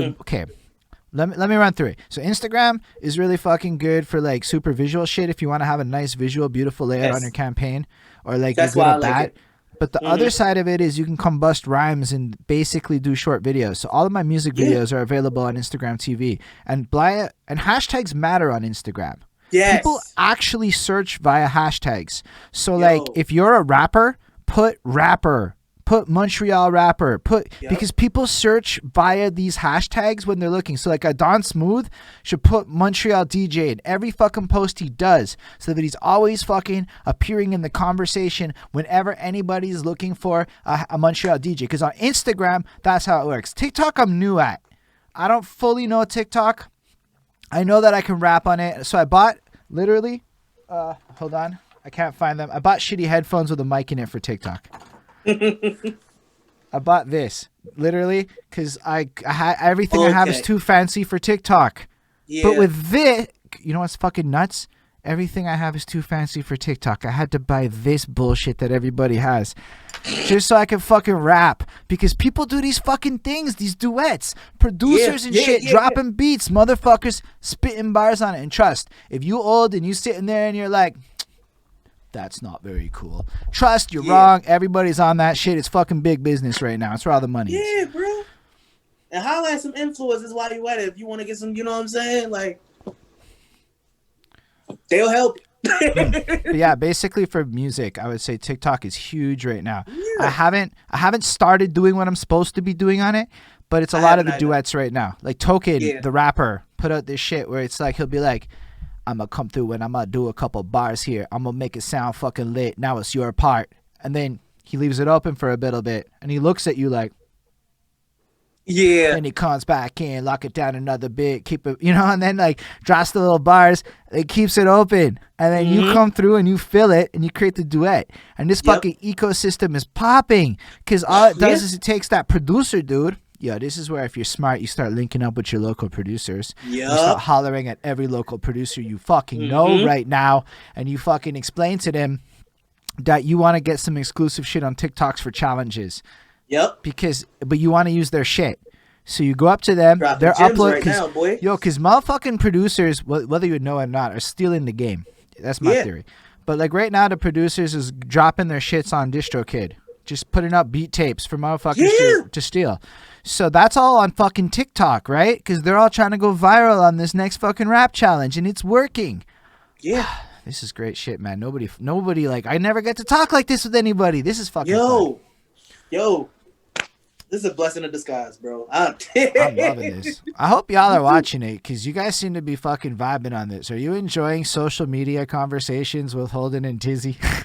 let me run through it. So Instagram is really fucking good for super visual shit if you want to have a nice visual, beautiful layout on your campaign, or you're good at that. But the other side of it is you can combust rhymes and basically do short videos. So all of my music videos are available on Instagram TV. And hashtags matter on Instagram. Yes. People actually search via hashtags. So if you're a rapper, put rapper. Put Montreal rapper. Because people search via these hashtags when they're looking. So a Don Smooth should put Montreal DJ in every fucking post he does, so that he's always fucking appearing in the conversation whenever anybody's looking for a Montreal DJ. Because on Instagram, that's how it works. TikTok, I'm new at. I don't fully know TikTok. I know that I can rap on it. So I bought literally, hold on, I can't find them. I bought shitty headphones with a mic in it for TikTok. I bought this literally because I everything I have is too fancy for TikTok. Yeah. But with this, you know what's fucking nuts? Everything I have is too fancy for TikTok. I had to buy this bullshit that everybody has just so I can fucking rap, because people do these fucking things, these duets, producers and shit, dropping beats, motherfuckers spitting bars on it. And trust, if you old and you sitting there and you're like, that's not very cool. Trust, you're wrong. Everybody's on that shit. It's fucking big business right now. It's where all the money is. Yeah, bro. And highlight some influencers while you at it. If you want to get some, you know what I'm saying? They'll help. But yeah, basically for music, I would say TikTok is huge right now. Yeah. I haven't started doing what I'm supposed to be doing on it, but it's a lot of the duets right now. Like Token, the rapper, put out this shit where it's like he'll be like, I'm gonna come through and I'm gonna do a couple bars here. I'm gonna make it sound fucking lit. Now it's your part. And then he leaves it open for a little bit and he looks at you like, yeah. Then he comes back in, lock it down another bit, keep it, and then like drops the little bars, it keeps it open. And then you come through and you fill it and you create the duet. And this fucking ecosystem is popping because all it does is it takes that producer, dude. Yeah, this is where if you're smart, you start linking up with your local producers. You start hollering at every local producer you fucking know right now. And you fucking explain to them that you want to get some exclusive shit on TikToks for challenges. Yep. But you want to use their shit. So you go up to them, they're uploading. Because motherfucking producers, whether you know it or not, are stealing the game. That's my theory. But like right now, the producers is dropping their shits on DistroKid. Just putting up beat tapes for motherfuckers to steal. So that's all on fucking TikTok, right? Because they're all trying to go viral on this next fucking rap challenge, and it's working. Yeah. This is great shit, man. Nobody like, I never get to talk like this with anybody. This is fucking fun. Yo. This is a blessing in disguise, bro. I'm loving this. I hope y'all are watching it because you guys seem to be fucking vibing on this. Are you enjoying social media conversations with Holden and Tizzy? I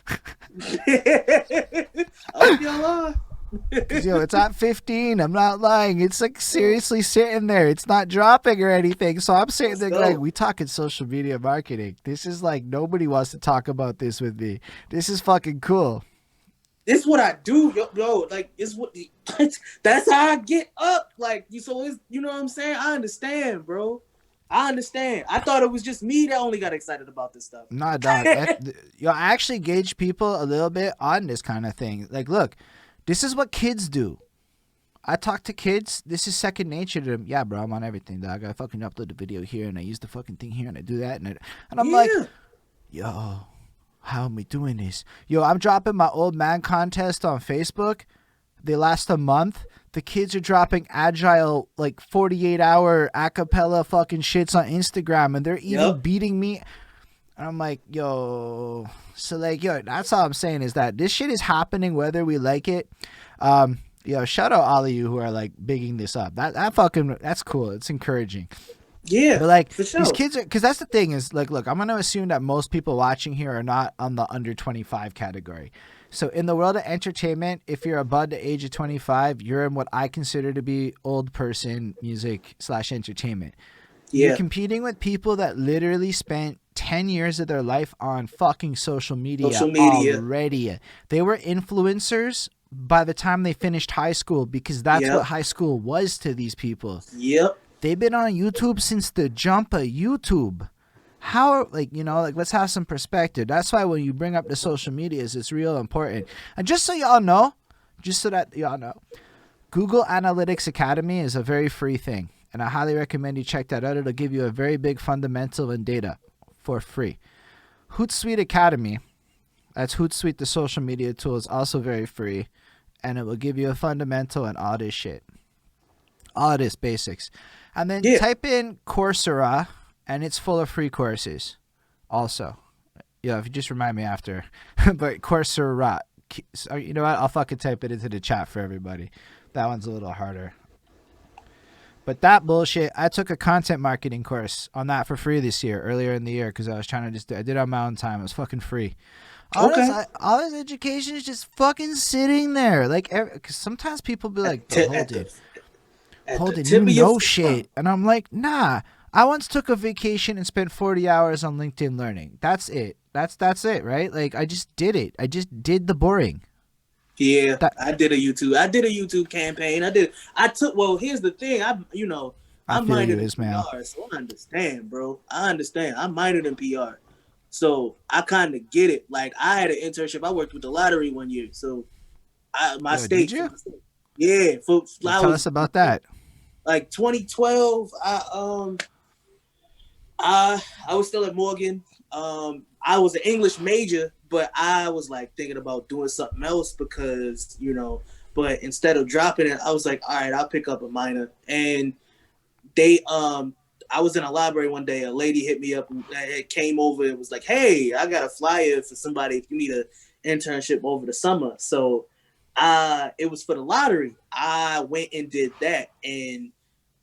hope y'all are. Because, it's at 15. I'm not lying. It's like seriously sitting there. It's not dropping or anything. So I'm sitting there like, we talking social media marketing. This is like, nobody wants to talk about this with me. This is fucking cool. This is what I do, yo. Like, that's how I get up. Like, so it's, you know what I'm saying? I understand, bro. I understand. I thought it was just me that only got excited about this stuff. Nah, dog. I actually gauge people a little bit on this kind of thing. Like, look, this is what kids do. I talk to kids. This is second nature to them. Yeah, bro, I'm on everything, dog. I fucking upload the video here, and I use the fucking thing here, and I do that, and I'm like, yo. How am we doing this? Yo, I'm dropping my old man contest on Facebook. They last a month. The kids are dropping agile, like 48-hour acapella fucking shits on Instagram, and they're even beating me. And I'm like, yo. So, like, that's all I'm saying is that this shit is happening whether we like it. Shout out all of you who are, like, bigging this up. That's cool. It's encouraging. Yeah, but like for sure. These kids are, because that's the thing is like, look, I'm gonna assume that most people watching here are not on the under 25 category. So in the world of entertainment, if you're above the age of 25, you're in what I consider to be old person music / entertainment. You're competing with people that literally spent 10 years of their life on fucking social media already. They were influencers by the time they finished high school because that's what high school was to these people. Yep. They've been on YouTube since the jump of YouTube. How, let's have some perspective. That's why when you bring up the social medias, it's real important. And just so y'all know, Google Analytics Academy is a very free thing. And I highly recommend you check that out. It'll give you a very big fundamental and data for free. Hootsuite Academy, that's Hootsuite, the social media tool, is also very free. And it will give you a fundamental and all this shit. All this basics. And then type in Coursera, and it's full of free courses also. If you just remind me after. But Coursera. You know what? I'll fucking type it into the chat for everybody. That one's a little harder. But that bullshit, I took a content marketing course on that for free this year, earlier in the year, because I was trying to I did it on my own time. It was fucking free. All this education is just fucking sitting there. Like, because sometimes people be like, Holden, you know shit. And I'm like, nah. I once took a vacation and spent 40 hours on LinkedIn learning. That's it. That's it, right? Like, I just did it. I just did the boring. Yeah, I did a YouTube campaign. Here's the thing. I'm minored in PR, so I understand, bro. I understand. I'm minored in PR. So I kind of get it. Like, I had an internship. I worked with the lottery one year. So state. Did you? Yeah. Tell us about that. Like 2012, I was still at Morgan. I was an English major, but I was like thinking about doing something else because, but instead of dropping it, I was like, all right, I'll pick up a minor. And I I was in a library one day. A lady hit me up and came over. It was like, hey, I got a flyer for somebody if you need an internship over the summer. So it was for the lottery. I went and did that. And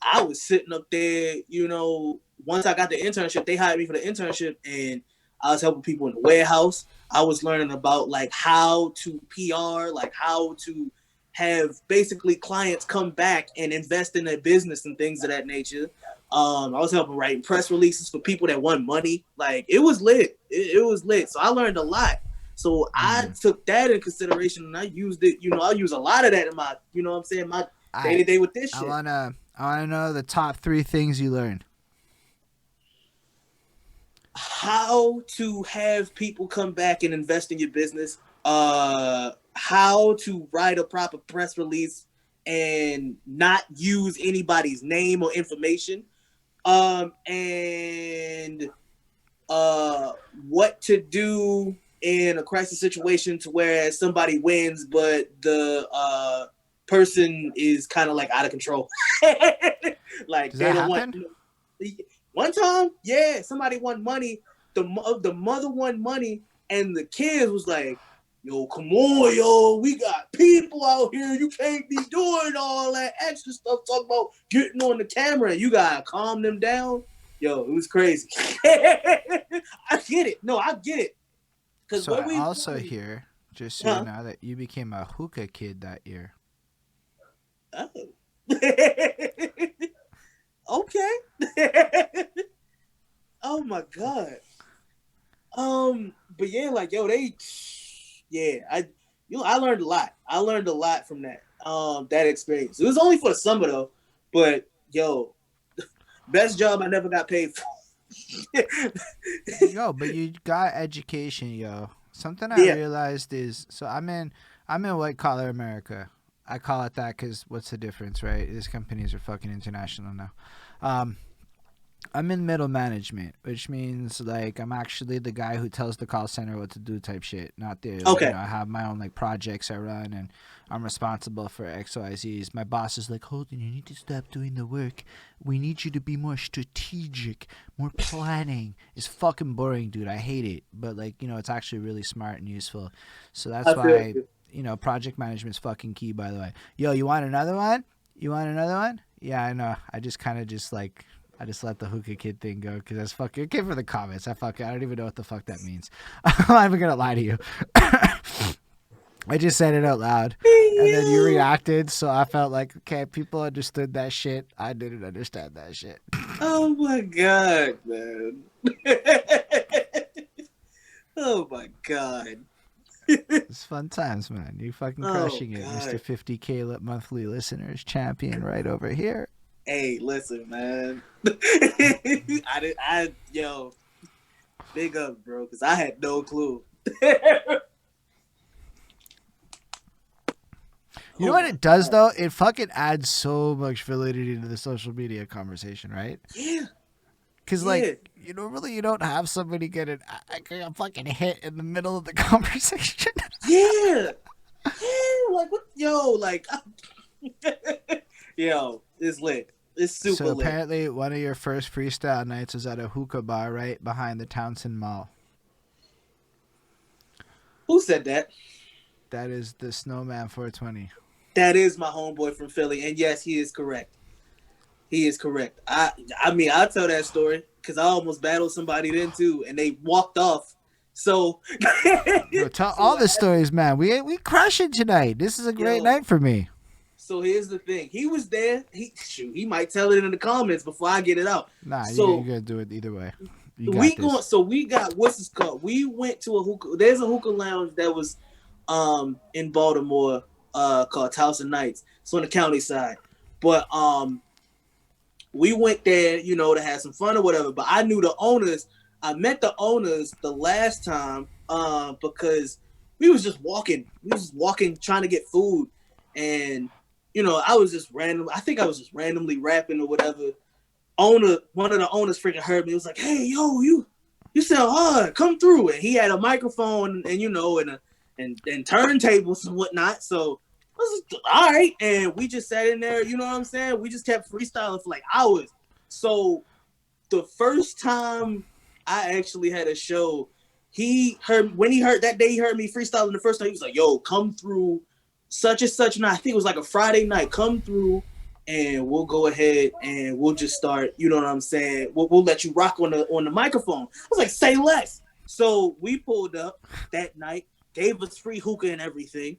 I was sitting up there, you know, once I got the internship, they hired me for the internship, and I was helping people in the warehouse. I was learning about like how to PR, like how to have basically clients come back and invest in their business and things of that nature. I was helping writing press releases for people that won money. Like it was lit. It was lit. So I learned a lot. So I took that in consideration and I used it. You know, I use a lot of that in my, you know what I'm saying, my day to day with this shit. I wanna know the top 3 things you learned. How to have people come back and invest in your business. How to write a proper press release and not use anybody's name or information. And what to do in a crisis situation to where somebody wins, but the person is kind of like out of control. Like Does they that don't happen? want. One time, yeah, somebody won money. The mother won money, and the kids was like, "Yo, come on, yo, we got people out here. You can't be doing all that extra stuff. Talk about getting on the camera. You gotta calm them down." Yo, it was crazy. I get it. No, I get it. So I also hear, just so you know, that you became a hookah kid that year. Oh. Okay. Oh my god. But yeah, like yo, I learned a lot. I learned a lot from that. That experience. It was only for the summer though, but yo, best job I never got paid for. Yo, but you got education, yo. Something I realized is, so I'm in white collar America. I call it that because what's the difference, right? These companies are fucking international now. I'm in middle management, which means like I'm actually the guy who tells the call center what to do type shit. Not the okay. You know, I have my own like projects I run and I'm responsible for XYZs. My boss is like, Holden, you need to stop doing the work. We need you to be more strategic, more planning. It's fucking boring, dude. I hate it. But like, you know, it's actually really smart and useful. So that's why, you know, project management's fucking key, by the way. Yo, you want another one? You want another one? Yeah, I know. I just kind of just like, I just let the hookah kid thing go because that's fucking. It came from the comments. I don't even know what the fuck that means. I'm not even gonna lie to you. I just said it out loud, and then you reacted, so I felt like, okay, people understood that shit. I didn't understand that shit. Oh my god, man! Oh my god! It's fun times, man. You fucking crushing it, Mr. 50K monthly listeners champion right over here. Hey, listen, man. Yo, big up, bro, because I had no clue. You know what it does, though? It fucking adds so much validity to the social media conversation, right? Yeah. Because, like, you don't have somebody get a fucking hit in the middle of the conversation. Yeah. Yeah, like, what? Yo, like, yo, it's lit. It's super lit. So apparently one of your first freestyle nights was at a hookah bar right behind the Townsend Mall. Who said that? That is the Snowman 420. That is my homeboy from Philly, and yes, he is correct. He is correct. I mean, I'll tell that story because I almost battled somebody then too, and they walked off. So Yo, tell all the stories, man. We crushing tonight. This is a great night for me. So here's the thing. He was there. He might tell it in the comments before I get it out. Nah, so you're gonna do it either way. We got what's this called? We went to a hookah. There's a hookah lounge that was in Baltimore called House of Nights. It's on the county side. But we went there, you know, to have some fun or whatever. But I knew the owners. I met the owners the last time because we was just walking. We was walking trying to get food. And, you know, I think I was just randomly rapping or whatever. One of the owners freaking heard me. It was like, hey, yo, you sound hard. Come through. And he had a microphone and, you know, and turntables and whatnot. So I was just, all right. And we just sat in there, you know what I'm saying? We just kept freestyling for like hours. So the first time I actually had a show, he heard that day he heard me freestyling the first time. He was like, "Yo, come through such and such night." I think it was like a Friday night. Come through, and we'll go ahead and we'll just start. You know what I'm saying? We'll let you rock on the microphone. I was like, "Say less." So we pulled up that night, gave us free hookah and everything,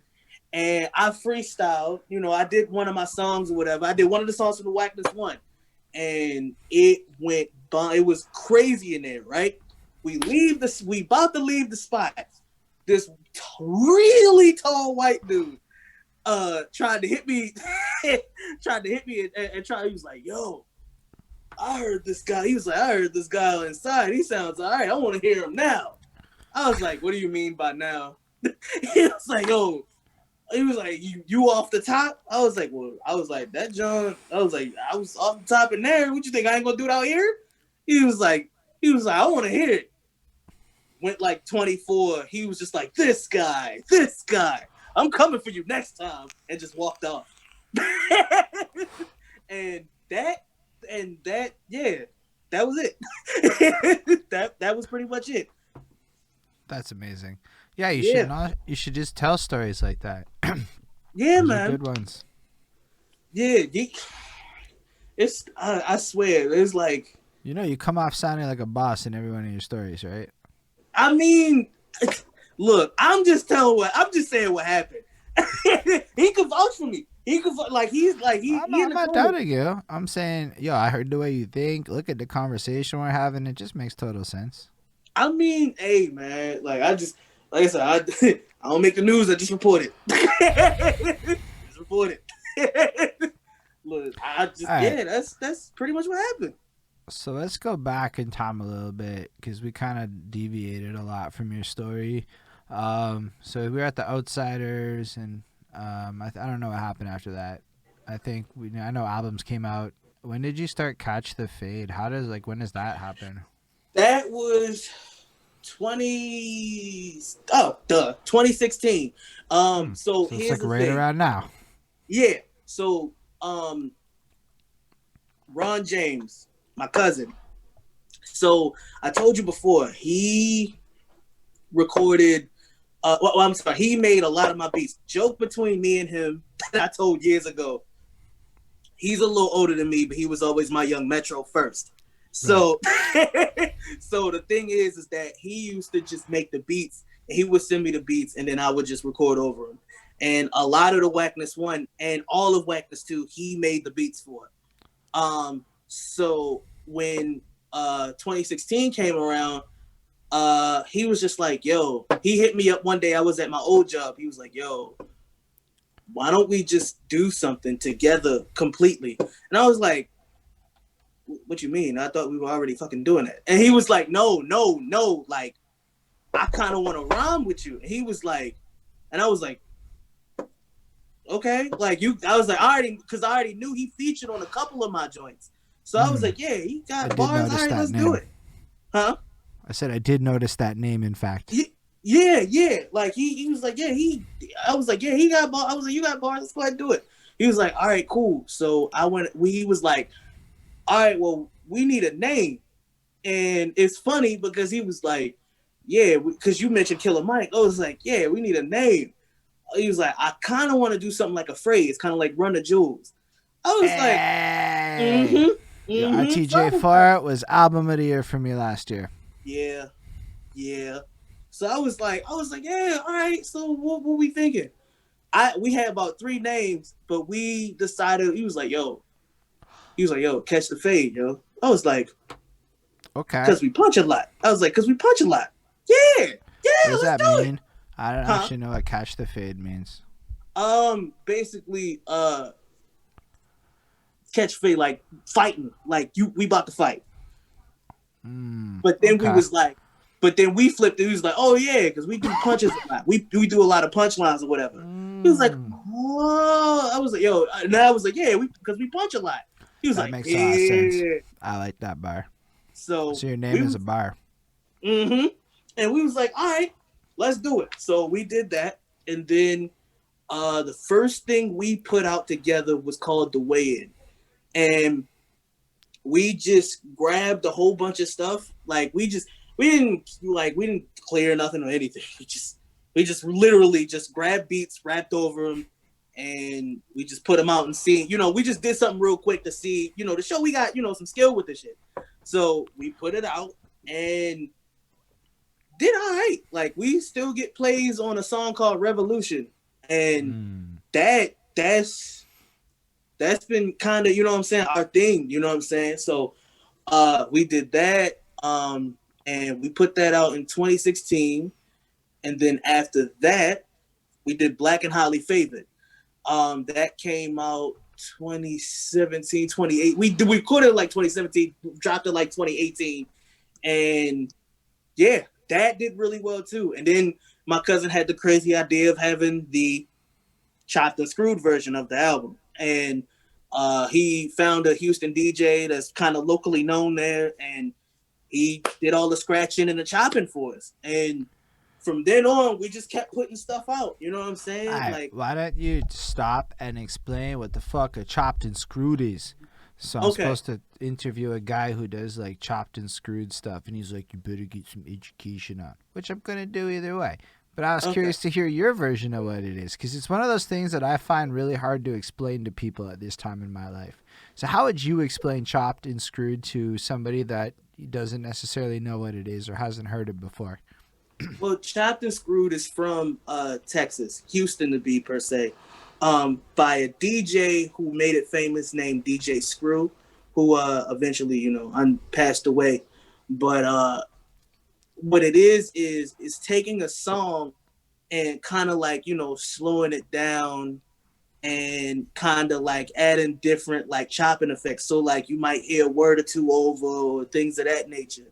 and I freestyled. You know, I did one of my songs or whatever. I did one of the songs from the Wackness One, and it went. It was crazy in there, right? We about to leave the spot. This really tall white dude tried to hit me and he was like, "Yo, I heard this guy." He was like, "I heard this guy inside. He sounds all right. I want to hear him now." I was like, "What do you mean by now?" He was like, "Yo," he was like, you off the top?" I was like, "That John." I was like, "I was off the top in there. What you think I ain't gonna do it out here?" He was like, "I want to hear it." Went like 24. He was just like, this guy, I'm coming for you next time," and just walked off. and that, yeah, that was it. that was pretty much it. That's amazing. Yeah, you should just tell stories like that. Yeah, Those man. are good ones. Yeah, it's I swear, it's like, you know, you come off sounding like a boss in every one of your stories, right? I mean, look, I'm just saying what happened. He could vouch for me. He could I'm not doubting you. I'm saying, yo, I heard the way you think. Look at the conversation we're having. It just makes total sense. I mean, hey man, like I said, I don't make the news. I just report it. Just report it. Look, that's pretty much what happened. So let's go back in time a little bit because we kind of deviated a lot from your story. So we were at the Outsiders, and I don't know what happened after that. I know albums came out. When did you start Catch the Fade? When does that happen? That was 2016. So it's here's like the right thing. around now. Yeah. So Ron James, my cousin. So I told you before, he recorded. I'm sorry. He made a lot of my beats. Joke between me and him that I told years ago. He's a little older than me, but he was always my young Metro first. So, right. So the thing is that he used to just make the beats, and he would send me the beats, and then I would just record over them. And a lot of the Wackness 1 and all of Wackness 2, he made the beats for it. So when 2016 came around, he was just like, "Yo," he hit me up one day. I was at my old job. He was like, "Yo, why don't we just do something together completely?" And I was like, "What you mean? I thought we were already fucking doing that." And he was like, no, like, I kind of want to rhyme with you. And he was like, and I was like, okay, like I was like, I already knew he featured on a couple of my joints. So I was like, yeah, he got bars. All right, let's do it. Huh? I said I did notice that name, in fact. Yeah. Like he was like, yeah, I was like, yeah, he got bars. I was like, you got bars. Let's go ahead and do it. He was like, all right, cool. So he was like, all right, well, we need a name. And it's funny because he was like, yeah, because you mentioned Killer Mike. I was like, yeah, we need a name. He was like, I kind of want to do something like a phrase, kind of like Run the Jewels. I was like, RTJ4 was album of the year for me last year. Yeah. So I was like, yeah, all right. So what were we thinking? We had about 3 names, but we decided. He was like, yo, Catch the Fade, yo. I was like, okay, because we punch a lot. I was like, because we punch a lot. Yeah. What does that mean? I don't actually know what Catch the Fade means. Basically, catch fade, like fighting, like we about to fight. But then we was like, but then we flipped it. He was like, oh yeah, because we do punches a lot. We do a lot of punchlines or whatever. He was like, oh, I was like, yo, and I was like, yeah, because we punch a lot. He was like, makes a lot of sense. I like that bar. So your name is a bar. Mm-hmm. And we was like, all right, let's do it. So we did that, and then the first thing we put out together was called The Weigh In. And we just grabbed a whole bunch of stuff. Like we didn't clear nothing or anything. We just literally just grabbed beats, rapped over them, and we just put them out and see. We just did something real quick to see, to show we got, some skill with this shit. So we put it out and did all right. Like we still get plays on a song called Revolution, and that's been kind of, our thing. So we did that, and we put that out in 2016, and then after that we did Black and Highly Favored. That came out 2017, 2018. We recorded like 2017, dropped it like 2018, and yeah, that did really well too. And then my cousin had the crazy idea of having the chopped and screwed version of the album, and he found a Houston DJ that's kind of locally known there, and he did all the scratching and the chopping for us. And from then on, we just kept putting stuff out. You know what I'm saying? Right, like, why don't you stop and explain what the fuck a chopped and screwed is? So I'm supposed to interview a guy who does like chopped and screwed stuff, and he's like, you better get some education on, which I'm going to do either way. But I was curious to hear your version of what it is, because it's one of those things that I find really hard to explain to people at this time in my life. So how would you explain chopped and screwed to somebody that doesn't necessarily know what it is or hasn't heard it before? Well, Chopped and Screwed is from Texas, Houston to be per se, by a DJ who made it famous named DJ Screw, who eventually, passed away. But what it is taking a song and kind of like, slowing it down and kind of like adding different like chopping effects. So like you might hear a word or two over or things of that nature.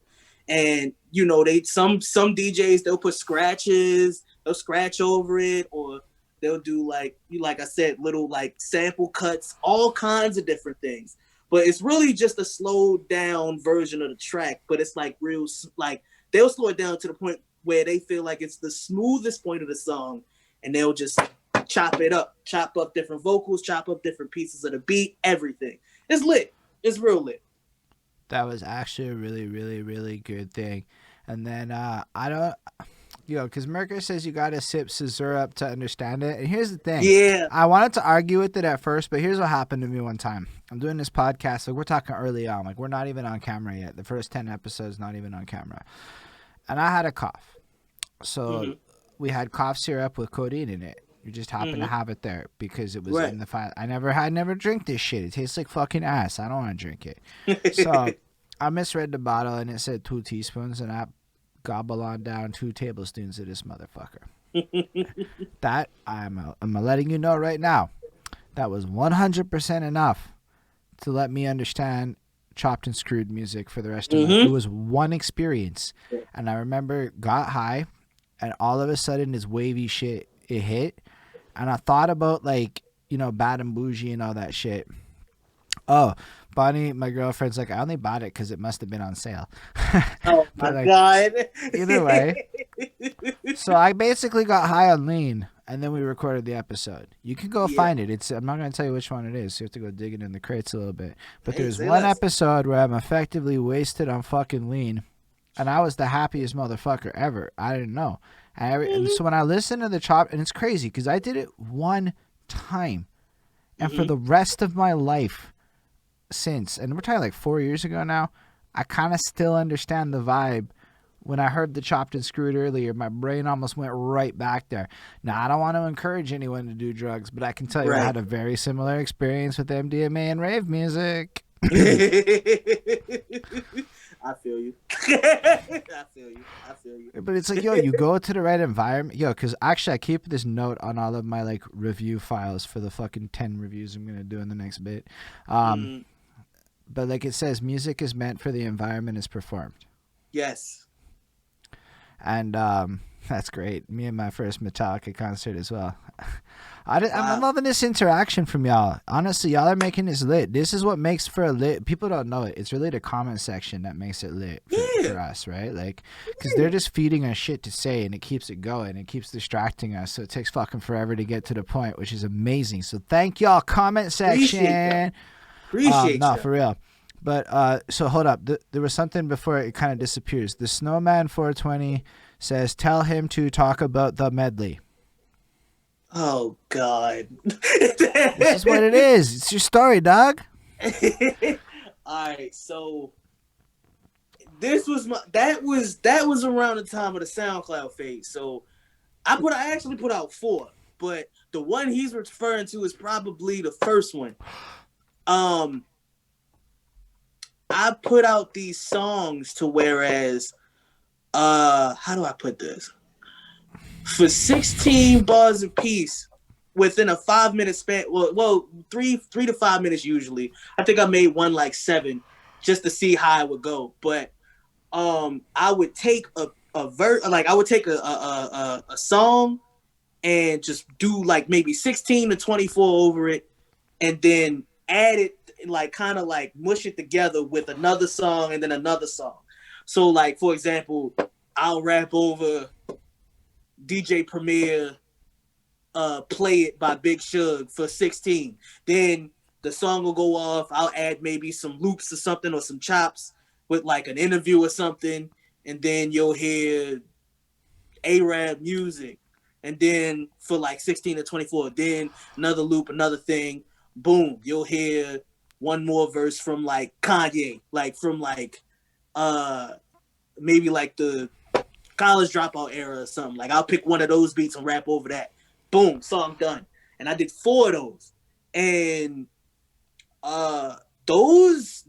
And they some DJs, they'll put scratches, they'll scratch over it, or they'll do like I said, little like sample cuts, all kinds of different things. But it's really just a slowed down version of the track. But it's like real, like they'll slow it down to the point where they feel like it's the smoothest point of the song, and they'll just chop it up, chop up different vocals, chop up different pieces of the beat, everything. It's lit. It's real lit. That was actually a really, really, really good thing. And then because Merker says you got to sip scissor up to understand it. And here's the thing. Yeah. I wanted to argue with it at first, but here's what happened to me one time. I'm doing this podcast. Like, we're talking early on. Like, we're not even on camera yet. The first 10 episodes, not even on camera. And I had a cough. So we had cough syrup with codeine in it. You just happened to have it there because it was in the file. I never drink this shit. It tastes like fucking ass. I don't want to drink it. So I misread the bottle and it said 2 teaspoons, and I gobble on down 2 tablespoons of this motherfucker. That I'm letting you know right now. That was 100% enough to let me understand chopped and screwed music for the rest of it. It was one experience, and I remember got high, and all of a sudden this wavy shit it hit. And I thought about, like, Bad and Bougie and all that shit. Oh, Bonnie, my girlfriend's like, I only bought it because it must have been on sale. Oh, my God. Either way. So I basically got high on lean, and then we recorded the episode. You can go find it. I'm not going to tell you which one it is. You have to go digging in the crates a little bit. But there's one episode where I'm effectively wasted on fucking lean, and I was the happiest motherfucker ever. I didn't know. And so when I listen to the chop, and it's crazy because I did it one time, and for the rest of my life since, and we're talking like 4 years ago now, I kind of still understand the vibe. When I heard the chopped and screwed earlier, my brain almost went right back there. Now, I don't want to encourage anyone to do drugs, but I can tell you I had a very similar experience with MDMA and rave music. I feel you. I feel you. But it's like, you go to the right environment. Because actually I keep this note on all of my like review files for the fucking 10 reviews I'm going to do in the next bit. But like it says, music is meant for the environment it's performed. Yes. And that's great. Me and my first Metallica concert as well. I'm loving this interaction from y'all. Honestly, y'all are making this lit. This is what makes for a lit. People don't know it. It's really the comment section that makes it lit for us, right? Like, because they're just feeding us shit to say, and it keeps it going. It keeps distracting us, so it takes fucking forever to get to the point, which is amazing. So thank y'all, comment section. Appreciate no, for real. But so hold up. There was something before it kind of disappears. The Snowman 420 says, "Tell him to talk about the medley." Oh God. This is what it is. It's your story, dog. All right, so this was that was around the time of the SoundCloud phase. So I actually put out 4, but the one he's referring to is probably the first one. I put out these songs to whereas how do I put this? For 16 bars apiece within a 5-minute span, well, 3 to 5 minutes usually. I think I made one like 7 just to see how it would go. But I would take I would take a song and just do like maybe 16 to 24 over it, and then add it, like kind of like mush it together with another song and then another song. So like, for example, I'll rap over DJ Premier Play It by Big Suge for 16. Then the song will go off. I'll add maybe some loops or something, or some chops with like an interview or something. And then you'll hear Arab music. And then for like 16 to 24, then another loop, another thing. Boom, you'll hear one more verse from like Kanye, like from like maybe like the College Dropout era or something. Like I'll pick one of those beats and rap over that. Boom, song done. And I did 4 of those. And those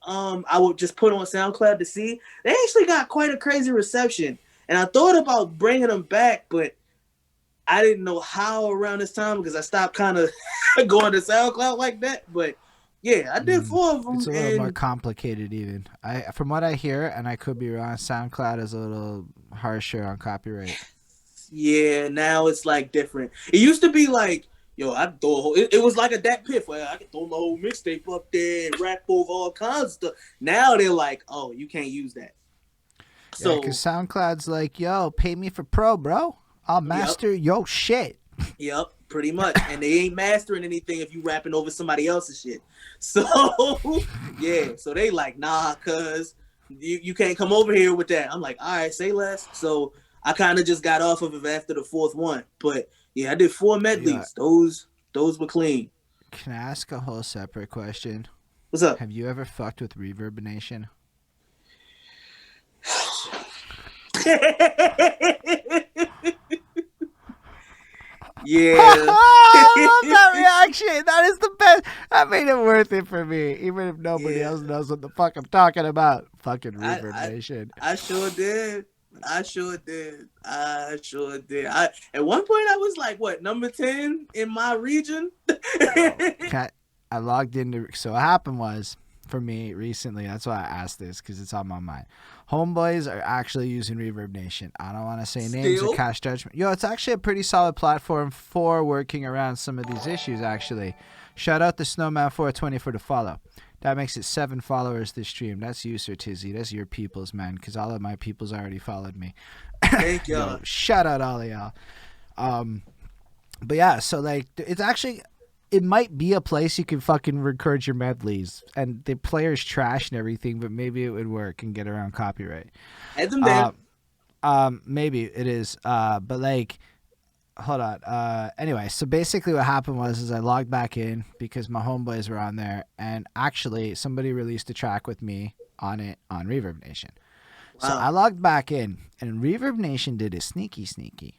I would just put on SoundCloud to see. They actually got quite a crazy reception. And I thought about bringing them back, but I didn't know how around this time because I stopped kind of going to SoundCloud like that. But yeah, I did 4 of them. It's a little more complicated even. From what I hear, and I could be wrong, SoundCloud is a little harsher on copyright. Yeah, now it's like different. It used to be like, yo, I throw a whole, it was like a Dat Piff where I could throw my whole mixtape up there and rap over all kinds of stuff. Now they're like, oh, you can't use that. So, because SoundCloud's like, yo, pay me for pro, bro. I'll master your shit. Yep, pretty much. And they ain't mastering anything if you rapping over somebody else's shit. So, yeah. So they like, nah, cuz you can't come over here with that. I'm like, all right, say less. So I kind of just got off of it after the 4th one. But yeah, I did 4 medleys. Yeah. Those were clean. Can I ask a whole separate question? What's up? Have you ever fucked with Reverb Nation? Yeah. I love that reaction. That is the best. That made it worth it for me, even if nobody else knows what the fuck I'm talking about. Fucking Reverb Nation. I sure did. At one point, I was like, what, number 10 in my region? I logged into. So what happened was, for me recently, that's why I asked this, because it's on my mind. Homeboys are actually using Reverb Nation. I don't want to say names or cast judgment. Yo, it's actually a pretty solid platform for working around some of these issues, actually. Shout out to Snowman420 for the follow. That makes it 7 followers this stream. That's you, Sir Tizzy. That's your peoples, man, because all of my peoples already followed me. Thank you. Yo, shout out all of y'all. But yeah, so like, it's actually... It might be a place you can fucking record your medleys, and the player's trash and everything, but maybe it would work and get around copyright. Add them there. Maybe it is. But like, hold on. Anyway, so basically what happened was I logged back in because my homeboys were on there, and actually somebody released a track with me on it on Reverb Nation. Wow. So I logged back in, and Reverb Nation did a sneaky.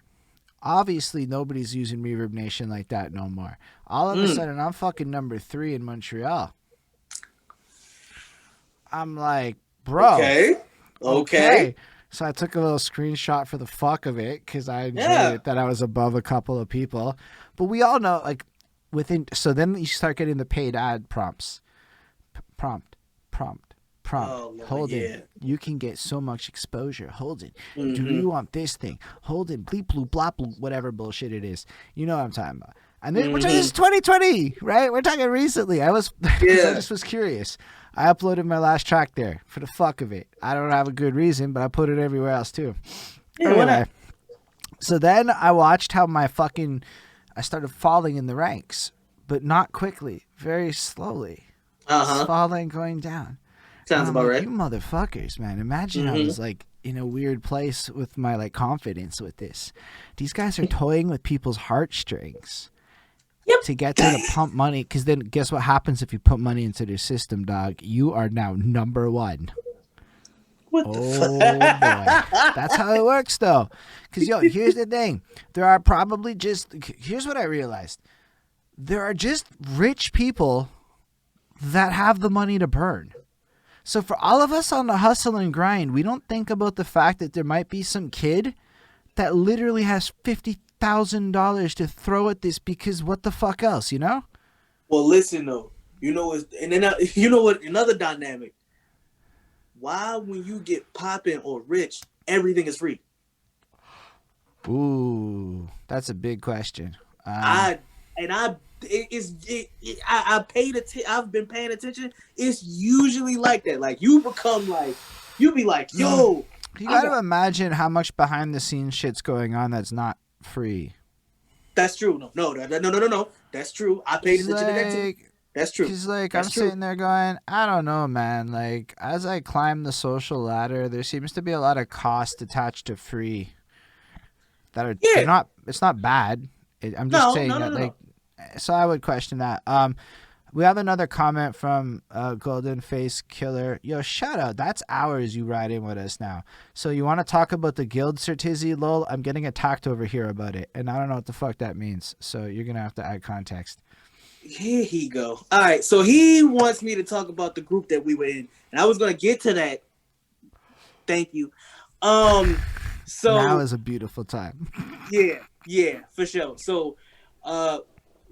Obviously, nobody's using Reverb Nation like that no more. All of a sudden, I'm fucking number 3 in Montreal. I'm like, bro. Okay. So I took a little screenshot for the fuck of it because I enjoyed it that I was above a couple of people. But we all know, like, so then you start getting the paid ad prompts. Prompt. Oh, Holden, you can get so much exposure. Holden, do you want this thing? Holden, bleep, bloop, blop, bloop, whatever bullshit it is. You know what I'm talking about. And then this is 2020, right? We're talking recently. I just was curious. I uploaded my last track there for the fuck of it. I don't have a good reason, but I put it everywhere else too. Anyway, so then I watched how I started falling in the ranks, but not quickly, very slowly. falling, going down. Sounds And I'm about like, right. you motherfuckers, man. Imagine I was like in a weird place with my like confidence with this. These guys are toying with people's heartstrings to get them to pump money. Because then guess what happens if you put money into their system, dog? You are now number one. What Oh the boy, that's how it works though. Because here's the thing: there are probably here's what I realized: there are just rich people that have the money to burn. So for all of us on the hustle and grind, we don't think about the fact that there might be some kid that literally has $50,000 to throw at this because what the fuck else, you know? Well, listen though, and then you know what? Another dynamic. Why, when you get popping or rich, everything is free? Ooh, that's a big question. I've been paying attention. It's usually like that. Like you be like, yo. You gotta imagine how much behind the scenes shit's going on that's not free. That's true. No. That's true. I paid attention to that too. That's true. Because, like, That's I'm true. sitting there going, I don't know, man. Like, as I climb the social ladder, there seems to be a lot of cost attached to free. That are they're not. It's not bad. I'm just saying that, like, so I would question that. We have another comment from Golden Face Killer. Yo, shout out. That's hours you ride in with us now. So you want to talk about the guild, Sir Tizzy? Lol, I'm getting attacked over here about it, and I don't know what the fuck that means. So you're gonna have to add context. Here he go. All right, so he wants me to talk about the group that we were in, and I was gonna get to that. Thank you. So now is a beautiful time. yeah, for sure. So,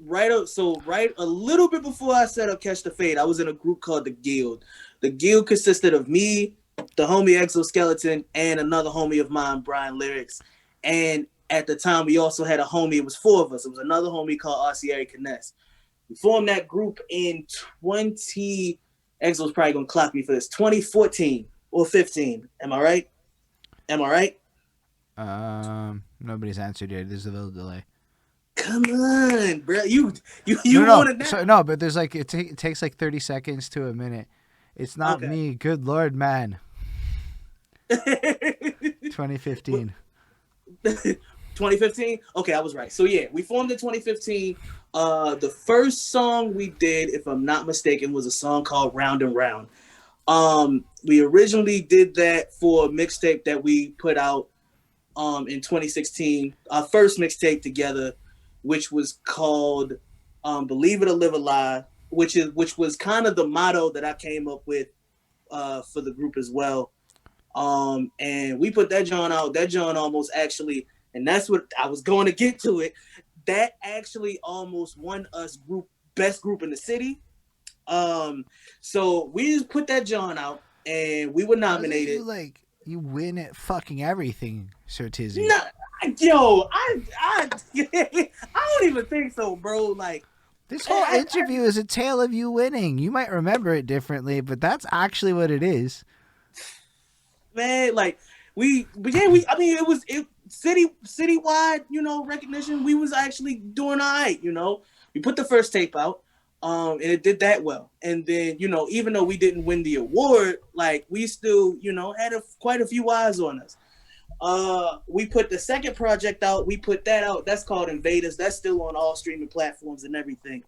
right a little bit before I set up Catch the Fade, I was in a group called the Guild. The Guild consisted of me, the homie Exoskeleton, and another homie of mine, Brian Lyrics. And at the time, we also had a homie. It was four of us. It was another homie called Arcieri Kness. We formed that group in Exo's probably gonna clock me for this, 2014 or 15. Am I right? Nobody's answered yet. There's a little delay. Come on, bro. You want it now? So, no, but there's like it takes like 30 seconds to a minute. It's not me. Good Lord, man. 2015. 2015? Okay, I was right. So yeah, we formed in 2015. The first song we did, if I'm not mistaken, was a song called Round and Round. We originally did that for a mixtape that we put out in 2016. Our first mixtape together, which was called Believe It or Live a Lie, which was kind of the motto that I came up with for the group as well. And we put that John out. That John almost actually, and that's what I was going to get to it. That actually almost won us best group in the city. So we just put that John out, and we were nominated. You win at fucking everything, Sir Tizzy. Nah, yo, I don't even think so, bro. Like, this whole interview is a tale of you winning. You might remember it differently, but that's actually what it is. Man, like it was citywide, recognition. We was actually doing all right, We put the first tape out, and it did that well. And then, even though we didn't win the award, like we still, had quite a few eyes on us. We put the second project out. We put that out. That's called Invaders. That's still on all streaming platforms and everything.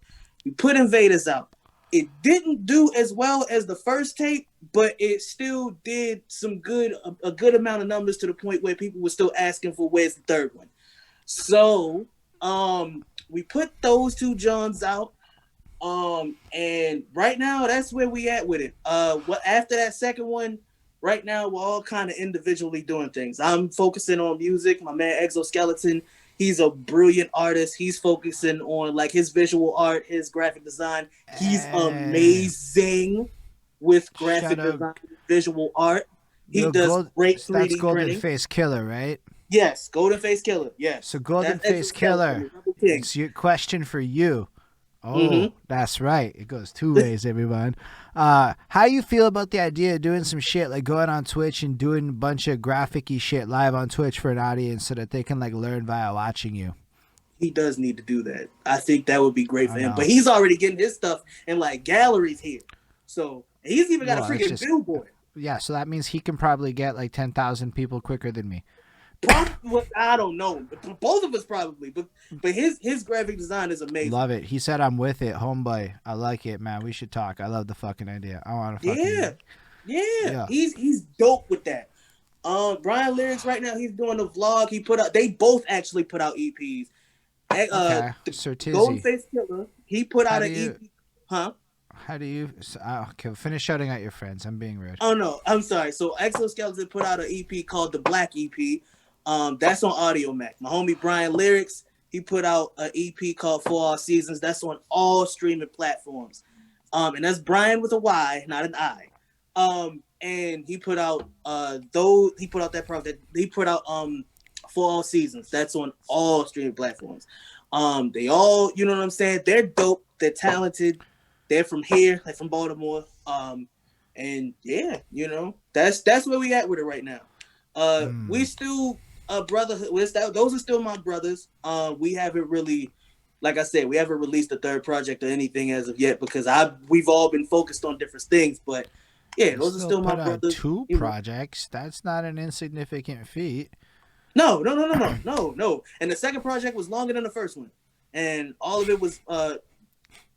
We put Invaders out. It didn't do as well as the first tape, but it still did a good amount of numbers to the point where people were still asking for where's the third one. So we put those two Johns out. And right now that's where we at with it. After that second one, right now we're all kind of individually doing things. I'm focusing on music. My man Exoskeleton, he's a brilliant artist. He's focusing on like his visual art, his graphic design. He's amazing with graphic design, visual art. He does great 3D That's Golden printing. Face Killer, right? Yes, Golden Face Killer. Yes. So Golden Face Killer, it's your question for you. Oh, That's right. It goes two ways, everyone. How you feel about the idea of doing some shit like going on Twitch and doing a bunch of graphic-y shit live on Twitch for an audience so that they can like learn via watching you? He does need to do that. I think that would be great for I him. know. But he's already getting his stuff in like galleries here. So he's even got a Well, it's freaking just- billboard. Yeah, so that means he can probably get like 10,000 people quicker than me. Well, I don't know. Both of us probably. But his graphic design is amazing. Love it. He said I'm with it, homeboy. I like it, man. We should talk. I love the fucking idea. I want to fucking Yeah. He's dope with that. Brian Lyrics right now, he's doing a vlog. They both actually put out EPs. Okay. Sir Tizzy. Ghostface Killer, he put How out do an you- EP. Huh? How do you? Okay, finish shouting out your friends. I'm being rude. Oh no, I'm sorry. So Exoskeleton put out an EP called the Black EP. That's on Audio Mac. My homie Brian Lyrics, he put out an EP called For All Seasons. That's on all streaming platforms. And that's Brian with a Y, not an I. And he put out that project. He put out For All Seasons. That's on all streaming platforms. They all, you know what I'm saying? They're dope. They're talented. They're from here, like from Baltimore. And yeah, you know, that's where we at with it right now. We still a brotherhood. Those are still my brothers. We haven't really, like I said, we haven't released a third project or anything as of yet because we've all been focused on different things. But yeah, those are still my brothers. Two projects. That's not an insignificant feat. No. And the second project was longer than the first one, and all of it was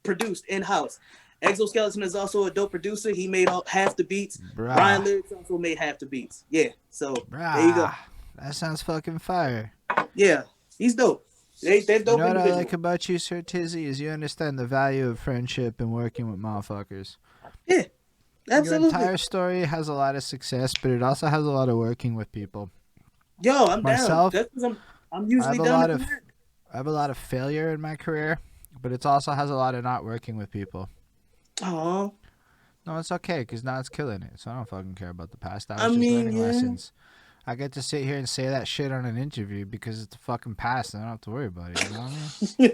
produced in house. Exoskeleton is also a dope producer. He made half the beats. Brian Lyrics also made half the beats. Yeah, so there you go. That sounds fucking fire. Yeah, he's dope. They're dope. You know what I like about you, Sir Tizzy, is you understand the value of friendship and working with motherfuckers. Yeah, absolutely. Your entire story has a lot of success, but it also has a lot of working with people. Yo, I'm Myself, down. That's 'cause I'm usually down. I have a lot of failure in my career, but it also has a lot of not working with people. Oh. No, it's okay, because now it's killing it, so I don't fucking care about the past. I was just learning lessons. I get to sit here and say that shit on an interview because it's the fucking past and I don't have to worry about it, you know what I mean?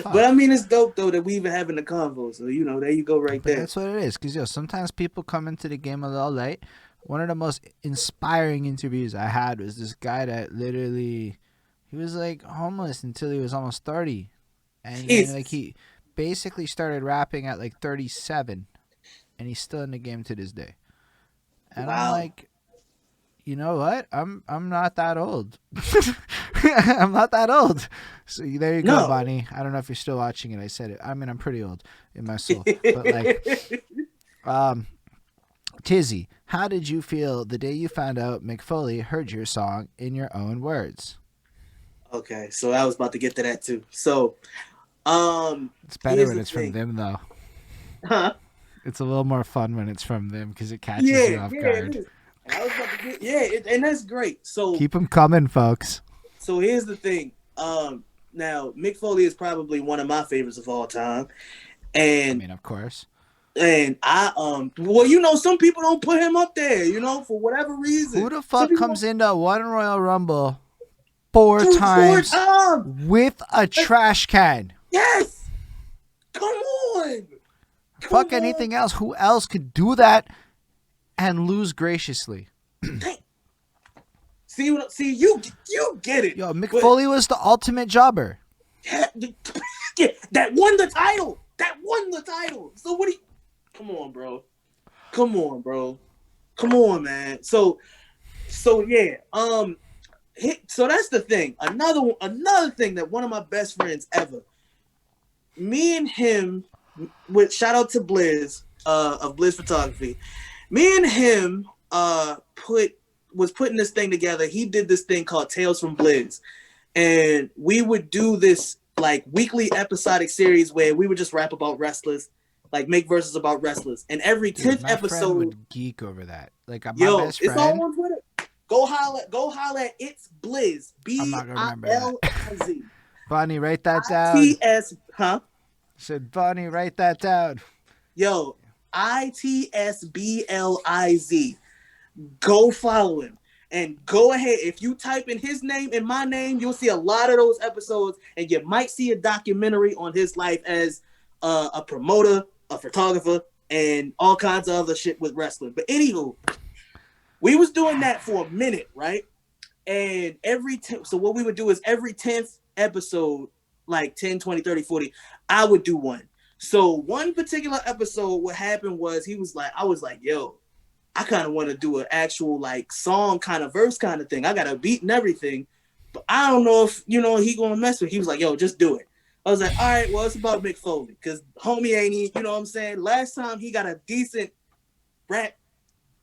But I mean, it's dope, though, that we even having the convo, so, you know, there you go right there. That's what it is, because, sometimes people come into the game a little late. One of the most inspiring interviews I had was this guy that literally, he was, like, homeless until he was almost 30. And then, like, he basically started rapping at, like, 37. And he's still in the game to this day. And wow. I'm like, you know what? I'm not that old. I'm not that old. So there you go, Bonnie. I don't know if you're still watching it. I said it. I mean, I'm pretty old in my soul. But like, Tizzy, how did you feel the day you found out Mick Foley heard your song in your own words? Okay, so I was about to get to that too. So, it's better when it's from them, though. Huh? It's a little more fun when it's from them because it catches you off guard. It is. I was about to get, and that's great. So keep them coming, folks. So here's the thing. Now Mick Foley is probably one of my favorites of all time, and I mean, of course. And I well, you know, some people don't put him up there, you know, for whatever reason. Who the fuck comes into one Royal Rumble four times with a trash can? Yes. Come on. Fuck anything else. Who else could do that and lose graciously? See, you get it. Yo, Mick Foley was the ultimate jobber. Yeah, that won the title. So what do you... Come on, bro. Come on, man. So yeah. So that's the thing. Another thing that one of my best friends ever. Me and him, with shout out to Blizz of Blizz Photography. Me and him was putting this thing together. He did this thing called Tales from Blizz, and we would do this like weekly episodic series where we would just rap about wrestlers, like make verses about wrestlers. And every 10th episode would geek over that. Like my best friend. It's all on Twitter. Go holla at It's Blizz. B-I-L-I-Z. Bonnie, write that down. I-T-S, huh? I said, Bonnie, write that down. Yo, I-T-S-B-L-I-Z. Go follow him. And go ahead. If you type in his name and my name, you'll see a lot of those episodes. And you might see a documentary on his life as a promoter, a photographer, and all kinds of other shit with wrestling. But anywho, we was doing that for a minute, right? And so what we would do is every 10th episode, like 10, 20, 30, 40, I would do one. So one particular episode, what happened was I was like, yo, I kind of want to do an actual like song kind of verse kind of thing. I got a beat and everything, but I don't know if, he going to mess with it. He was like, yo, just do it. I was like, all right, well, it's about Mick Foley because homie ain't he, you know what I'm saying? Last time he got a decent rap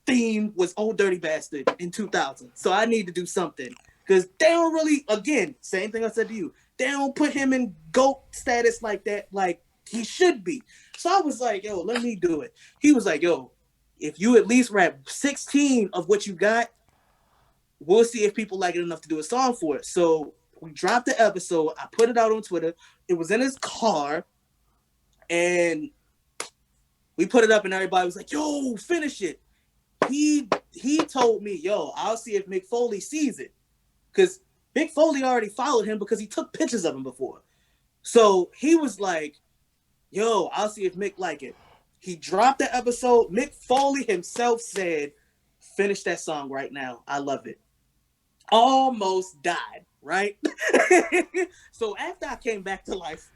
theme was Old Dirty Bastard in 2000. So I need to do something because they don't really, again, same thing I said to you, they don't put him in GOAT status like that, like he should be. So I was like, yo, let me do it. He was like, yo, if you at least rap 16 of what you got, we'll see if people like it enough to do a song for it. So we dropped the episode. I put it out on Twitter. It was in his car. And we put it up and everybody was like, yo, finish it. He told me, yo, I'll see if Mick Foley sees it. Because Mick Foley already followed him because he took pictures of him before. So he was like, yo, I'll see if Mick like it. He dropped the episode. Mick Foley himself said, finish that song right now. I love it. Almost died, right? So after I came back to life,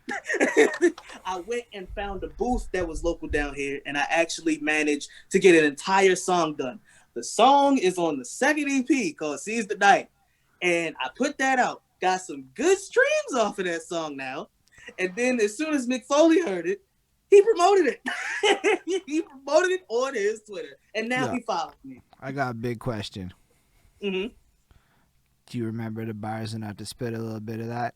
I went and found a booth that was local down here, and I actually managed to get an entire song done. The song is on the second EP called Seize the Night, and I put that out. Got some good streams off of that song now. And then as soon as Mick Foley heard it, he promoted it. He promoted it on his Twitter, and now he follows me. I got a big question. Mm-hmm. Do you remember the bars enough to spit a little bit of that?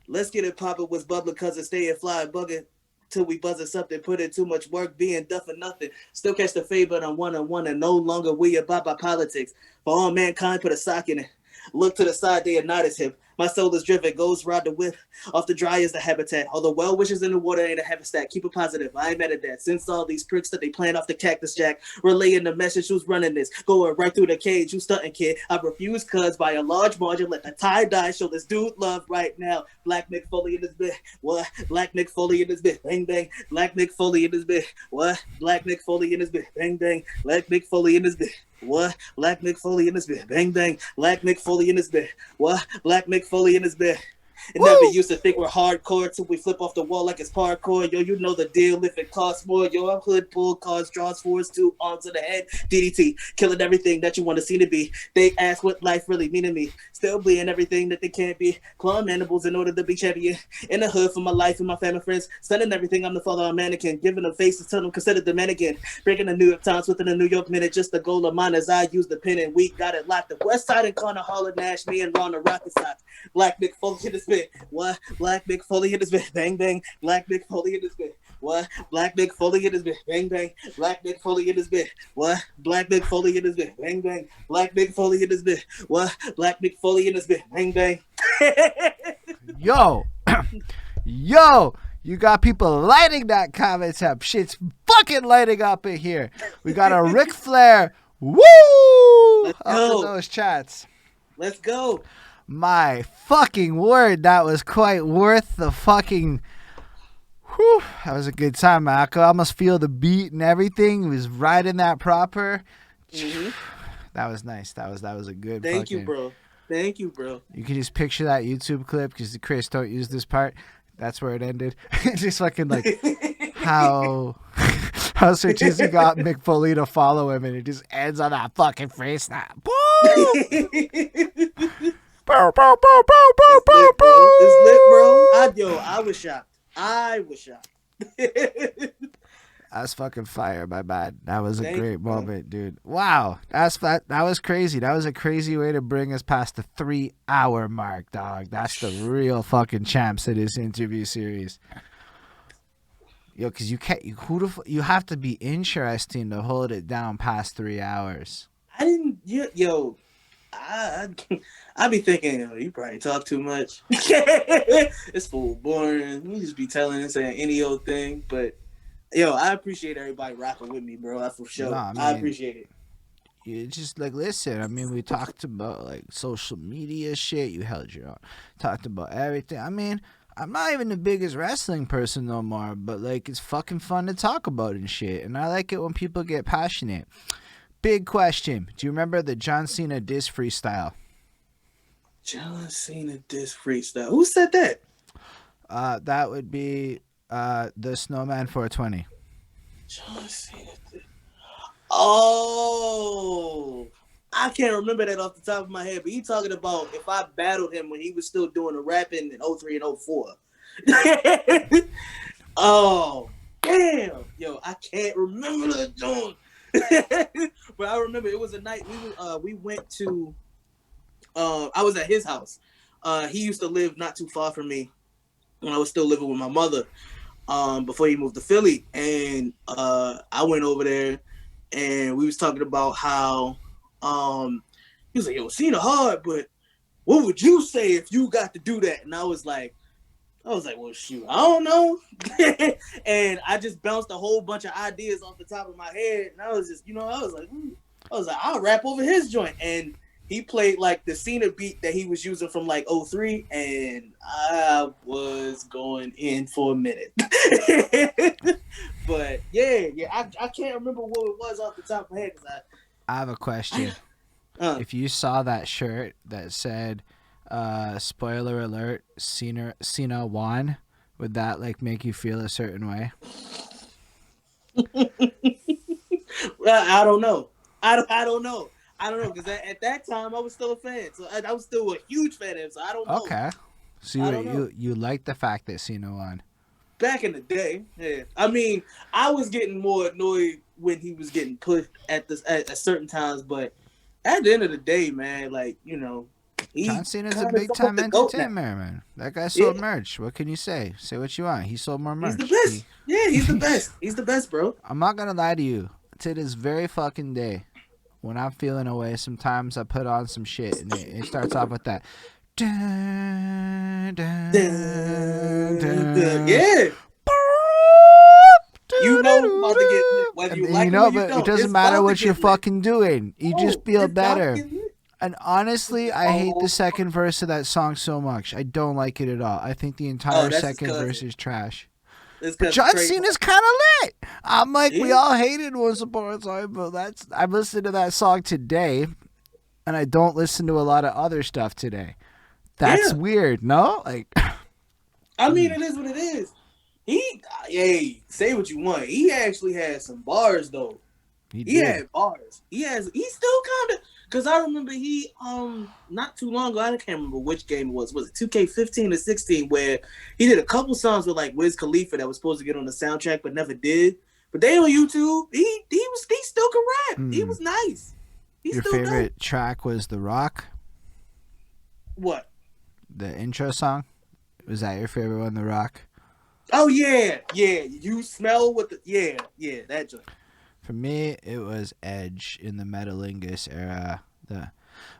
Let's get it poppin', was bubbling, cousin, stay and fly, bugging till we buzzing something, put in too much work, being done for nothing. Still catch the fade, but I'm one-on-one, and no longer we about by politics. For all mankind, put a sock in it. Look to the side, they are not as hip. My soul is driven, goes ride the whip. Off the dry is the habitat. Although well wishes in the water ain't a habitat. Keep it positive, I ain't mad at that. Since all these pricks that they playing off the cactus jack, relaying the message who's running this. Going right through the cage, you stunting kid. I refuse cuz by a large margin, let the tie-dye show this dude love right now. Black Mick Foley in this bit. What? Black Mick Foley in this bit. Bang, bang. Black Mick Foley in this bit. What? Black Mick Foley in this bit. Bang, bang. Black Mick Foley in this bit. What? Black Mick Foley in this bit. Bang, bang. Black Mick Foley in this bit. What? Black Mick Foley in this bit. And never used to think we're hardcore till we flip off the wall like it's parkour. Yo, you know the deal if it costs more. Yo, I'm hood, pull, cars, draws, force, two arms to the head. DDT, killing everything that you want to see to be. They ask what life really mean to me. Still being everything that they can't be. Claw mandibles in order to be champion. In the hood for my life and my family friends. Stunning everything, I'm the father of a mannequin. Giving them faces, tell them consider the mannequin. Breaking the New York Times within the New York Minute. Just the goal of mine as I use the pen and we got it locked. The West Side and Connor Holler Nash, me and Ron the Rocket Sox. Black Mick Foley in this bit. What? Black Mick Foley in this bit. Bang, bang. Black Mick Foley in this bit. What? Black Mick Foley in this bit. Bang, bang. Black Mick Foley in this bit. What? Black Mick Foley in this bit. Bang, bang. Black Mick Foley in this bit. What? Black Mick Foley in this bit. Bang, bang. Yo. Yo. You got people lighting that comments up. Shit's fucking lighting up in here. We got a Ric Flair. Woo! Up in those chats. Let's go. My fucking word, that was quite worth the fucking... Whew, that was a good time, man. I could almost feel the beat and everything. It was riding that proper. Mm-hmm. That was nice. That was a good Thank you, bro. Thank you, bro. You can just picture that YouTube clip, because Chris don't use this part. That's where it ended. Just fucking like how Sir Tizzy got Mick Foley to follow him, and it just ends on that fucking phrase snap. Bow, bow, bow, bow, bow, bow, bow. It's lit, bro. I was shocked. That's fucking fire, my bad. That was a great moment, dude. Wow. That was crazy. That was a crazy way to bring us past the 3-hour mark, dog. That's the real fucking champs of this interview series. Yo, because you can't, you have to be interesting to hold it down past 3 hours. I be thinking, you probably talk too much. It's full boring. You just be telling and saying any old thing. But, I appreciate everybody rocking with me, bro. That's for sure. I appreciate it. You just, listen, we talked about, social media shit. You held your own. Talked about everything. I'm not even the biggest wrestling person no more, but, it's fucking fun to talk about and shit. And I like it when people get passionate. Big question. Do you remember the John Cena diss freestyle? John Cena diss freestyle. Who said that? That would be the Snowman 420. John Cena. Oh, I can't remember that off the top of my head, but he talking about if I battled him when he was still doing the rapping in 03 and 04. Oh, damn. Yo, I can't remember that joint. But I remember it was a night we went to I was at his house. He used to live not too far from me when I was still living with my mother, before he moved to Philly. And I went over there and we was talking about how he was like, yo, Cena hard, but what would you say if you got to do that? And I was like, well, shoot, I don't know. And I just bounced a whole bunch of ideas off the top of my head. And I was just, I was like, I'll rap over his joint. And he played like the Cena beat that he was using from like 03. And I was going in for a minute. But yeah, I can't remember what it was off the top of my head. I have a question. If you saw that shirt that said, spoiler alert, Cena won, would that like make you feel a certain way? Well, I don't know. I don't know because at that time I was still a fan, so I was still a huge fan of him. So I don't know. Okay, so you like the fact that Cena won? Back in the day, yeah. I mean, I was getting more annoyed when he was getting pushed at certain times, but at the end of the day, man, like John Cena's a big time entertainer, man. That guy sold merch. What can you say? Say what you want. He sold more merch. He's the best. He's the best. He's the best, bro. I'm not gonna lie to you. To this very fucking day, when I'm feeling away, sometimes I put on some shit, and it starts off with that. Dun, dun, dun, yeah. You know about to get whether you like it or you but don't. It doesn't matter what you're fucking doing. You just feel better. And honestly, I hate the second verse of that song so much. I don't like it at all. I think the entire second verse is trash. But John Cena's kind of lit. I'm like, we all hated Once Upon a Time, but I listened to that song today, and I don't listen to a lot of other stuff today. That's weird, no? Like, I mean, it is what it is. Say what you want. He actually had some bars though. He had bars. He's still kind of. Because I remember he, not too long ago, I can't remember which game it was. Was it 2K15 or 16, where he did a couple songs with like Wiz Khalifa that was supposed to get on the soundtrack but never did. But they on YouTube. He still can rap. He was nice. Your favorite track was The Rock? What? The intro song? Was that your favorite one, The Rock? Oh yeah. You smell what the that joint. For me, it was Edge in the Metalingus era.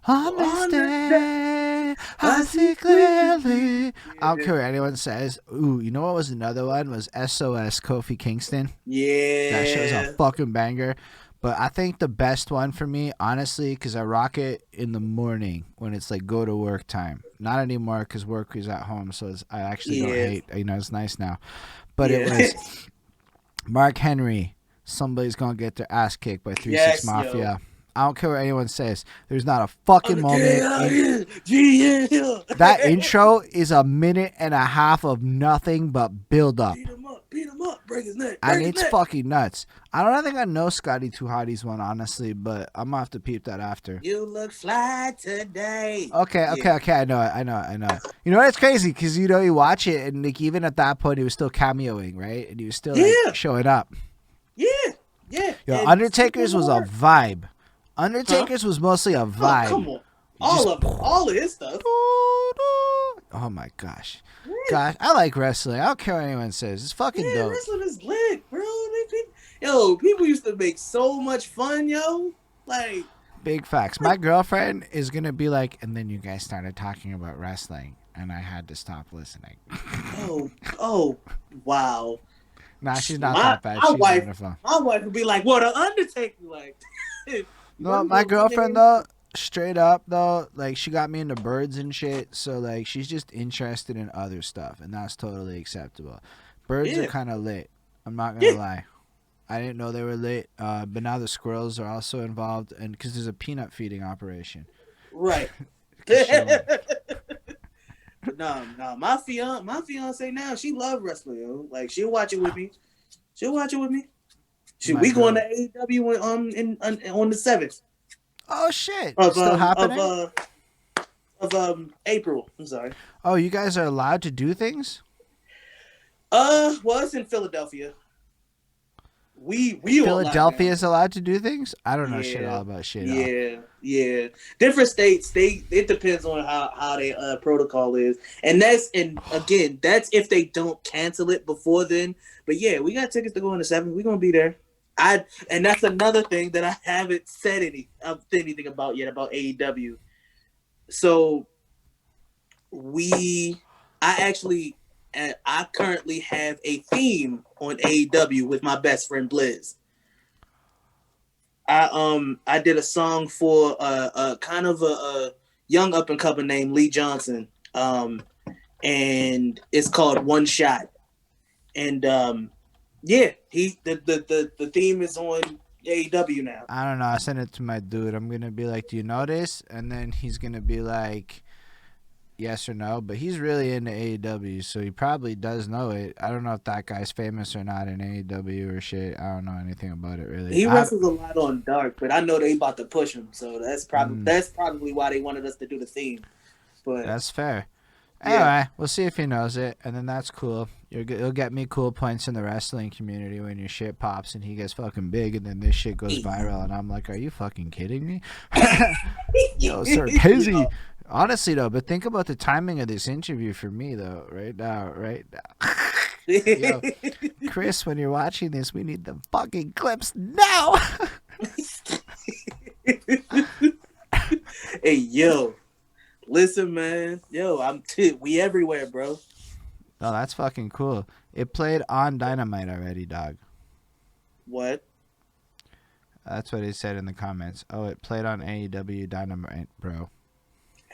On this day, I see clearly. I don't care what anyone says. Ooh, you know what was another one? Was SOS Kofi Kingston. Yeah. That show's a fucking banger. But I think the best one for me, honestly, because I rock it in the morning when it's like go to work time. Not anymore because work is at home, so I actually don't hate. It's nice now. But it was Mark Henry. Somebody's gonna get their ass kicked by 3-6 Mafia. Yo. I don't care what anyone says. There's not a fucking moment. That intro is a minute and a half of nothing but build up. Beat him up, break his neck. And it's fucking nuts. I don't think I know Scotty 2 Hotty's one, honestly, but I'm gonna have to peep that after. You look fly today. Okay. I know it. You know what's crazy? Because you watch it, and like even at that point, he was still cameoing, right? And he was still showing up. Yeah. Yo, Undertaker's was a vibe. Undertaker's was mostly a vibe. Oh, come on. All of his stuff. Oh my gosh. Gosh, I like wrestling. I don't care what anyone says. It's fucking dope. Wrestling is lit, bro. Yo, people used to make so much fun, yo. Like, big facts. My girlfriend is gonna be like, and then you guys started talking about wrestling, and I had to stop listening. oh, wow. Nah, she's not that bad. She's wonderful. My wife would be like, "What, an Undertaker?" Like, no, my girlfriend though, straight up though, like she got me into birds and shit. So like she's just interested in other stuff, and that's totally acceptable. Birds are kind of lit. I'm not gonna lie. I didn't know they were lit, but now the squirrels are also involved, and because there's a peanut feeding operation. Right. But no, my fiance now, she love wrestling, yo. Like she'll watch it with me. She'll watch it with me. Shoot, My we going girl. to AEW on the 7th Oh shit! of Still um happening? of April. I'm sorry. Oh, you guys are allowed to do things? Well, it's in Philadelphia. We on lockdown. Philadelphia's allowed to do things? I don't know shit Yeah, all about shit all. yeah. Different states, it depends on how their protocol is, and again, that's if they don't cancel it before then. But yeah, we got tickets to go on the 7th. We're gonna be there. And that's another thing that I haven't said anything about yet about AEW. So we, I actually, I currently have a theme on AEW with my best friend Blizz. I did a song for kind of a young up and coming named Lee Johnson, and it's called One Shot. And yeah, the theme is on AEW now. I don't know. I sent it to my dude. I'm gonna be like, "Do you know this?" And then he's gonna be like, "Yes or no." But he's really into AEW, so he probably does know it. I don't know if that guy's famous or not in AEW or shit. I don't know anything about it really. He wrestles a lot on Dark, but I know they about to push him, so that's probably why they wanted us to do the theme. But that's fair. Yeah. Anyway, we'll see if he knows it, and then that's cool. You'll get me cool points in the wrestling community when your shit pops and he gets fucking big, and then this shit goes viral, and I'm like, are you fucking kidding me? Yo, Sir Tizzy. Honestly, though, but think about the timing of this interview for me, though, right now. Yo, Chris, when you're watching this, we need the fucking clips now. Hey, yo. Listen, man. Yo, we everywhere, bro. Oh, that's fucking cool. It played on Dynamite already, dog. What? That's what he said in the comments. Oh, it played on AEW Dynamite, bro.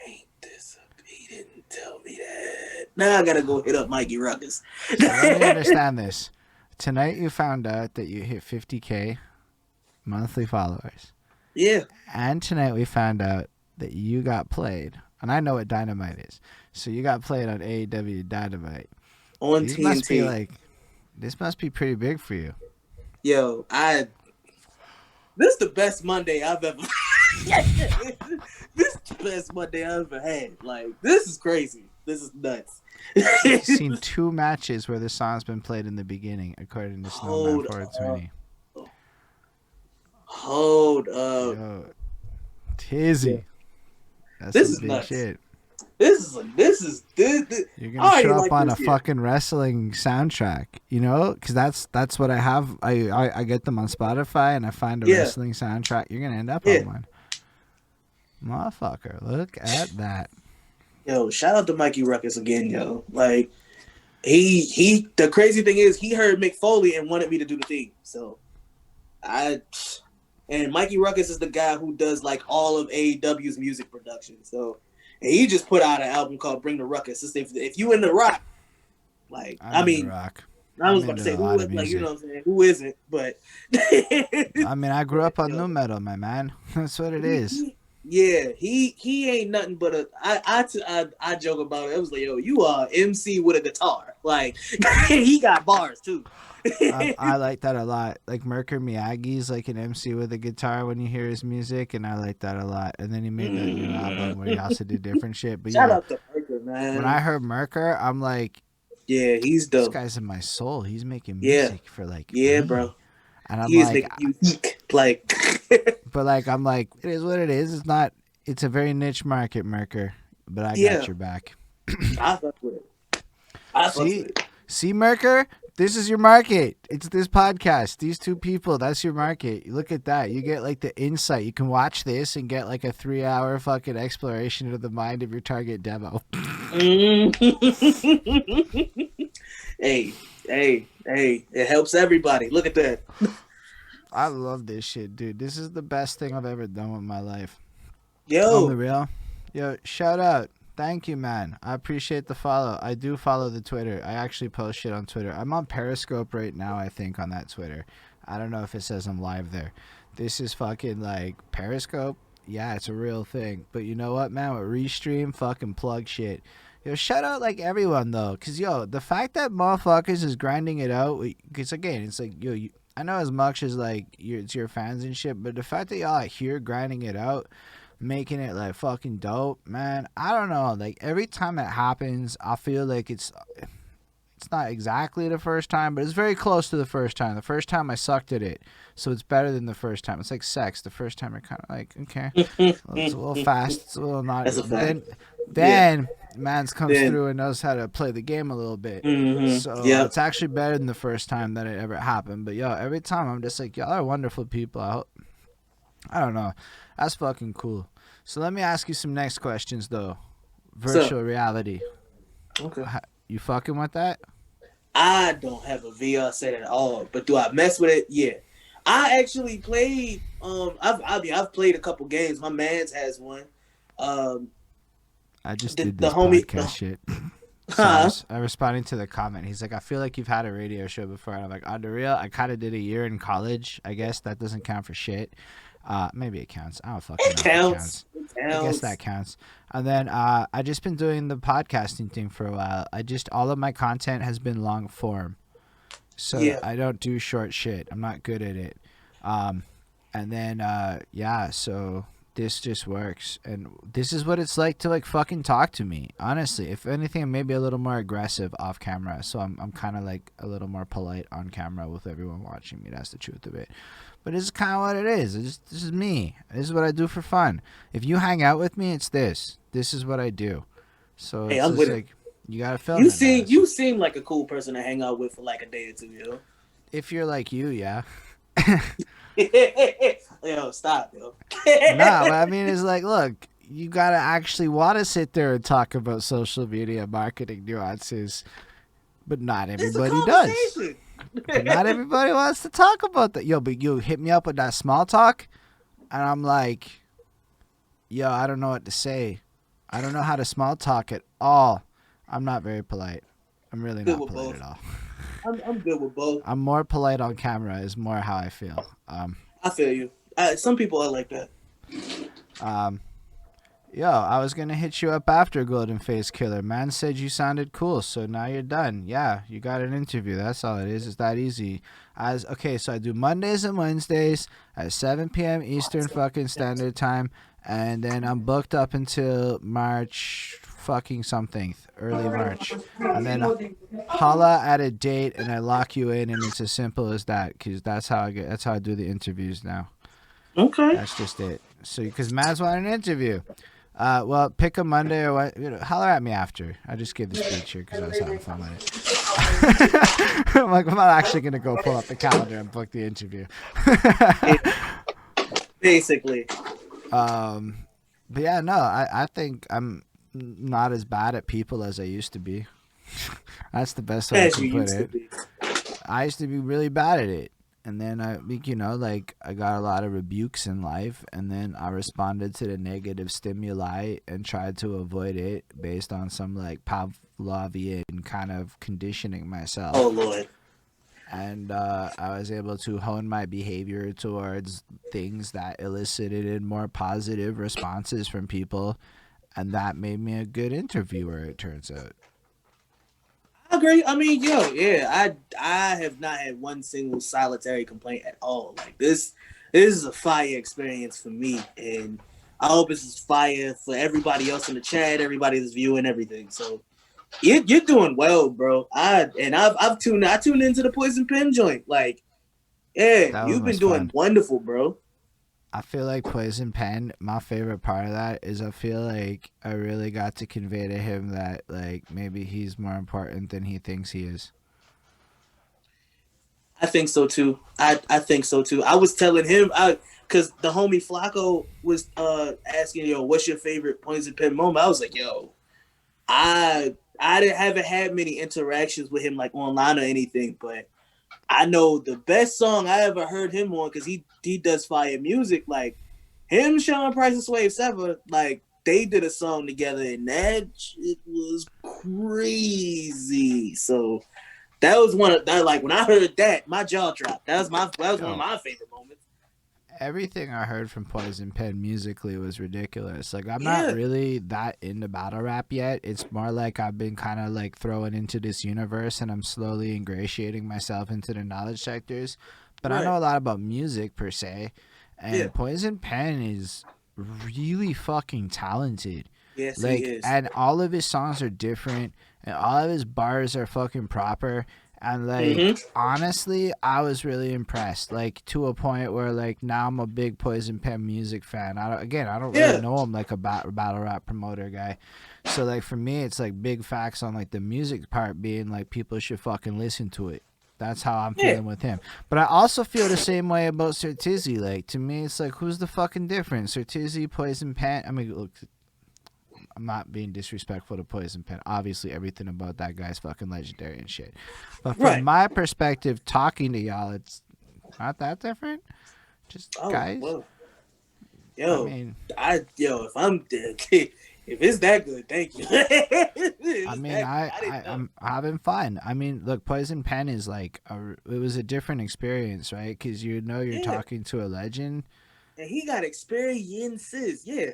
Ain't this he didn't tell me that. Now I gotta go hit up Mikey Ruckus. So let me understand this. Tonight you found out that you hit 50K monthly followers. Yeah. And tonight we found out that you got played. And I know what Dynamite is. So you got played on AEW Dynamite. On TNT. This must be pretty big for you. Yo, this is the best Monday I've ever This is the best Monday I've ever had. Like, this is crazy. This is nuts. I've seen 2 matches where the song's been played in the beginning, according to Snowman 420. Hold up. Yo, Tizzy. Yeah. That's this some is big nuts. shit. This is You're gonna show up on a year. fucking wrestling soundtrack, you know? Because that's what I have. I get them on Spotify and I find a wrestling soundtrack. You're gonna end up on one, motherfucker. Look at that. Yo, shout out to Mikey Ruckus again, yo. Like he. The crazy thing is, he heard Mick Foley and wanted me to do the theme. So and Mikey Ruckus is the guy who does like all of AEW's music production. So. And he just put out an album called "Bring the Ruckus." If you in the rock, like I mean, rock. I was about to say who is, like, you know what I'm saying, who isn't? But I mean, I grew up on nu metal, my man. That's what it is. Yeah, he ain't nothing but I joke about it. I was like, yo, you are MC with a guitar. Like he got bars too. I like that a lot. Like Merker Miyagi's like an MC with a guitar when you hear his music, and I like that a lot. And then he made that new album where he also did different shit. But shout out to Merker, man. When I heard Merker, I'm like, yeah, he's dope. This guy's in my soul. He's making music for like me. Bro. And I'm like, unique. Like, but like I'm like, it is what it is. It's not. It's a very niche market, Merker. But I got your back. I fuck with it. See, Merker. This is your market. It's this podcast. These 2 people, that's your market. You look at that. You get like the insight. You can watch this and get like a 3-hour fucking exploration of the mind of your target demo. Hey, it helps everybody. Look at that. I love this shit, dude. This is the best thing I've ever done with my life. Yo. On the real. Yo, shout out. Thank you, man. I appreciate the follow. I do follow the Twitter. I actually post shit on Twitter. I'm on Periscope right now, I think, on that Twitter. I don't know if it says I'm live there. This is fucking like Periscope. Yeah, it's a real thing. But you know what, man? With Restream, fucking plug shit. Yo, shout out like everyone though, cause yo, the fact that motherfuckers is grinding it out, cause again, it's like yo, I know as much as like it's your fans and shit, but the fact that y'all are here grinding it out, making it like fucking dope, man. I don't know, like every time it happens, I feel like it's not exactly the first time, but it's very close to the first time. The first time I sucked at it, so it's better than the first time. It's like sex. The first time you're kind of like, okay, well, it's a little fast, it's a little not. That's a fact. Then Mans comes Then- through and knows how to play the game a little bit. Mhm. So Yep. it's actually better than the first time that it ever happened. But yo, every time I'm just like, y'all are wonderful people. I don't know. That's fucking cool. So let me ask you some next questions though. Virtual reality. Okay. You fucking with that? I don't have a VR set at all, but do I mess with it? Yeah. I actually played. I've played a couple games. My man's has one. I just The- did the this homie- podcast shit. So Huh? I responding to the comment. He's like, I feel like you've had a radio show before. And I'm like, on the real, I kind of did a year in college. I guess that doesn't count for shit. Maybe it counts. I don't fucking know. It if it counts. I guess that counts. And then I just been doing the podcasting thing for a while. All of my content has been long form. So Yeah. I don't do short shit. I'm not good at it. And then so this just works, and this is what it's like to like fucking talk to me. Honestly, if anything, I'm maybe a little more aggressive off camera. So I'm kind of like a little more polite on camera with everyone watching me. That's the truth of it. But this is kind of what it is. This is me. This is what I do for fun. If you hang out with me, it's this. This is what I do. So Hey, it's I'm just with like you gotta film. You seem like a cool person to hang out with for like a day or two, yo. If you're like you, yeah. Yo, stop, yo. Nah, but I mean, it's like, look, you gotta actually want to sit there and talk about social media marketing nuances, but not It's a everybody does. conversation. But not everybody wants to talk about that. Yo, but you hit me up with that small talk, and I'm like, yo, I don't know what to say. I don't know how to small talk at all. I'm not very polite. I'm really Good not with polite both. at all. I'm good with both. I'm more polite on camera is more how I feel. I feel you. Some people are like that. Yo, I was gonna hit you up after Golden Face Killer. Man said you sounded cool, so now you're done. Yeah, you got an interview. That's all it is. It's that easy. So I do Mondays and Wednesdays at 7 p.m. Eastern fucking Standard Time, and then I'm booked up until March fucking something, early March, and then holla at a date and I lock you in, and it's as simple as that. Cause that's how I do the interviews now. Okay. That's just it. So, because Mads wanted an interview. Well, pick a Monday or what. Holler at me after. I just gave the speech here because I was having fun with it. I'm like, I'm not actually going to go pull up the calendar and book the interview. Basically. But yeah, no, I think I'm not as bad at people as I used to be. That's the best way I As can you put used to it. be. I used to be really bad at it. And then I got a lot of rebukes in life, and then I responded to the negative stimuli and tried to avoid it based on some like Pavlovian kind of conditioning myself. Oh Lord. And I was able to hone my behavior towards things that elicited more positive responses from people, and that made me a good interviewer, it turns out. I agree. I mean, I have not had one single solitary complaint at all. Like this is a fire experience for me, and I hope this is fire for everybody else in the chat, everybody that's viewing everything. So you're doing well, bro. I tuned into the Poison Pen joint. Like, yeah, That you've one been was doing fun. wonderful, bro. I feel like Poison Pen, my favorite part of that is I feel like I really got to convey to him that like maybe he's more important than he thinks he is. I think so too. I think so too. I was telling him because the homie Flacco was asking, what's your favorite Poison Pen moment? I was like, I haven't had many interactions with him like online or anything, but I know the best song I ever heard him on, because he does fire music. Like him, Sean Price, and Swave Sever, like they did a song together, and that shit was crazy. So that was one of that. Like when I heard that, my jaw dropped. That was one of my favorite moments. everything I heard from Poison Pen musically was ridiculous. Like, I'm not Yeah, really that into battle rap yet. It's more like I've been kind of like thrown into this universe and I'm slowly ingratiating myself into the knowledge sectors. But I right. know a lot about music per se, Yeah. and Poison Pen is really fucking talented. Yes, he Like, is. and all of his songs are different, and all of his bars are fucking proper. And like, Mm-hmm. honestly, I was really impressed. Like, to a point where like now I'm a big Poison Pen music fan. I don't really Yeah. know him like a battle rap promoter guy. So like for me, it's like big facts on like the music part being like people should fucking listen to it. That's how I'm Yeah. feeling with him. But I also feel the same way about Sir Tizzy. Like, to me, it's like, who's the fucking difference? Sir Tizzy, Poison Pen. I mean, look, I'm not being disrespectful to Poison Pen. Obviously, everything about that guy's fucking legendary and shit. But from Right. my perspective, talking to y'all, it's not that different. Just Oh guys. well. I Yo, mean, if I'm dead, if it's that good, thank you. I'm having fun. I mean, look, Poison Pen is like it was a different experience, right? Because you're Yeah, talking to a legend. and he got experiences. Yeah.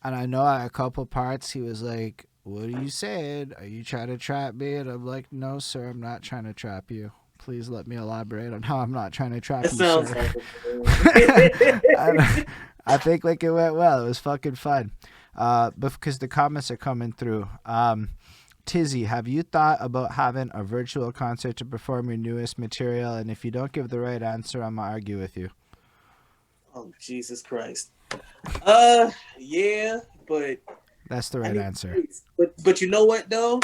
And I know at a couple parts he was like, "What are you saying? Are you trying to trap me?" And I'm like, "No, sir, I'm not trying to trap you. Please let me elaborate on how I'm not trying to trap That you, sounds sir." like it. I think like it went well. It was fucking fun. But because the comments are coming through. Tizzy, have you thought about having a virtual concert to perform your newest material? And if you don't give the right answer, I'm gonna argue with you. Oh Jesus Christ. Yeah, but That's the I right need answer. space. But you know what though?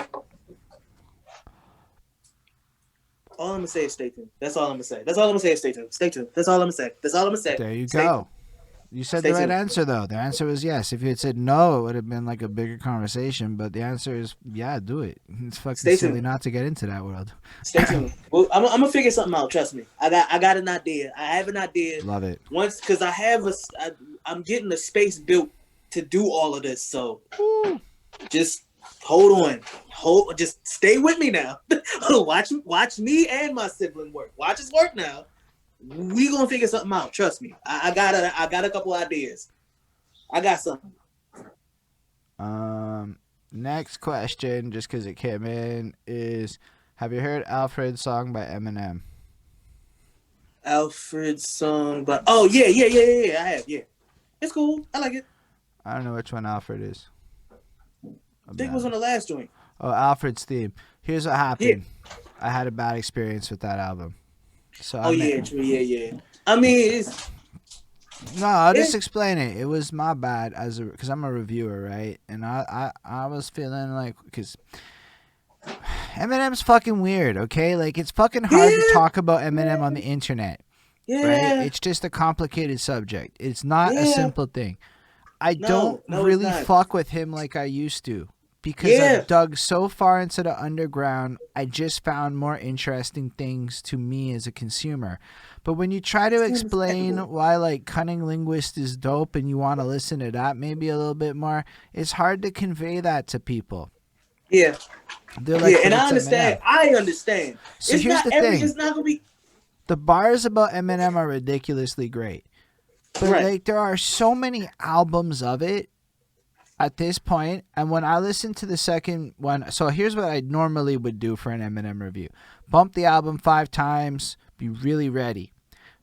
All I'm gonna say is stay tuned. That's all I'm gonna say. That's all I'm gonna say is stay tuned. Stay tuned. That's all I'm gonna say. That's all I'm gonna say. There you Stay go. tuned. You said Stay the right tuned. answer, though. The answer was yes. If you had said no, it would have been like a bigger conversation. But the answer is, yeah, do it. It's fucking Stay silly tuned. not to get into that world. Stay tuned. Well, I'm gonna figure something out. Trust me. I got an idea. I have an idea. Love it. Once, because I'm getting a space built to do all of this. So just hold on. Just stay with me now. watch me and my sibling work. Watch us work now. We gonna figure something out. Trust me. I got a couple ideas. I got something. Next question, just because it came in, is have you heard Alfred's song by Eminem? Alfred's song, but oh yeah. I have, yeah. It's cool. I like it. I don't know which one Alfred is. I think it was on the last joint. Oh, Alfred's theme. Here's what happened. I had a bad experience with that album. So True. Yeah. I mean, it's no, I'll just explain it. It was my bad because I'm a reviewer, right? And I was feeling like because Eminem's fucking weird, okay? Like it's fucking hard to talk about Eminem on the internet, right? It's just a complicated subject. It's not a simple thing. I don't really fuck with him like I used to. Because I've dug so far into the underground, I just found more interesting things to me as a consumer. But when you try to explain why like Cunning Linguist is dope and you want to listen to that maybe a little bit more, it's hard to convey that to people. Yeah. They're like, and I understand. Eminem. I understand. So here's the thing. It's not gonna be. The bars about Eminem are ridiculously great. But like there are so many albums of it at this point, and when I listen to the second one, so here's what I normally would do for an Eminem review. Bump the album 5 times, be really ready.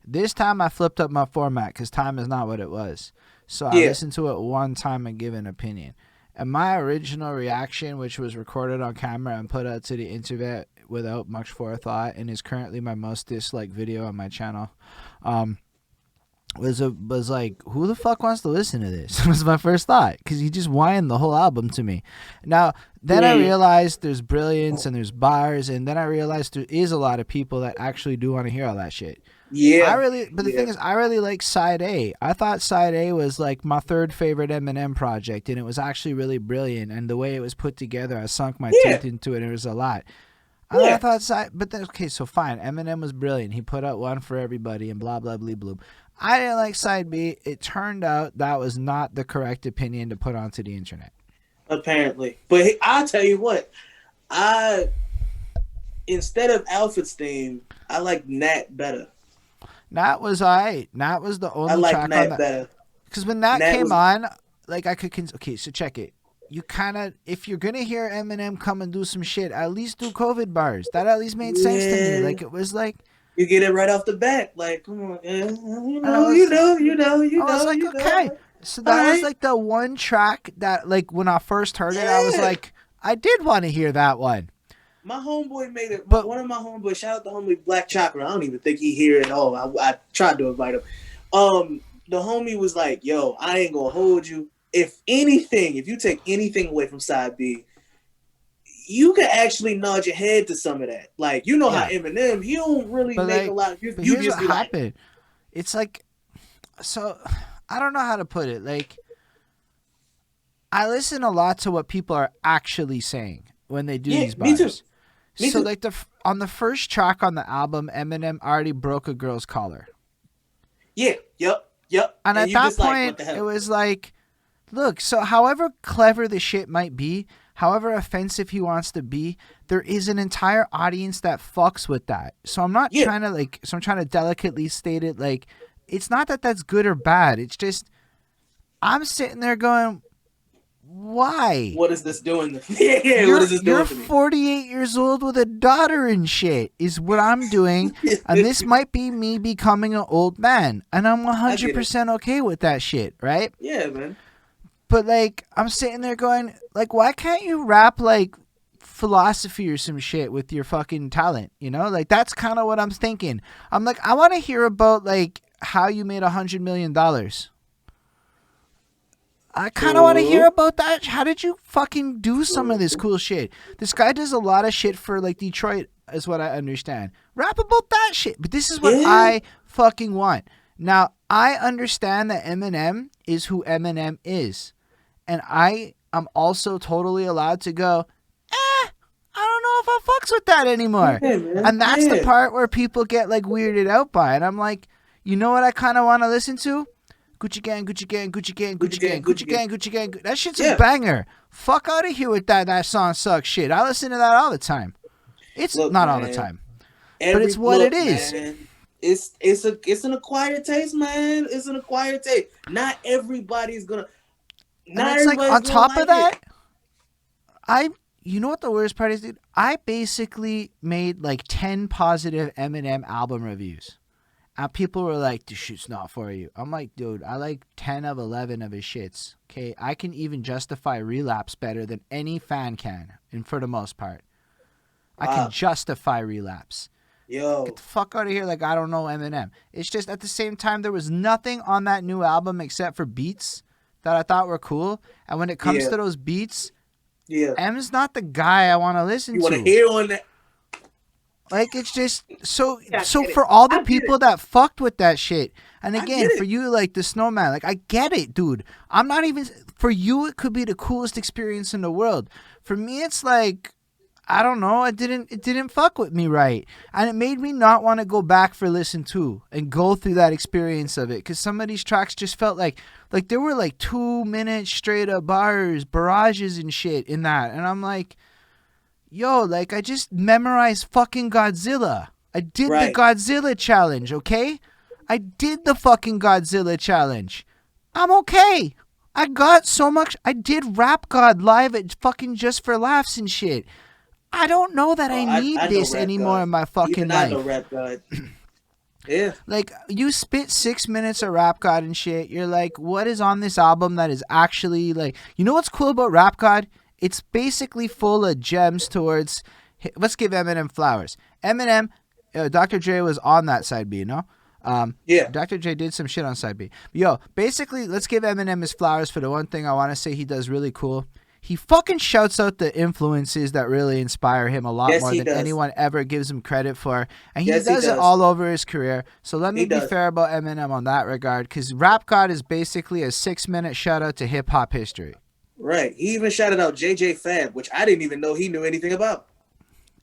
This time I flipped up my format because time is not what it was. So I listened to it one time and give an opinion. And my original reaction, which was recorded on camera and put out to the internet without much forethought and is currently my most disliked video on my channel, was like, who the fuck wants to listen to this? Was my first thought, because he just whined the whole album to me. Now, then I realized there's brilliance and there's bars, and then I realized there is a lot of people that actually do want to hear all that shit. Yeah. But the thing is, I really like Side A. I thought Side A was like my third favorite Eminem project, and it was actually really brilliant. And the way it was put together, I sunk my teeth into it, and it was a lot. I thought but then, okay, so fine. Eminem was brilliant. He put out one for everybody and blah, blah, blah, blah. I didn't like Side B. It turned out that was not the correct opinion to put onto the internet. Apparently. But I'll tell you what. Instead of Alfred's theme, I like Nat better. Nat was alright. Nat was the I only like track on Nat that. better. Because when that Nat came was on, like I could. Okay, so check it. You kind of, if you're gonna hear Eminem come and do some shit, at least do COVID bars. That at least made sense to me. yeah. Like it was like, You get it right off the bat. Like, come on, and I was I was like, you okay. know. So All that was right. like the one track that, like, when I first heard it, I was Yeah. like, I did want to hear that one. My homeboy made it. But One of my homeboys, shout out to homie Black Chocolate. I don't even think he here at all. I tried to invite him. The homie was like, "Yo, I ain't gonna hold you. If anything, if you take anything away from side B, you can actually nod your head to some of that. Like, you know how yeah, Eminem, he don't really but make a like, lot. but You here's just what be like, happened. It's like, so I don't know how to put it. Like, I listen a lot to what people are actually saying when they do yeah, these me too, bars. me So too. like on the first track on the album, Eminem already broke a girl's collar. Yeah, yep. And And at you that just like, what point, the it hell? was like, look, so however clever the shit might be, however offensive he wants to be, there is an entire audience that fucks with that. So I'm not Yeah. trying to like, so I'm trying to delicately state it like, it's not that that's good or bad. It's just, I'm sitting there going, why? What is this doing? Yeah, what is this You're doing to me? 48 years old with a daughter and shit is what I'm doing, and this might be me becoming an old man, and I'm I get it. 100% okay with that shit, right? Yeah, man. But like I'm sitting there going, like, why can't you rap like philosophy or some shit with your fucking talent? You know, like that's kind of what I'm thinking. I'm like, I want to hear about like how you made $100 million. I kind of want to hear True. about that. How did you fucking do some of this cool shit? This guy does a lot of shit for like Detroit, is what I understand. Rap about that shit. But this is what Yeah. I fucking want. Now, I understand that Eminem is who Eminem is. And I am also totally allowed to go, I don't know if I fucks with that anymore. Yeah, man. And that's the Yeah. part where people get like weirded out by. And I'm like, you know what I kind of want to listen to? Gucci gang, Gucci gang, Gucci gang, Gucci gang, Gucci gang, Gucci gang. That shit's a Yeah. banger. Fuck out of here with that. That song sucks shit. I listen to that all the time. It's Look, not all the man, time, but it's what it is. Man, it's an acquired taste, man. It's an acquired taste. Not everybody's gonna. And Not it's like everybody's on gonna top like of that, it. you know what the worst part is, dude? I basically made like 10 positive Eminem album reviews. And people were like, this shit's not for you. I'm like, dude, I like 10 of 11 of his shits. Okay, I can even justify Relapse better than any fan can, and for the most part. I can Wow. justify Relapse. Yo, Get the fuck out of here like I don't know Eminem. It's just at the same time, there was nothing on that new album except for beats that I thought were cool. And when it comes Yeah. to those beats, yeah. M's not the guy I want to listen You want to to. hear on that? Like, it's just so Yeah, I so get it. for all the I get people it. that fucked with that shit. And I again, get it. for you, like the snowman, like I get it, dude. I'm not even, for you it could be the coolest experience in the world. For me it's like, I don't know, it didn't fuck with me right. And it made me not want to go back for listen to and go through that experience of it, cuz some of these tracks just felt like there were like 2 minute straight up bars, barrages and shit in that. And I'm like, yo, like I just memorized fucking Godzilla. I did Right. the Godzilla challenge, okay? I did the fucking Godzilla challenge. I'm okay. I got so much. I did Rap God live at fucking Just for Laughs and shit. I don't know that I need I know this Rap anymore God. in my fucking Even life. I know Rap God. Yeah. Like, you spit 6 minutes of Rap God and shit. You're like, what is on this album that is actually like, you know what's cool about Rap God? It's basically full of gems towards, let's give Eminem flowers. Eminem, Dr. Dre was on that side B, you know? Yeah. Dr. Dre did some shit on side B. But yo, basically, let's give Eminem his flowers for the one thing I want to say he does really cool. He fucking shouts out the influences that really inspire him a lot Yes, more he than does. anyone ever gives him credit for. And he Yes, he does it does. all over his career. So let me He be does. fair about Eminem on that regard, because Rap God is basically a 6 minute shout out to hip hop history. Right. He even shouted out JJ Fab, which I didn't even know he knew anything about.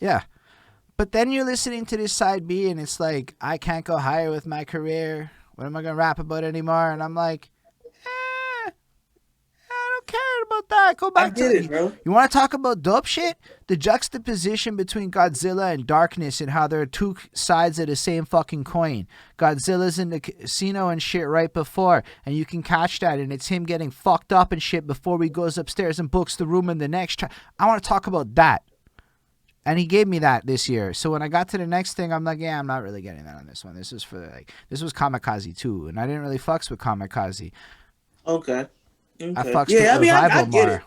Yeah. But then you're listening to this side B and it's like, I can't go higher with my career. What am I going to rap about anymore? And I'm like, I don't care about that. Go back I get to it, bro. You want to talk about dope shit? The juxtaposition between Godzilla and Darkness and how they're two sides of the same fucking coin. Godzilla's in the casino and shit right before, and you can catch that, and it's him getting fucked up and shit before he goes upstairs and books the room in the next I want to talk about that. And he gave me that this year. So when I got to the next thing, I'm like, yeah, I'm not really getting that on this one. This is for this was Kamikaze too, and I didn't really fucks with Kamikaze. Okay. I fucks Yeah, with I mean, I Revival get more. it.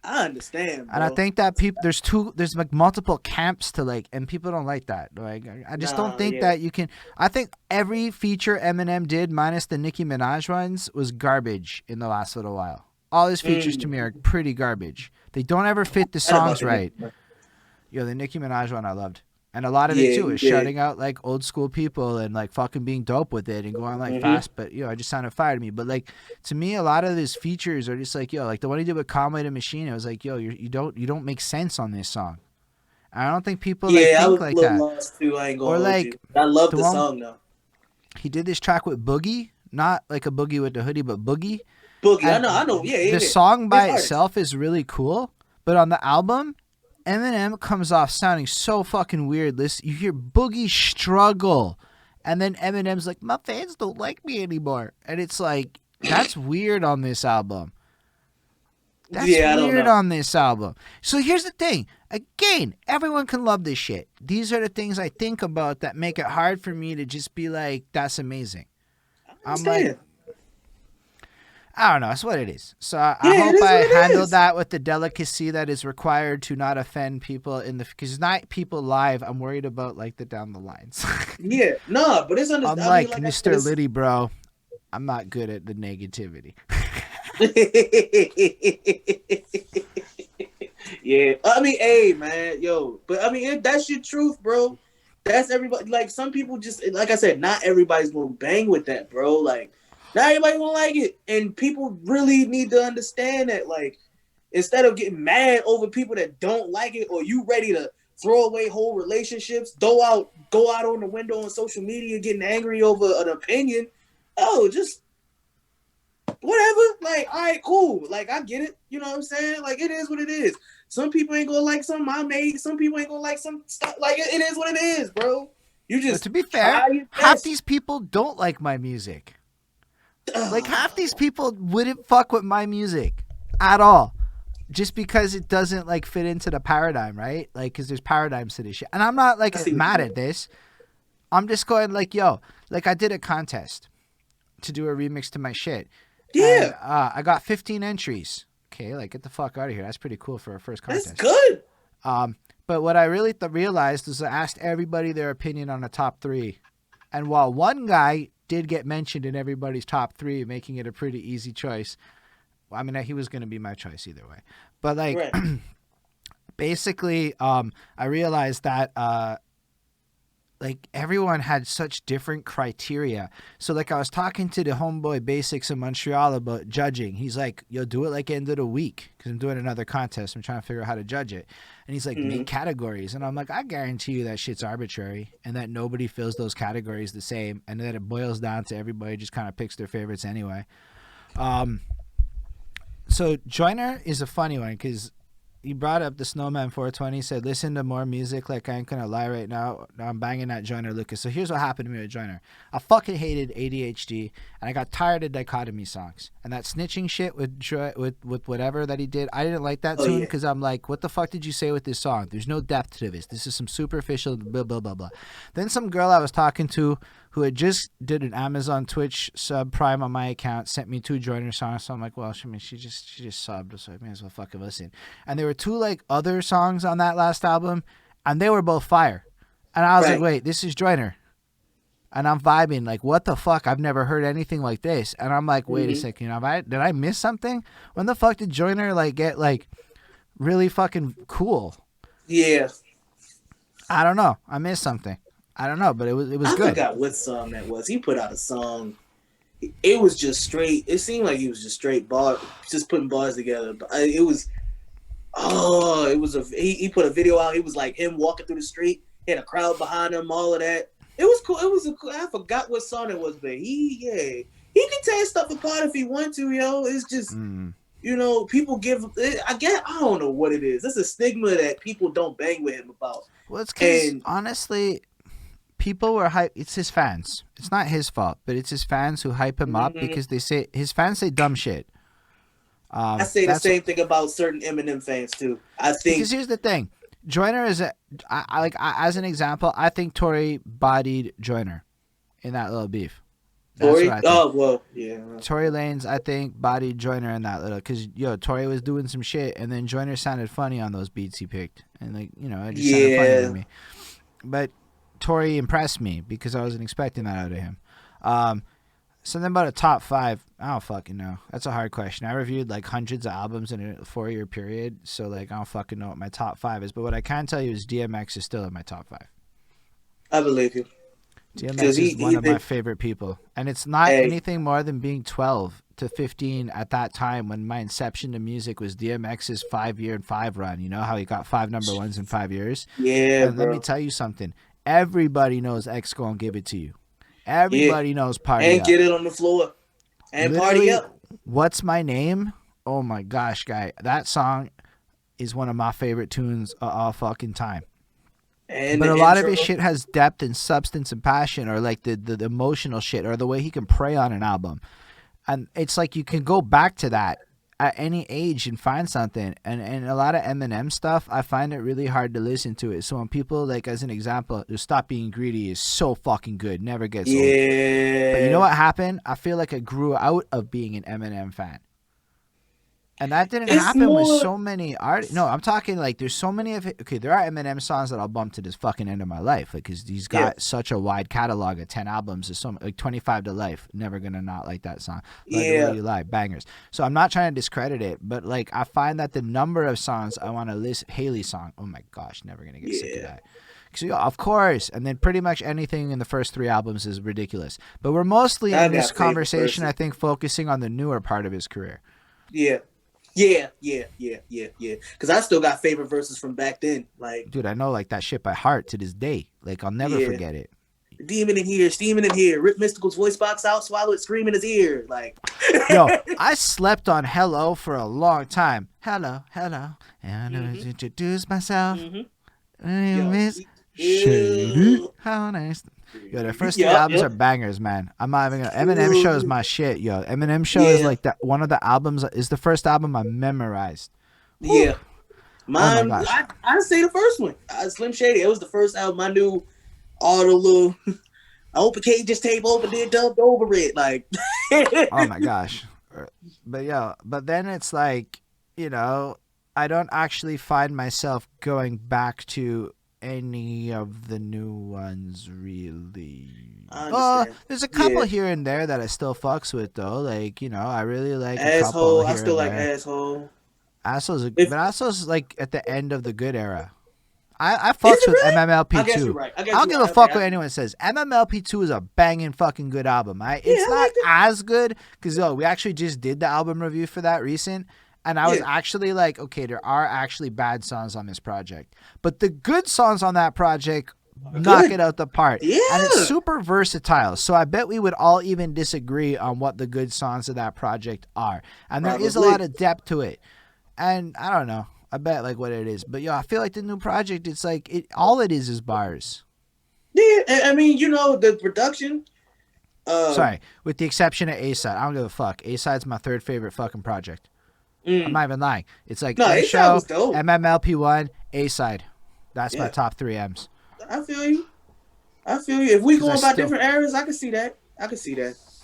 I understand, bro. And I think that there's like multiple camps to like, and people don't like that. Like, I just don't think that you can. I think every feature Eminem did, minus the Nicki Minaj ones, was garbage in the last little while. All his features to me are pretty garbage. They don't ever fit the songs right. Yo, the Nicki Minaj one I loved. And a lot of it too is shouting out like old school people and like fucking being dope with it and going like fast, but it just sounded fire to me. But like to me, a lot of his features are just like, like the one he did with Conway the Machine, it was like, you don't make sense on this song. I don't think people think I was like a little that. lost too. I ain't gonna or hold like you. I love the song though. He did this track with Boogie, not like a Boogie with the hoodie, but Boogie. Boogie, I know. Yeah, the song by itself is really cool, but on the album, Eminem comes off sounding so fucking weird. You hear Boogie struggle, and then Eminem's like, my fans don't like me anymore. And it's like, that's weird on this album. That's weird on this album. So here's the thing. Again, everyone can love this shit. These are the things I think about that make it hard for me to just be like, that's amazing. I'm like, I don't know. That's what it is. So I hope I handled that with the delicacy that is required to not offend people because not people live. I'm worried about like the down the lines. But it's understandable. I'm like Mr. Liddy, bro. I'm not good at the negativity. I mean, hey, man, but I mean, that's your truth, bro. That's everybody. Like some people just, like I said, not everybody's gonna bang with that, bro. Like. Not everybody gonna like it, and people really need to understand that. Like, instead of getting mad over people that don't like it, or you ready to throw away whole relationships, go out on the window on social media, getting angry over an opinion. Just whatever. Like, all right, cool. Like, I get it. You know what I'm saying? Like, it is what it is. Some people ain't gonna like something I made. Some people ain't gonna like some stuff. Like, it is what it is, bro. You just. But to be fair, half these people don't like my music. Like half these people wouldn't fuck with my music at all, just because it doesn't like fit into the paradigm, right? Like, because there's paradigms to this shit, and I'm not like mad at this. I'm just going like, like I did a contest to do a remix to my shit. Yeah. And, I got 15 entries. Okay, like get the fuck out of here. That's pretty cool for a first contest. That's good. But what I really realized is I asked everybody their opinion on the top 3, and while one guy did get mentioned in everybody's top 3, making it a pretty easy choice. Well, I mean, he was going to be my choice either way. But like, basically, I realized that like everyone had such different criteria. So like I was talking to the homeboy Basics in Montreal about judging. He's like, do it like end of the week because I'm doing another contest. I'm trying to figure out how to judge it. And he's like, make categories. And I'm like, I guarantee you that shit's arbitrary and that nobody fills those categories the same and that it boils down to everybody just kind of picks their favorites anyway. So Joyner is a funny one because he brought up the Snowman 420, said, listen to more music. Like, I ain't gonna lie right now. I'm banging that Joyner Lucas. So here's what happened to me with Joyner. I fucking hated ADHD, and I got tired of dichotomy songs. And that snitching shit with whatever that he did, I didn't like that tune because I'm like, what the fuck did you say with this song? There's no depth to this. This is some superficial blah, blah, blah, blah. Then some girl I was talking to who had just did an Amazon Twitch sub Prime on my account sent me 2 Joyner songs. So I'm like, well, she just subbed, so I may as well fucking listen. And there were 2 like other songs on that last album, and they were both fire. And I was like, wait, this is Joyner. And I'm vibing like, what the fuck? I've never heard anything like this. And I'm like, wait a second, did I miss something? When the fuck did Joyner like get like really fucking cool? Yeah. I don't know. I missed something. I don't know, but it was good. I forgot what song that was. He put out a song. It was just straight. It seemed like he was just straight just putting bars together. But it was. He put a video out. It was like him walking through the street. He had a crowd behind him. All of that. It was cool. I forgot what song it was, but he can tear stuff apart if he want to, yo. It's just you know, people give. I guess I don't know what it is. It's a stigma that people don't bang with him about. Well, it's because And honestly, people were hype. It's his fans. It's not his fault, but it's his fans who hype him up because they say his fans say dumb shit. I say the That's same thing about certain Eminem fans too. I think because here's the thing, Joyner is as an example. I think Tory bodied Joyner in that little beef. That's Tory. what I think. Oh well, yeah. Tory Lanez, I think, bodied Joyner in that little because Tory was doing some shit, and then Joyner sounded funny on those beats he picked, and like it just sounded funny to me. But Tory impressed me because I wasn't expecting that out of him. Something about a top 5, I don't fucking know. That's a hard question. I reviewed like hundreds of albums in a 4-year period, so like I don't fucking know what my top 5 is. But what I can tell you is DMX is still in my top 5. I believe you. DMX is one of my favorite people, and it's not anything more than being 12 to 15 at that time when my inception to music was DMX's 5-year and 5 run. You know how he got 5 number ones in 5 years? Yeah, and let me tell you something. Everybody knows X gonna give it to you. Everybody knows Party and Up. get it on the floor and Literally, party up. What's My Name? Oh my gosh, guy, that song is one of my favorite tunes of all fucking time. And but a lot of his shit has depth and substance and passion, or like the emotional shit, or the way he can pray on an album. And it's like you can go back to that at any age and find something. And a lot of Eminem stuff, I find it really hard to listen to it. So when people, like as an example, Stop Being Greedy is so fucking good, never gets old. But you know what happened? I feel like I grew out of being an Eminem fan. And that didn't happen with so many artists. No, I'm talking like there's so many of it. Okay, there are Eminem songs that I'll bump to this fucking end of my life, like because he's got such a wide catalog of 10 albums. There's so like 25 to Life. Never gonna not like that song. Like The Way You Lie, bangers. So I'm not trying to discredit it, but like I find that the number of songs I want to list, Haley song. Oh my gosh, never gonna get sick of that. So, of course, and then pretty much anything in the first 3 albums is ridiculous. But we're mostly in this conversation, I think, focusing on the newer part of his career. Yeah. Because I still got favorite verses from back then. Like, dude, I know like that shit by heart to this day. Like, I'll never forget it. Demon in here, steaming in here, rip Mystical's voice box out, swallow it, scream in his ear. Like, yo, I slept on Hello for a long time. Hello, and I introduce myself. Shady, how nice. Yo, the first 3 albums are bangers, man. I'm not even gonna. Eminem Show is my shit, yo. Eminem Show is like that. One of the albums is the first album I memorized. Yeah, mine. Oh I say the first one. Slim Shady. It was the first album I knew all the little. I opened Cage's tape, opened it, dubbed over it, like. Oh my gosh, but then it's like, I don't actually find myself going back to any of the new ones really. There's a couple here and there that I still fucks with though. Like, I really like Asshole. a couple here I still like there. Asshole. But Asshole's like at the end of the good era. I fucks with really? MMLP2. I guess you're right. I don't give a fuck what anyone says. MMLP2 is a banging fucking good album. It's not as good because we actually just did the album review for that recent. And I was actually like, okay, there are actually bad songs on this project. But the good songs on that project knock it out the park. Yeah. And it's super versatile. So I bet we would all even disagree on what the good songs of that project are. And there is a lot of depth to it. And I don't know. I bet like what it is. But I feel like the new project, it's like all it is bars. Yeah, I mean, the production. Sorry, with the exception of A-Side. I don't give a fuck. A-Side's my 3rd favorite fucking project. I'm not even lying. It's like show, MMLP1, A-Side. That's my top 3 M's. I feel you. If we going by different eras, I can see that.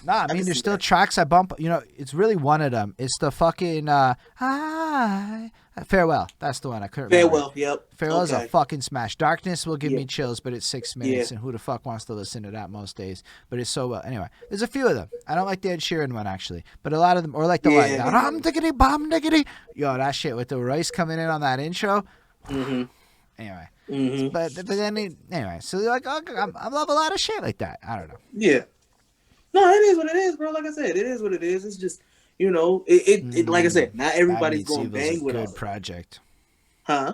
Nah, I mean, there's still tracks I bump. It's really one of them. It's the fucking Farewell. That's the one. I couldn't remember. Farewell, yep. Farewell's a fucking smash. Darkness will give me chills, but it's 6 minutes, and who the fuck wants to listen to that most days? But it's so well. Anyway, there's a few of them. I don't like the Ed Sheeran one, actually. But a lot of them, or like the one, ram diggity, bomb diggity. Yo, that shit with the Royce coming in on that intro. Mm-hmm. Anyway. Mm-hmm. But then, anyway, so like, I love a lot of shit like that. I don't know. Yeah. No, it is what it is, bro. Like I said, it is what it is. It's just, it like I said, not everybody's going to bang with us. Good project. Huh?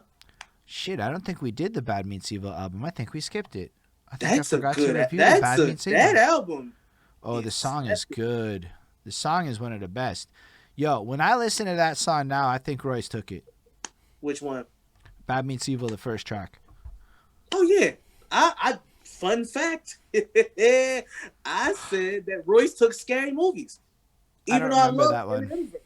Shit, I don't think we did the Bad Meets Evil album. I think we skipped it. That album. Oh, the song is good. The song is one of the best. Yo, when I listen to that song now, I think Royce took it. Which one? Bad Meets Evil, the first track. Oh yeah. I fun fact. I said that Royce took Scary Movies. I Even don't though I remember love that one. Eminem's verse.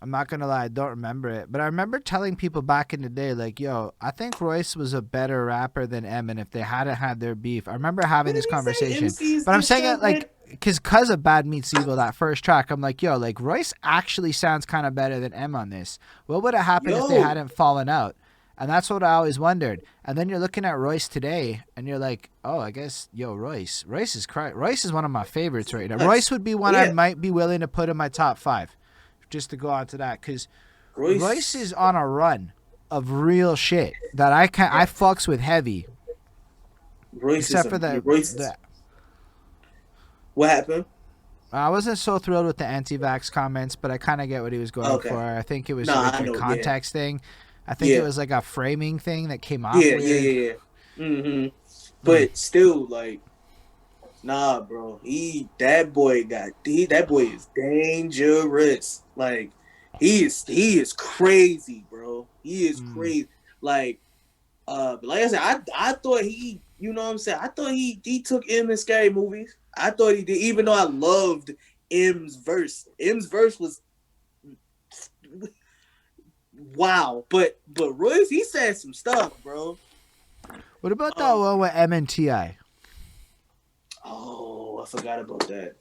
I'm not gonna lie, I don't remember it, but I remember telling people back in the day, like, "Yo, I think Royce was a better rapper than Emin if they hadn't had their beef." I remember having What this did he say? conversation, MCs but I'm get saying it shot with? like because of Bad Meets Evil, that first track. I'm like, "Yo, like Royce actually sounds kind of better than M on this. What would have happened if they Yo. hadn't fallen out?" And that's what I always wondered. And then you're looking at Royce today, and you're like, "Oh, I guess, yo, Royce is one of my favorites right now. Royce would be one I Yeah. might be willing to put in my top 5." Just to go on to that, because Royce is on a run of real shit that I fucks with heavy. Except for the What happened? I wasn't so thrilled with the anti-vax comments, but I kind of get what he was going Okay. for. I think it was Nah, like I a know, context thing. I think it was like a framing thing that came off weird. Yeah. Mm-hmm. But still, like, nah, bro. That boy is dangerous. Like, he is crazy, bro. He is crazy. Like, but like I said, I thought he, you know what I'm saying? I thought he took M in Scary Movies. I thought he did, even though I loved M's verse. M's verse was wow. But Royce, he said some stuff, bro. What about that one with M and T.I.? Oh, I forgot about that.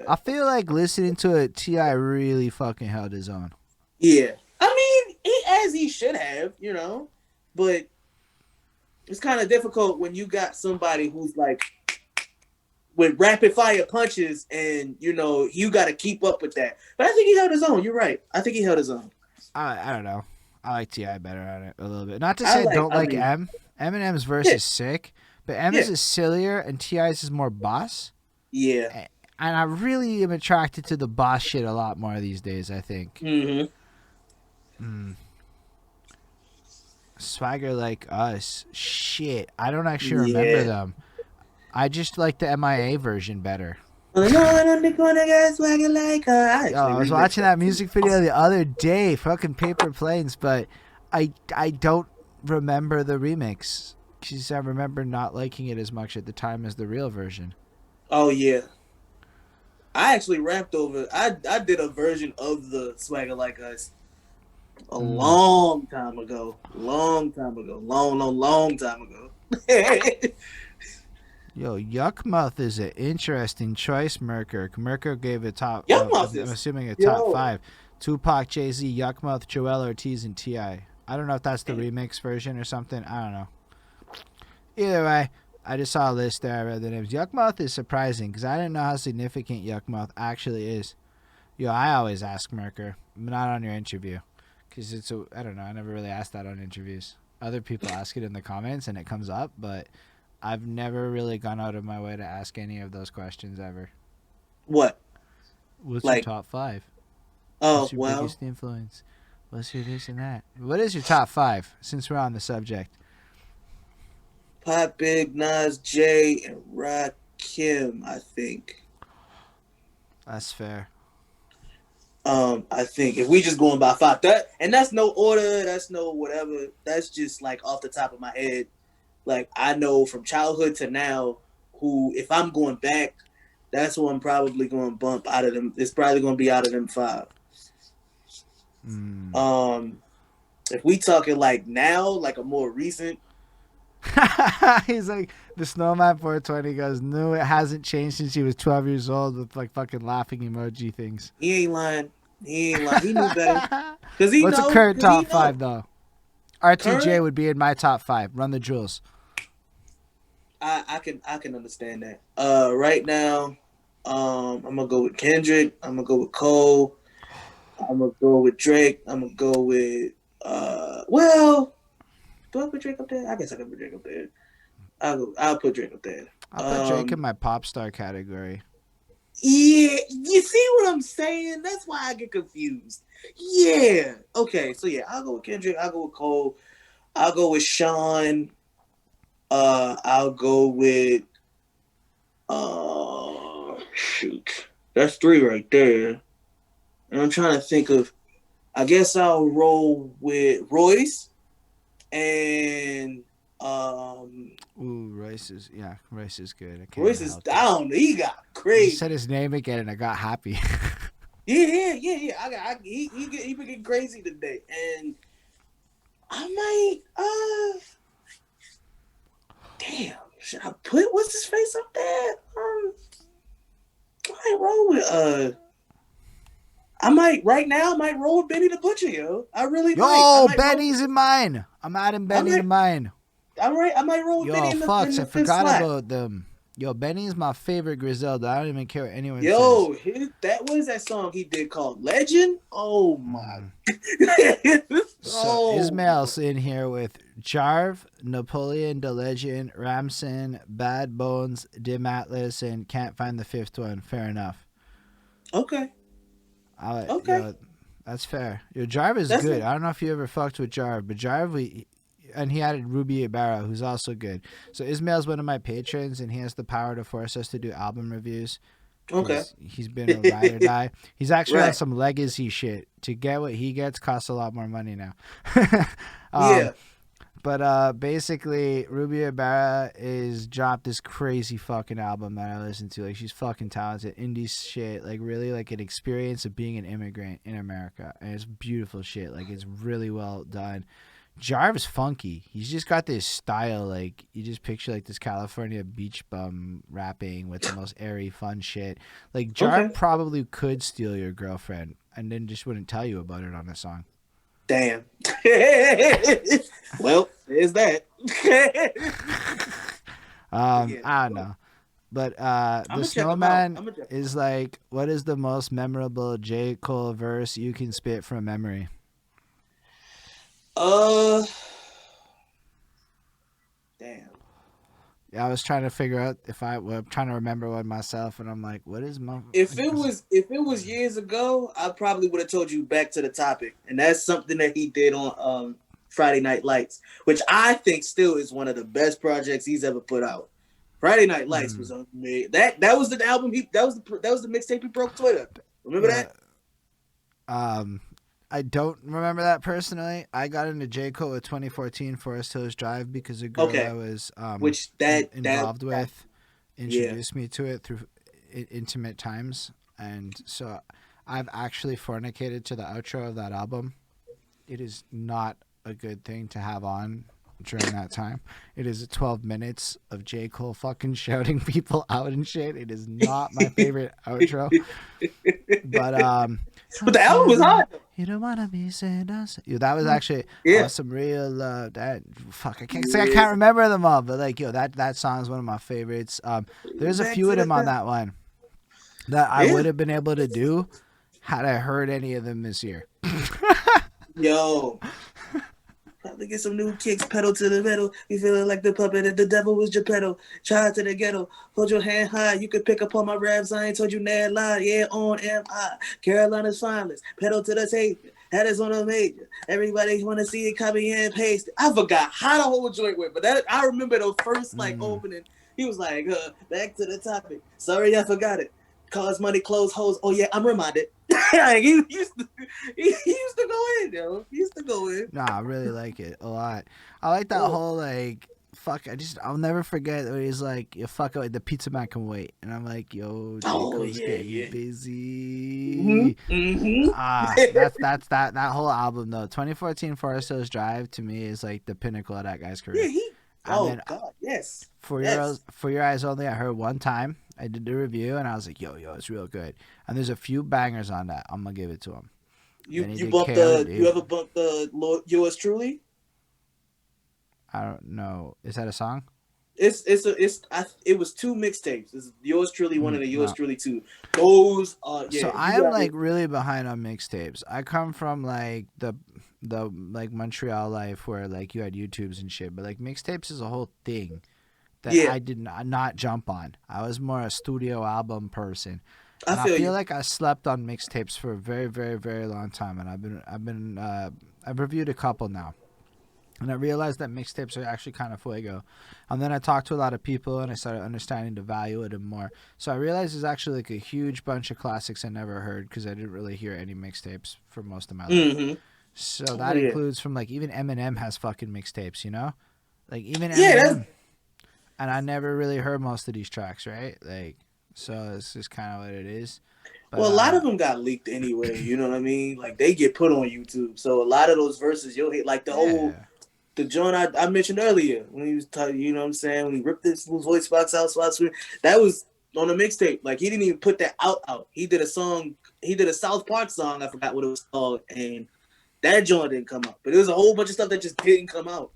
I feel like listening to it, T.I. really fucking held his own. Yeah. I mean, as he should have, you know. But it's kind of difficult when you got somebody who's like with rapid fire punches and, you know, you got to keep up with that. But I think he held his own. You're right. I think he held his own. I don't know. I like T.I. better on it a little bit. Not to say I don't like M. Eminem's verse is sick, but M's is sillier and T.I.'s is more boss. Yeah. And I really am attracted to the boss shit a lot more these days, I think. Swagger Like Us. Shit. I don't actually remember them. I just like the MIA version better. I was watching that music video the other day, fucking Paper Planes, but I don't remember the remix. Because I remember not liking it as much at the time as the real version. Oh, yeah. I actually rapped over. I did a version of the Swagger Like Us a long time ago. Long time ago. Long time ago. Yo, Yuckmouth is an interesting choice, Merker. Merker gave a top. Yuckmouth I'm assuming a top 5. Tupac, Jay-Z, Yuckmouth, Joell Ortiz, and T.I. I don't know if that's the remix version or something. I don't know. Either way, I just saw a list there. I read the names. Yuckmouth is surprising because I didn't know how significant Yuckmouth actually is. Yo, I always ask Merker, not on your interview, because I don't know. I never really asked that on interviews. Other people ask it in the comments and it comes up, but I've never really gone out of my way to ask any of those questions ever. What? What's your top 5? What's your biggest influence? What's your this and that? What is your top 5, since we're on the subject? Pop, Big, Nas, Jay, and Rakim, I think. That's fair. I think if we just going by 5, that's no order, that's no whatever. That's just like off the top of my head. Like, I know from childhood to now, who, if I'm going back, that's who I'm probably going to bump out of them. It's probably going to be out of them 5. If we talking like now, like a more recent. He's like, the Snowman 420 goes, no, it hasn't changed since he was 12 years old with like fucking laughing emoji things. He ain't lying. He knew better. What's a current top 5 though? RTJ would be in my top 5. Run the jewels. I can understand that. Right now, I'm gonna go with Kendrick. I'm gonna go with Cole. I'm gonna go with Drake. I'm gonna go with do I put Drake up there? I guess I can put Drake up there. I'll put Drake up there. I'll put Drake in my pop star category. Yeah, you see what I'm saying? That's why I get confused. Yeah. Okay, so yeah, I'll go with Kendrick. I'll go with Cole. I'll go with Sean. I'll go with shoot. That's 3 right there. and I'm trying to think of. I guess I'll roll with Royce and Ooh, Royce is good. I can't Royce even is help it. down. He got You said crazy. his name again, and I got happy. Yeah. He been getting crazy today, and I might damn, should I put what's his face up there? I might roll with I might right now. I might roll with Benny the Butcher, yo. I really might. I Yo, might roll. Benny's in mine. I'm adding I Benny to might. mine. I'm right. I might roll with Yo, Benny in fucks, the I fifth forgot slot. about them. Yo, Benny's my favorite Griselda. I don't even care what anyone says. Yo, that was that song he did called Legend. Oh my. Mm. So Oh. Ismail's in here with Jarv, Napoleon, the Legend, Ramson, Bad Bones, Dim Atlas, and can't find the fifth one. Fair enough. Okay. Okay. Yo, that's fair. Yo, Jarv is That's good. it. I don't know if you ever fucked with Jarv, but Jarv, and he added Ruby Ibarra, who's also good. So Ismail's one of my patrons, and he has the power to force us to do album reviews. Okay. He's been a ride or die. He's actually on Right. some legacy shit. To get what he gets costs a lot more money now. Yeah. But basically, Ruby Ibarra is dropped this crazy fucking album that I listened to. Like, she's fucking talented. Indie shit. Like, really, like, an experience of being an immigrant in America. And it's beautiful shit. Like, it's really well done. Jarv's funky. He's just got this style, like you just picture like this California beach bum rapping with the most airy, fun shit. Like Jarv Okay. probably could steal your girlfriend and then just wouldn't tell you about it on a song. Damn. Well, there's that. I don't know. But the Snowman is like, what is the most memorable J. Cole verse you can spit from memory? Damn. Yeah, I was trying to figure out I'm trying to remember one myself, and I'm like, what is my? If it was years ago, I probably would have told you Back to the Topic, and that's something that he did on Friday Night Lights, which I think still is one of the best projects he's ever put out. Friday Night Lights was amazing. That was the album that was the mixtape he broke Twitter. Remember that? I don't remember that personally. I got into J. Cole with 2014 Forest Hills Drive because a girl I was involved with introduced me to it through intimate times. And so I've actually fornicated to the outro of that album. It is not a good thing to have on during that time. It is 12 minutes of J. Cole fucking shouting people out and shit. It is not my favorite outro. But the album was hot. You don't wanna be saying us. That was actually some real that fuck. I can't remember them all, but like that song is one of my favorites. There's a few of them on that one that I would have been able to do had I heard any of them this year. Yo. Probably get some new kicks, pedal to the metal. You feeling like the puppet and the devil was Geppetto. Child to the ghetto, hold your hand high. You can pick up on my raps. I ain't told you that lie. Yeah, on MI. Carolina's finest. Pedal to the tape. That is on a major. Everybody want to see it copy and paste. I forgot how the whole joint went, but that I remember the first opening. He was like, back to the topic. Sorry, I forgot it. Cause money, clothes, hoes. Oh yeah, I'm reminded. Like, he used to go in, yo. He used to go in. Nah, I really like it a lot. I like that whole like fuck. I'll never forget when he's like, "You fuck it, the pizza man can wait," and I'm like, "Yo, Jacob's getting busy." That's that whole album though. 2014 Forest Hills Drive to me is like the pinnacle of that guy's career. Yeah, God, yes. For your eyes only, I heard one time. I did the review and I was like, yo, it's real good. And there's a few bangers on that. I'm gonna give it to him. You ever bumped the Yours Truly? I don't know. Is that a song? It was two mixtapes. It's Yours Truly 1 and the Yours Truly 2. Those are So I am like really behind on mixtapes. I come from like the like Montreal life where like you had YouTubes and shit, but like mixtapes is a whole thing that I did not jump on. I was more a studio album person. And I feel like I slept on mixtapes for a very, very, very long time, and I've reviewed a couple now. And I realized that mixtapes are actually kind of fuego. And then I talked to a lot of people and I started understanding the value of them more. So I realized there's actually like a huge bunch of classics I never heard because I didn't really hear any mixtapes for most of my life. Mm-hmm. So that includes from like even Eminem has fucking mixtapes, you know? Like even Yeah, Eminem. And I never really heard most of these tracks, right? Like, so it's just kind of what it is. But, well, a lot of them got leaked anyway. You know what I mean? Like they get put on YouTube, so a lot of those verses you'll hit. Like the joint I mentioned earlier when he was talking. You know what I'm saying? When he ripped this voice box out, that was on a mixtape. Like he didn't even put that out. He did a song. He did a South Park song. I forgot what it was called, and that joint didn't come out. But there was a whole bunch of stuff that just didn't come out.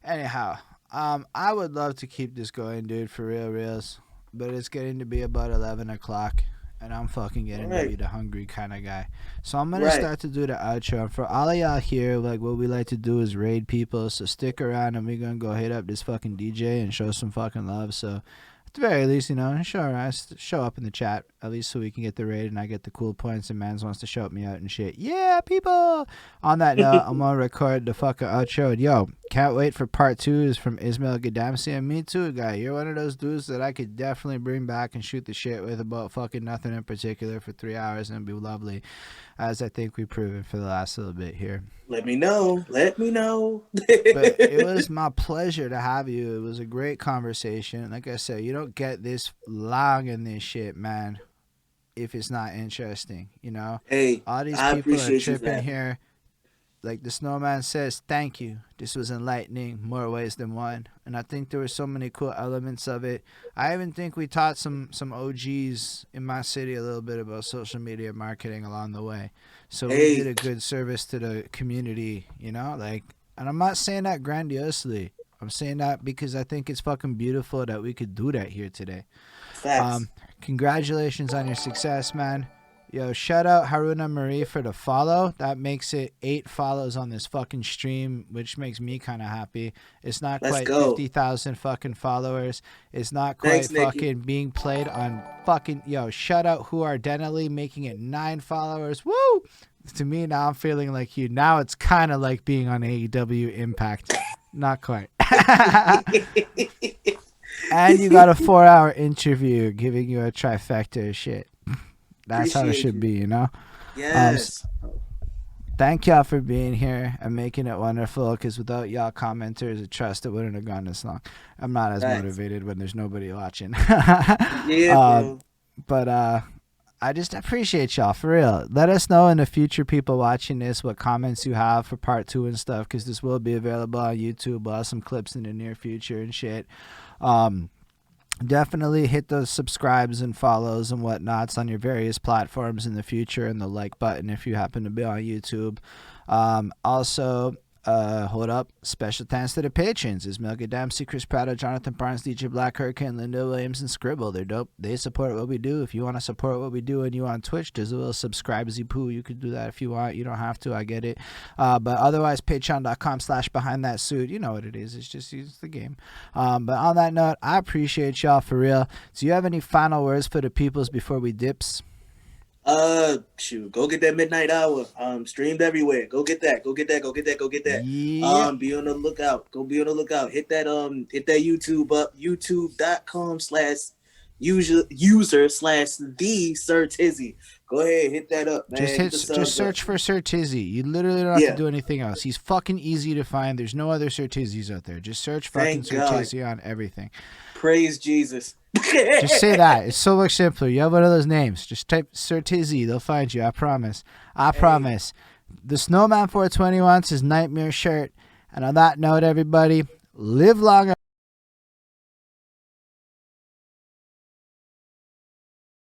Anyhow, I would love to keep this going, dude, for reals. But it's getting to be about 11 o'clock, and I'm fucking getting to be the hungry kind of guy. So I'm going to start to do the outro. And for all of y'all here, like, what we like to do is raid people. So stick around, and we're going to go hit up this fucking DJ and show some fucking love. So at the very least, you know, show up in the chat, at least so we can get the raid and I get the cool points and Mans wants to shout me out and shit. Yeah, people! On that note, I'm going to record the fucking outro. And yo, can't wait for part 2 is from Ismail Gadamsi and me too, guy. You're one of those dudes that I could definitely bring back and shoot the shit with about fucking nothing in particular for 3 hours and it'd be lovely, as I think we've proven for the last little bit here. Let me know. But it was my pleasure to have you. It was a great conversation. Like I said, you don't get this long in this shit, man, if it's not interesting, you know? Hey, all these people are tripping here. Like the Snowman says, thank you. This was enlightening, more ways than one. And I think there were so many cool elements of it. I even think we taught some OGs in my city a little bit about social media marketing along the way. So we did a good service to the community, you know? Like, and I'm not saying that grandiosely. I'm saying that because I think it's fucking beautiful that we could do that here today. Facts. Congratulations on your success, man. Yo, shout out Haruna Marie for the follow. That makes it 8 follows on this fucking stream, which makes me kind of happy. It's not quite 50,000 fucking followers. It's not quite fucking being played on fucking... Yo, shout out Who Are Denally making it 9 followers. Woo! To me, now I'm feeling like you. Now it's kind of like being on AEW Impact. Not quite. And you got a 4-hour interview giving you a trifecta of shit. That's how it should be, you know? Yes. Thank y'all for being here and making it wonderful, because without y'all commenters of trust, it wouldn't have gone this long. I'm not as motivated when there's nobody watching. But I just appreciate y'all, for real. Let us know in the future, people watching this, what comments you have for part 2 and stuff, because this will be available on YouTube. We'll have some clips in the near future and shit. Definitely hit those subscribes and follows and whatnots on your various platforms in the future, and the like button if you happen to be on YouTube. Also, hold up, special thanks to the patrons: Ismail Gadamsi, Chris Prado, Jonathan Barnes, DJ Black Hurricane, Linda Williams, and Scribble. They're dope. They support what we do. If you want to support what we do and you on Twitch, there's a little subscribe-y poo. You could do that if you want. You don't have to. I get it. But otherwise, patreon.com/behindthatsuit. You know what it is. It's the game. But on that note, I appreciate y'all, for real. Do you have any final words for the peoples before we dips? Shoot, go get that midnight hour. Streamed everywhere. Go get that. Yeah. Be on the lookout. Hit that YouTube up. YouTube.com/user/the Sir Tizzy. Go ahead, hit that up, man. Just search for Sir Tizzy. You literally don't have to do anything else. He's fucking easy to find. There's no other Sir Tizzys out there. Just search fucking Sir Tizzy on everything. Praise Jesus. Just say that. It's so much simpler. You have one of those names. Just type Sir Tizzy. They'll find you. I promise. Promise. The Snowman 420 wants his nightmare shirt. And on that note, everybody, live long.